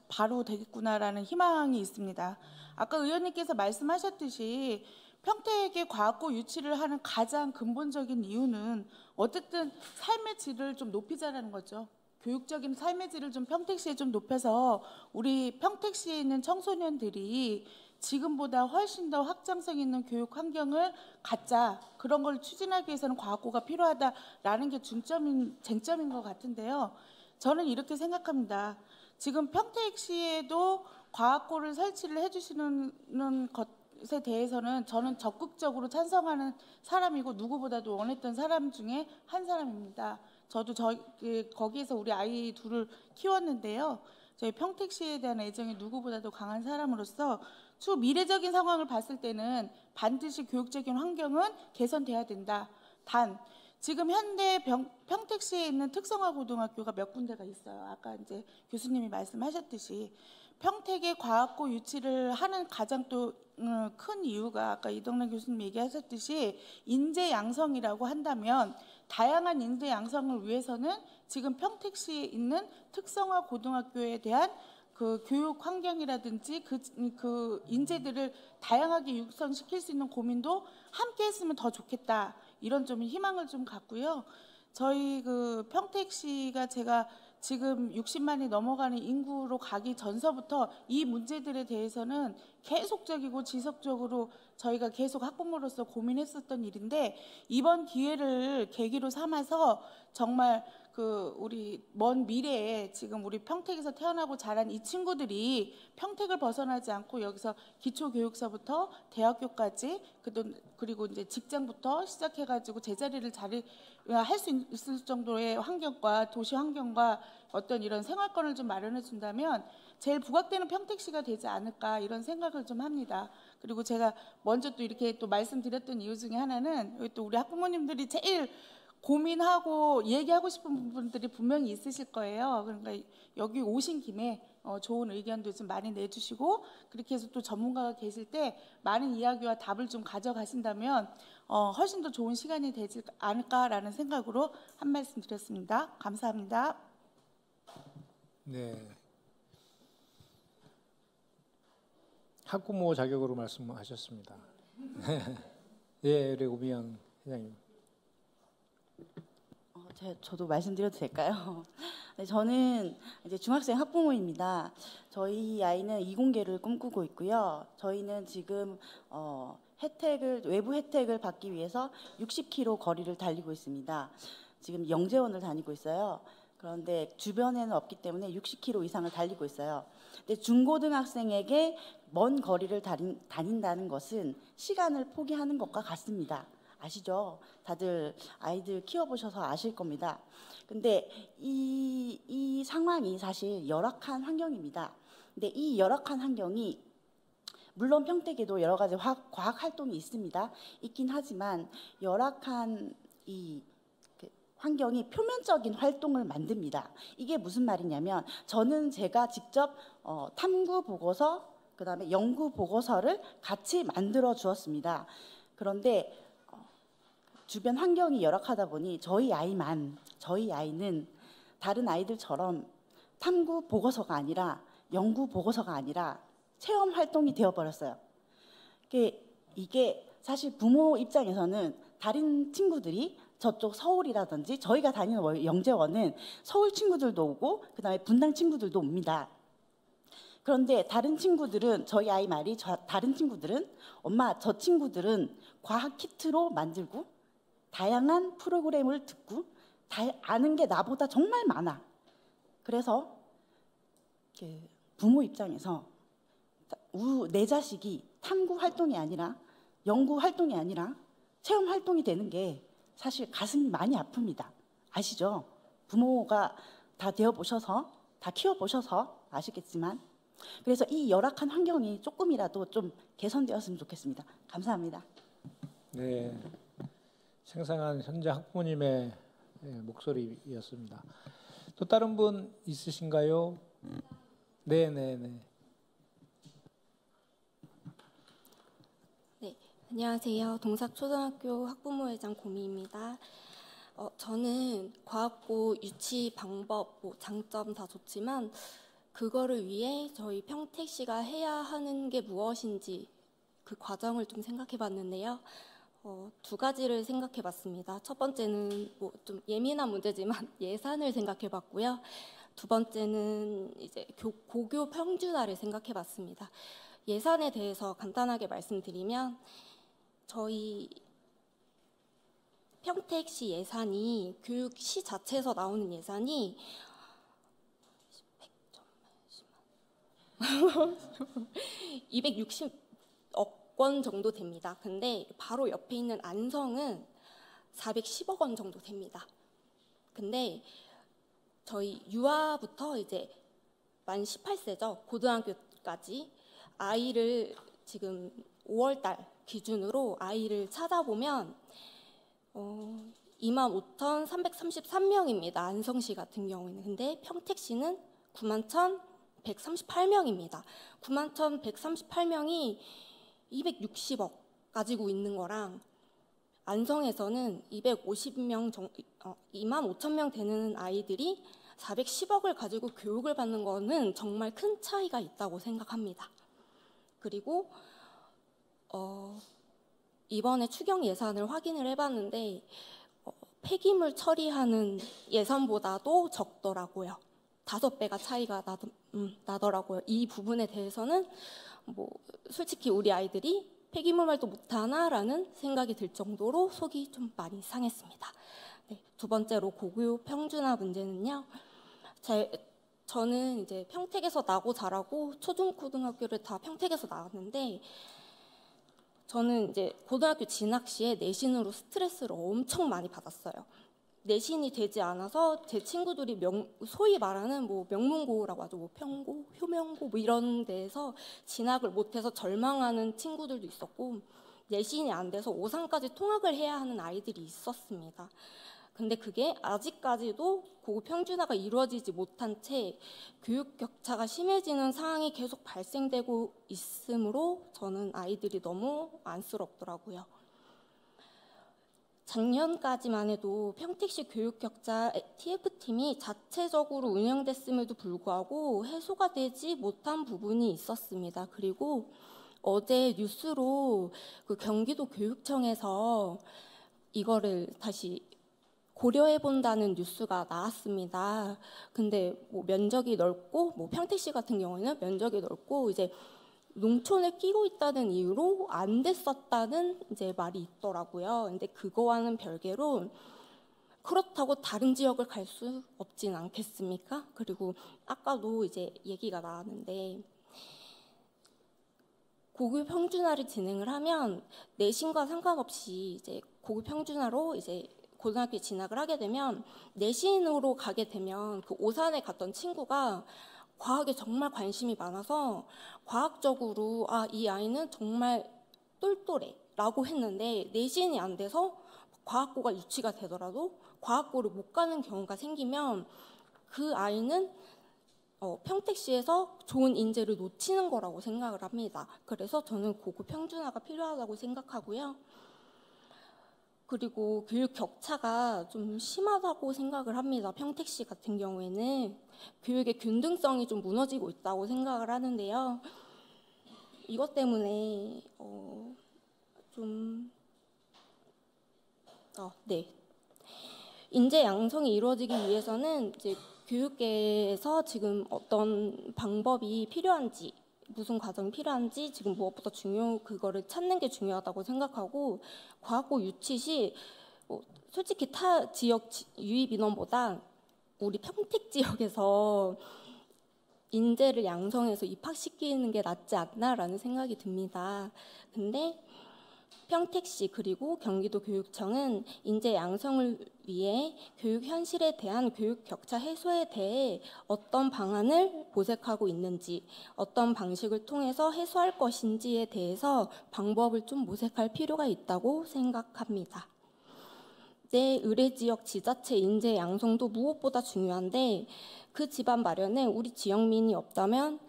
바로 되겠구나라는 희망이 있습니다. 아까 의원님께서 말씀하셨듯이 평택의 과학고 유치를 하는 가장 근본적인 이유는 어쨌든 삶의 질을 좀 높이자라는 거죠. 교육적인 삶의 질을 좀 평택시에 좀 높여서 우리 평택시에 있는 청소년들이 지금보다 훨씬 더 확장성 있는 교육 환경을 갖자, 그런 걸 추진하기 위해서는 과학고가 필요하다라는 게 쟁점인 것 같은데요. 저는 이렇게 생각합니다. 지금 평택시에도 과학고를 설치를 해주시는 것에 대해서는 저는 적극적으로 찬성하는 사람이고 누구보다도 원했던 사람 중에 한 사람입니다. 저도 거기에서 우리 아이 둘을 키웠는데요. 저희 평택시에 대한 애정이 누구보다도 강한 사람으로서 추후 미래적인 상황을 봤을 때는 반드시 교육적인 환경은 개선돼야 된다. 단 지금 현대 평택시에 있는 특성화 고등학교가 몇 군데가 있어요. 아까 이제 교수님이 말씀하셨듯이 평택의 과학고 유치를 하는 가장 또 큰 이유가 아까 이덕란 교수님 얘기하셨듯이 인재 양성이라고 한다면 다양한 인재 양성을 위해서는 지금 평택시에 있는 특성화 고등학교에 대한 그 교육 환경이라든지 그 인재들을 다양하게 육성시킬 수 있는 고민도 함께 했으면 더 좋겠다. 이런 좀 희망을 좀 갖고요. 저희 그 평택시가 제가 지금 60만이 넘어가는 인구로 가기 전서부터 이 문제들에 대해서는 계속적이고 지속적으로 저희가 계속 학부모로서 고민했었던 일인데 이번 기회를 계기로 삼아서 정말 그 우리 먼 미래에 지금 우리 평택에서 태어나고 자란 이 친구들이 평택을 벗어나지 않고 여기서 기초교육서부터 대학교까지 그리고 이제 직장부터 시작해가지고 제자리를 할 수 있을 정도의 환경과 도시 환경과 어떤 이런 생활권을 좀 마련해 준다면 제일 부각되는 평택시가 되지 않을까 이런 생각을 좀 합니다. 그리고 제가 먼저 또 이렇게 또 말씀드렸던 이유 중에 하나는 여기 또 우리 학부모님들이 제일 고민하고 얘기하고 싶은 부분들이 분명히 있으실 거예요. 그러니까 여기 오신 김에 좋은 의견도 좀 많이 내주시고 그렇게 해서 또 전문가가 계실 때 많은 이야기와 답을 좀 가져가신다면 훨씬 더 좋은 시간이 되지 않을까라는 생각으로 한 말씀 드렸습니다. 감사합니다. 네. 학부모 자격으로 말씀하셨습니다. 예, 우리 오미영 회장님. 저도 말씀드려도 될까요? 네, 저는 이제 중학생 학부모입니다. 저희 아이는 이공계를 꿈꾸고 있고요. 저희는 지금 외부 혜택을 받기 위해서 60km 거리를 달리고 있습니다. 지금 영재원을 다니고 있어요. 그런데 주변에는 없기 때문에 60km 이상을 달리고 있어요. 근데 중고등학생에게 먼 거리를 다닌다는 것은 시간을 포기하는 것과 같습니다. 아시죠? 다들 아이들 키워보셔서 아실 겁니다. 근데 이 상황이 사실 열악한 환경입니다. 근데 이 열악한 환경이 물론 평택에도 여러 가지 과학 활동이 있긴 하지만 열악한 이 환경이 표면적인 활동을 만듭니다. 이게 무슨 말이냐면 저는 제가 직접 탐구 보고서 그다음에 연구 보고서를 같이 만들어 주었습니다. 그런데 주변 환경이 열악하다 보니 저희 아이는 다른 아이들처럼 탐구 보고서가 아니라 연구 보고서가 아니라 체험 활동이 되어버렸어요. 이게 사실 부모 입장에서는 다른 친구들이 저쪽 서울이라든지 저희가 다니는 영재원은 서울 친구들도 오고 그다음에 분당 친구들도 옵니다. 그런데 다른 친구들은 저희 아이 말이 다른 친구들은 엄마 저 친구들은 과학 키트로 만들고 다양한 프로그램을 듣고 아는 게 나보다 정말 많아. 그래서 부모 입장에서 내 자식이 탐구 활동이 아니라 연구 활동이 아니라 체험 활동이 되는 게 사실 가슴이 많이 아픕니다. 아시죠? 부모가 다 되어보셔서 다 키워보셔서 아시겠지만 그래서 이 열악한 환경이 조금이라도 좀 개선되었으면 좋겠습니다. 감사합니다. 네, 생생한 현재 학부모님의 목소리였습니다. 또 다른 분 있으신가요? 네. 네, 안녕하세요. 동삭초등학교 학부모회장 고미입니다. 저는 과학고 유치 방법, 장점 다 좋지만 그거를 위해 저희 평택시가 해야 하는 게 무엇인지 그 과정을 좀 생각해 봤는데요. 두 가지를 생각해 봤습니다. 첫 번째는 좀 예민한 문제지만 예산을 생각해 봤고요. 두 번째는 이제 고교 평준화를 생각해 봤습니다. 예산에 대해서 간단하게 말씀드리면 저희 평택시 예산이 교육시 자체에서 나오는 예산이 260억 원 정도 됩니다. 근데 바로 옆에 있는 안성은 410억 원 정도 됩니다. 근데 저희 유아부터 이제 만 18세죠. 고등학교까지 아이를 지금 5월달 기준으로 아이를 찾아보면 25,333명입니다. 안성시 같은 경우에는. 근데 평택시는 91,138명입니다. 91,138명이 260억 가지고 있는 거랑 안성에서는 250명 정도, 25,000명 되는 아이들이 410억을 가지고 교육을 받는 거는 정말 큰 차이가 있다고 생각합니다. 그리고 이번에 추경 예산을 확인을 해봤는데 폐기물 처리하는 예산보다도 적더라고요. 5배가 차이가 나더라고요. 이 부분에 대해서는 솔직히 우리 아이들이 폐기물 말도 못하나라는 생각이 들 정도로 속이 좀 많이 상했습니다. 네, 두 번째로 고교 평준화 문제는요. 저는 이제 평택에서 나고 자라고 초중고등학교를 다 평택에서 나왔는데 저는 이제 고등학교 진학 시에 내신으로 스트레스를 엄청 많이 받았어요. 내신이 되지 않아서 제 친구들이 소위 말하는 명문고라고 하죠. 평고, 효명고 이런 데에서 진학을 못해서 절망하는 친구들도 있었고 내신이 안 돼서 오3까지 통학을 해야 하는 아이들이 있었습니다. 근데 그게 아직까지도 고교 평준화가 이루어지지 못한 채 교육 격차가 심해지는 상황이 계속 발생되고 있으므로 저는 아이들이 너무 안쓰럽더라고요. 작년까지만 해도 평택시 교육격차 TF팀이 자체적으로 운영됐음에도 불구하고 해소가 되지 못한 부분이 있었습니다. 그리고 어제 뉴스로 그 경기도 교육청에서 이거를 다시 고려해 본다는 뉴스가 나왔습니다. 근데 면적이 넓고 평택시 같은 경우에는 면적이 넓고 이제 농촌을 끼고 있다는 이유로 안 됐었다는 이제 말이 있더라고요. 근데 그거와는 별개로 그렇다고 다른 지역을 갈 수 없진 않겠습니까? 그리고 아까도 이제 얘기가 나왔는데 고교 평준화를 진행을 하면 내신과 상관없이 이제 고교 평준화로 이제 고등학교에 진학을 하게 되면 내신으로 가게 되면 그 오산에 갔던 친구가 과학에 정말 관심이 많아서 과학적으로 이 아이는 정말 똘똘해라고 했는데 내신이 안 돼서 과학고가 유치가 되더라도 과학고를 못 가는 경우가 생기면 그 아이는 평택시에서 좋은 인재를 놓치는 거라고 생각을 합니다. 그래서 저는 고교 평준화가 필요하다고 생각하고요. 그리고 교육 격차가 좀 심하다고 생각을 합니다. 평택시 같은 경우에는 교육의 균등성이 좀 무너지고 있다고 생각을 하는데요. 이것 때문에 인재 양성이 이루어지기 위해서는 이제 교육계에서 지금 어떤 방법이 필요한지, 무슨 과정이 필요한지 지금 무엇보다 그거를 찾는 게 중요하다고 생각하고 과학고 유치 시 솔직히 타 지역 유입 인원보다 우리 평택 지역에서 인재를 양성해서 입학시키는 게 낫지 않나라는 생각이 듭니다. 근데 평택시 그리고 경기도 교육청은 인재 양성을 위해 교육 현실에 대한 교육 격차 해소에 대해 어떤 방안을 모색하고 있는지, 어떤 방식을 통해서 해소할 것인지에 대해서 방법을 좀 모색할 필요가 있다고 생각합니다. 내 의뢰지역 지자체 인재 양성도 무엇보다 중요한데 그 집안 마련에 우리 지역민이 없다면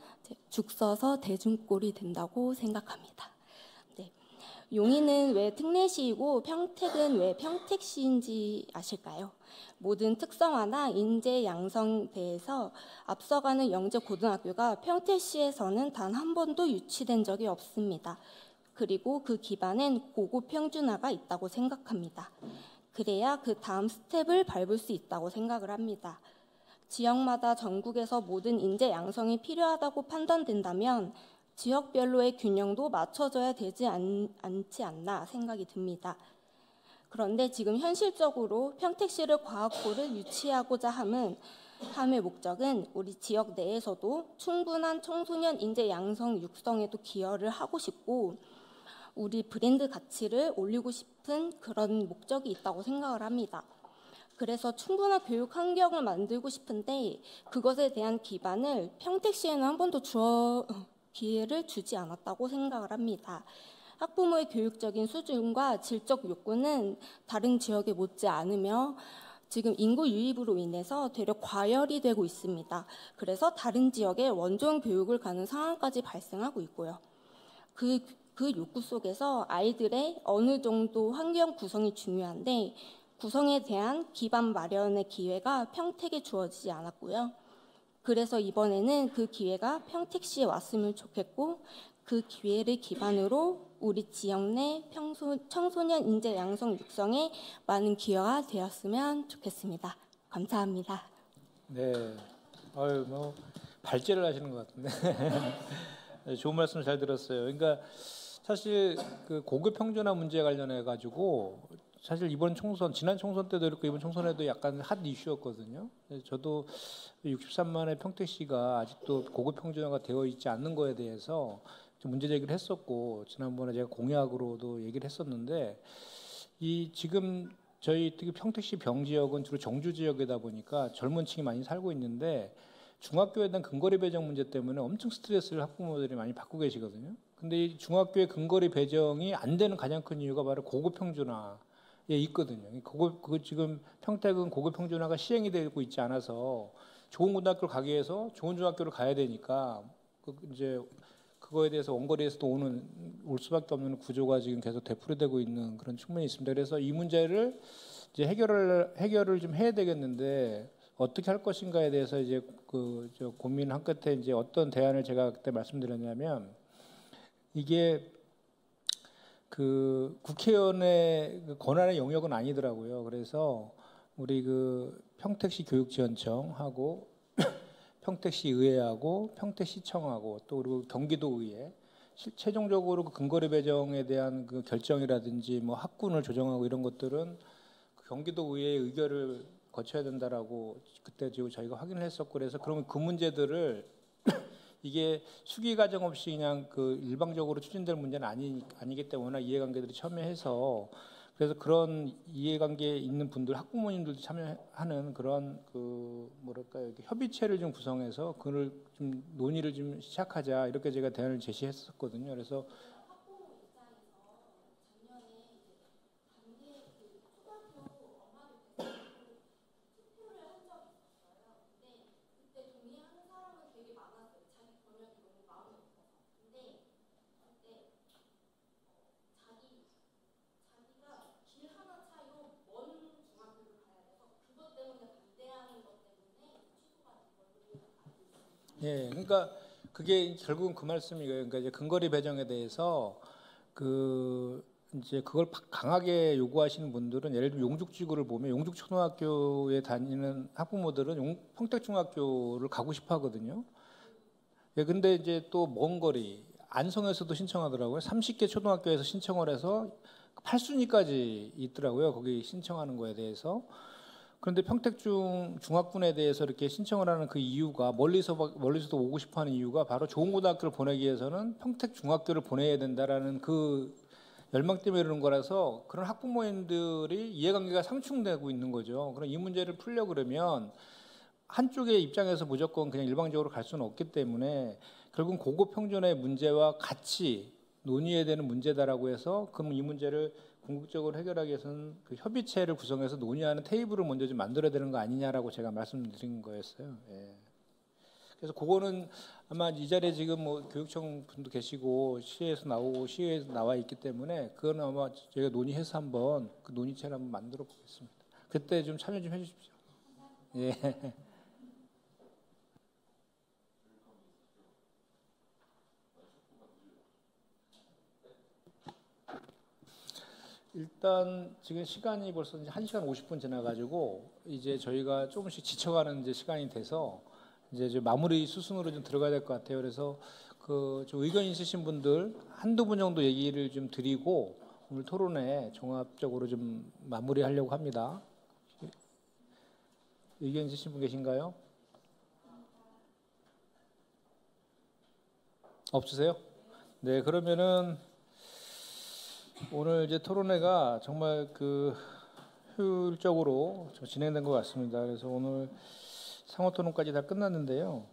죽 서서 대중골이 된다고 생각합니다. 용인은 왜 특례시이고 평택은 왜 평택시인지 아실까요? 모든 특성화나 인재 양성 대에서 앞서가는 영재 고등학교가 평택시에서는 단 한 번도 유치된 적이 없습니다. 그리고 그 기반엔 고급 평준화가 있다고 생각합니다. 그래야 그 다음 스텝을 밟을 수 있다고 생각을 합니다. 지역마다 전국에서 모든 인재 양성이 필요하다고 판단된다면 지역별로의 균형도 맞춰져야 되지 않지 않나 생각이 듭니다. 그런데 지금 현실적으로 평택시를 과학고를 유치하고자 함의 목적은 우리 지역 내에서도 충분한 청소년 인재 양성 육성에도 기여를 하고 싶고 우리 브랜드 가치를 올리고 싶은 그런 목적이 있다고 생각을 합니다. 그래서 충분한 교육 환경을 만들고 싶은데 그것에 대한 기반을 평택시에는 한 번도 기회를 주지 않았다고 생각을 합니다. 학부모의 교육적인 수준과 질적 욕구는 다른 지역에 못지 않으며 지금 인구 유입으로 인해서 되려 과열이 되고 있습니다. 그래서 다른 지역에 원종 교육을 가는 상황까지 발생하고 있고요. 그 욕구 속에서 아이들의 어느 정도 환경 구성이 중요한데 구성에 대한 기반 마련의 기회가 평택에 주어지지 않았고요. 그래서 이번에는 그 기회가 평택시에 왔으면 좋겠고 그 기회를 기반으로 우리 지역 내 청소년 인재 양성 육성에 많은 기여가 되었으면 좋겠습니다. 감사합니다. 네, 뭐 발제를 하시는 것 같은데 좋은 말씀 잘 들었어요. 그러니까 사실 그 고급 평준화 문제에 관련해 가지고 사실 이번 총선, 지난 총선 때도 그렇고 이번 총선에도 약간 핫 이슈였거든요. 저도 63만의 평택시가 아직도 고급 평준화가 되어 있지 않는 거에 대해서 좀 문제 제기를 했었고 지난번에 제가 공약으로도 얘기를 했었는데 이 지금 저희 특히 평택시 병 지역은 주로 정주 지역이다 보니까 젊은 층이 많이 살고 있는데 중학교에 대한 근거리 배정 문제 때문에 엄청 스트레스를 학부모들이 많이 받고 계시거든요. 근데 이 중학교의 근거리 배정이 안 되는 가장 큰 이유가 바로 고급 평준화 예, 있거든요. 지금 평택은 고급 평준화가 시행이 되고 있지 않아서 좋은 고등학교를 가기 위해서 좋은 중학교를 가야 되니까 이제 그거에 대해서 원거리에서도 올 수밖에 없는 구조가 지금 계속 되풀이되고 있는 그런 측면이 있습니다. 그래서 이 문제를 이제 해결을 좀 해야 되겠는데 어떻게 할 것인가에 대해서 이제 고민한 끝에 이제 어떤 대안을 제가 그때 말씀드렸냐면 이게 그 국회의원의 권한의 영역은 아니더라고요. 그래서 우리 평택시 교육지원청하고 평택시 의회하고 평택시청하고 또 그리고 경기도의회 최종적으로 근거리 배정에 대한 그 결정이라든지 뭐 학군을 조정하고 이런 것들은 경기도의회의 의결을 거쳐야 된다라고 그때 저희가 확인을 했었고 그래서 그러면 그 문제들을 이게 수기 과정 없이 그냥 일방적으로 추진될 문제는 아니기 때문에 이해관계들이 참여해서 그래서 그런 이해관계에 있는 분들 학부모님들도 참여하는 그런 협의체를 좀 구성해서 그걸 좀 논의를 좀 시작하자 이렇게 제가 대안을 제시했었거든요. 그래서 예, 그러니까 그게 결국은 그 말씀이에요. 그러니까 이제 근거리 배정에 대해서 이제 그걸 강하게 요구하시는 분들은 예를 들면 용죽지구를 보면 용죽초등학교에 다니는 학부모들은 평택중학교를 가고 싶어 하거든요. 예, 근데 이제 또 먼 거리 안성에서도 신청하더라고요. 30개 초등학교에서 신청을 해서 8순위까지 있더라고요. 거기 신청하는 거에 대해서. 그런데 평택중학군에 대해서 이렇게 신청을 하는 그 이유가 멀리서도 오고 싶어하는 이유가 바로 좋은 고등학교를 보내기 위해서는 평택중학교를 보내야 된다라는 그 열망 때문에 그러는 거라서 그런 학부모님들이 이해관계가 상충되고 있는 거죠. 그럼 이 문제를 풀려 그러면 한쪽의 입장에서 무조건 그냥 일방적으로 갈 수는 없기 때문에 결국 고급 평준화의 문제와 같이 논의해야 되는 문제다라고 해서 그럼 이 문제를 궁극적으로 해결하기 위해서는 그 협의체를 구성해서 논의하는 테이블을 먼저 좀 만들어야 되는 거 아니냐라고 제가 말씀드린 거였어요. 예. 그래서 그거는 아마 이 자리에 지금 뭐 교육청 분도 계시고 시에서 나오고 시에서 나와 있기 때문에 그거는 아마 저희가 논의해서 한번 그 논의체를 한번 만들어 보겠습니다. 그때 좀 참여 좀 해주십시오. 예. 일단 지금 시간이 벌써 이제 1시간 50분 지나가지고 이제 저희가 조금씩 지쳐가는 이제 시간이 돼서 이제 좀 마무리 수순으로 좀 들어가야 될 것 같아요. 그래서 그 좀 의견 있으신 분들 한두 분 정도 얘기를 좀 드리고 오늘 토론회 종합적으로 좀 마무리하려고 합니다. 의견 있으신 분 계신가요? 없으세요? 네, 그러면은 오늘 이제 토론회가 정말 그 효율적으로 진행된 것 같습니다. 그래서 오늘 상호 토론까지 다 끝났는데요.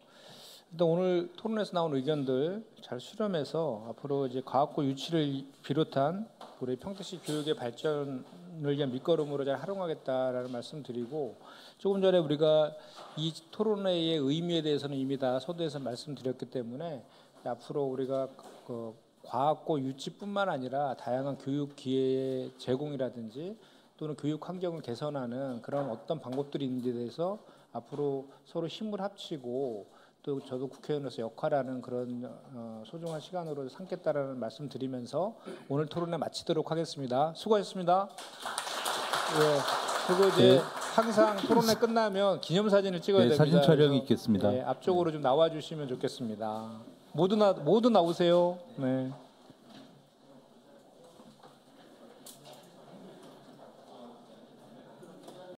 일단 오늘 토론에서 나온 의견들 잘 수렴해서 앞으로 이제 과학고 유치를 비롯한 우리 평택시 교육의 발전을 위한 밑거름으로 잘 활용하겠다라는 말씀드리고 조금 전에 우리가 이 토론회의 의미에 대해서는 이미 다 서두에서 말씀드렸기 때문에 앞으로 우리가 그 과학고 유치뿐만 아니라 다양한 교육 기회의 제공이라든지 또는 교육 환경을 개선하는 그런 어떤 방법들이 있는지에 대해서 앞으로 서로 힘을 합치고 또 저도 국회의원으로서 역할하는 그런 소중한 시간으로 삼겠다라는 말씀드리면서 오늘 토론회 마치도록 하겠습니다. 수고하셨습니다. 예, 그리고 이제 항상 토론회 끝나면 기념사진을 찍어야 됩니다. 사진 촬영이 있겠습니다. 앞쪽으로 좀 나와주시면 좋겠습니다. 모두 나오세요. 네.